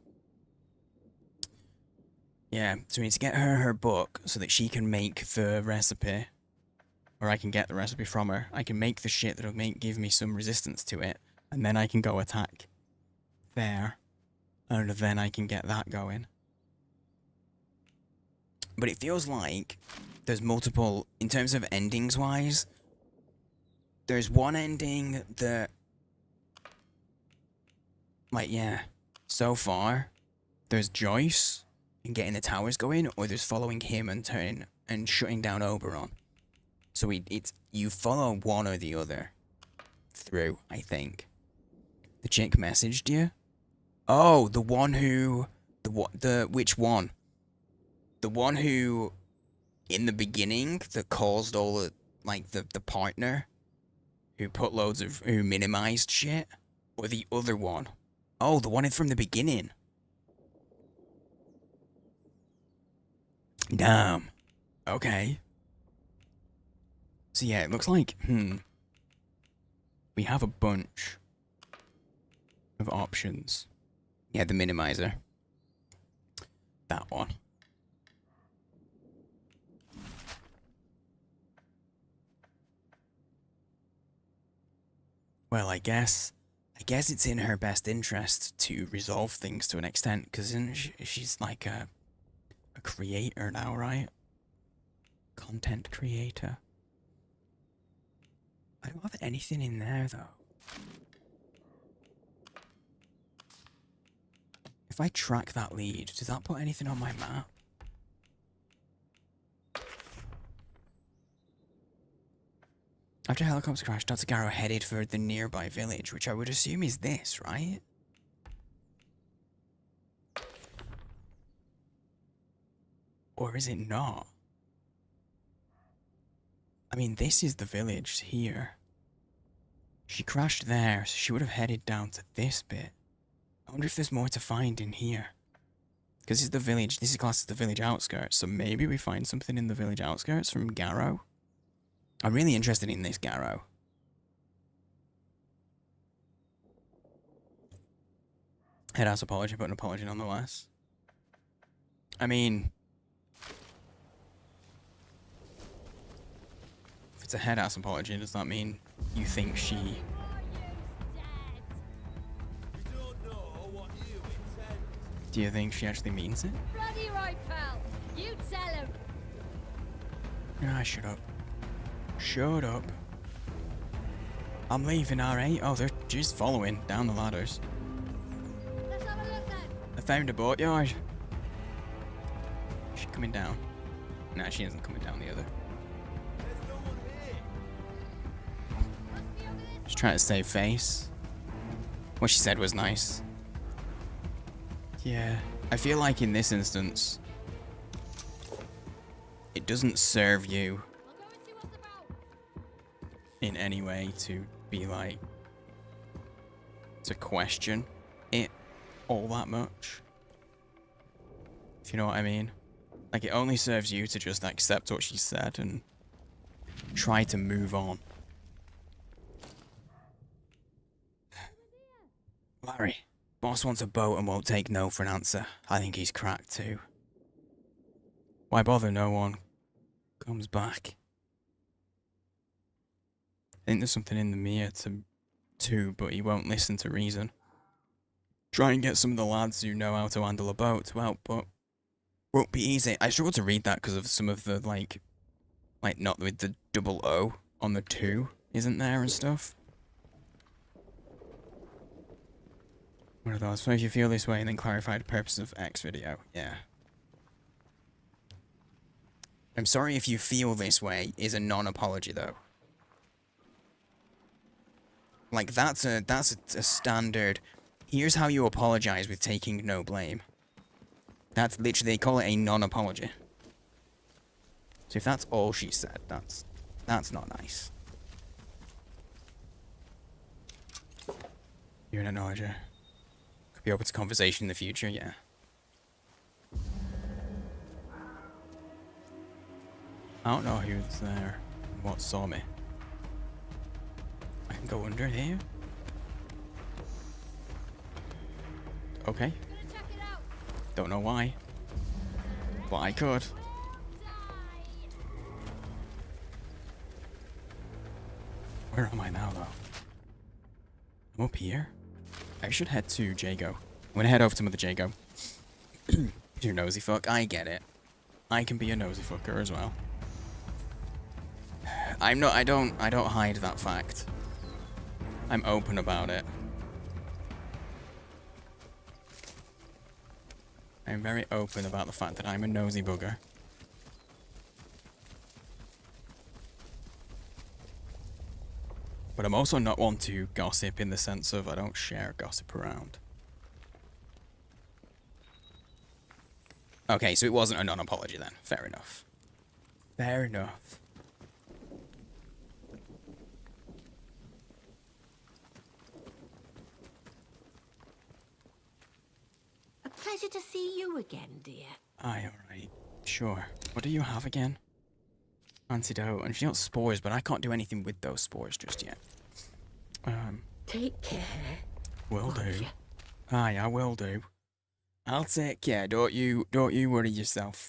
Yeah, so we need to get her book so that she can make the recipe. Or I can get the recipe from her. I can make the shit that'll give me some resistance to it. And then I can go attack there. And then I can get that going. But it feels like there's multiple, in terms of endings wise, there's one ending that, like, yeah, so far, there's Joyce and getting the towers going, or there's following him and turning and shutting down Oberon. So you follow one or the other through, I think. The chick messaged you? Oh, the one who, which one? The one who, in the beginning, that caused all the, like, the partner, who minimized shit? Or the other one? Oh, the one from the beginning. Damn. Okay. So yeah, it looks like, we have a bunch of options. Yeah, the minimizer. That one. Well, I guess it's in her best interest to resolve things to an extent, because she's like a creator now, right? Content creator. I don't have anything in there, though. If I track that lead, does that put anything on my map? After helicopter crash, Dr. Garrow headed for the nearby village, which I would assume is this, right? Or is it not? I mean, this is the village here. She crashed there, so she would have headed down to this bit. I wonder if there's more to find in here. Because this is the village, this is classed as the village outskirts, so maybe we find something in the village outskirts from Garrow. I'm really interested in this Garrow. Head-ass apology, but an apology nonetheless. I mean, if it's a head-ass apology, does that mean you think she... Do you think she actually means it? Bloody right, pal. You tell him. Ah, shut up. Shut up. I'm leaving, alright? Oh, they're just following down the ladders. Let's have a look then. I found a boatyard. Is she coming down? Nah, she isn't coming down the other. Just trying to save face. What she said was nice. Yeah, I feel like in this instance, it doesn't serve you in any way to be like, to question it all that much. If you know what I mean. Like, it only serves you to just accept what she said and try to move on. Larry. Boss wants a boat and won't take no for an answer. I think he's cracked too. Why bother? No one comes back. I think there's something in the mirror too, but he won't listen to reason. Try and get some of the lads who know how to handle a boat to help, but won't be easy. I struggle to read that because of some of the like not with the double O on the 2 isn't there and stuff. One of those. So if you feel this way, and then clarify the purpose of X video. Yeah. I'm sorry if you feel this way is a non-apology, though. Like, that's a standard... Here's how you apologize with taking no blame. That's literally... They call it a non-apology. So if that's all she said, that's not nice. You're an acknowledger. Could be open to conversation in the future, yeah. I don't know who's there and what saw me. I can go under here. Okay. Don't know why. But I could. Where am I now, though? I'm up here. I should head to Jago. I'm gonna head over to Mother Jago. You nosy fuck. I get it. I can be a nosy fucker as well. I'm not. I don't hide that fact. I'm open about it. I'm very open about the fact that I'm a nosy bugger. But I'm also not one to gossip in the sense of I don't share gossip around. Okay, so it wasn't a non-apology then. Fair enough. Fair enough. A pleasure to see you again, dear. Aye, alright. Sure. What do you have again? Antidote. And she got spores, but I can't do anything with those spores just yet. Take care. Will do. Aye, I will do. I'll take care. Don't you worry yourself.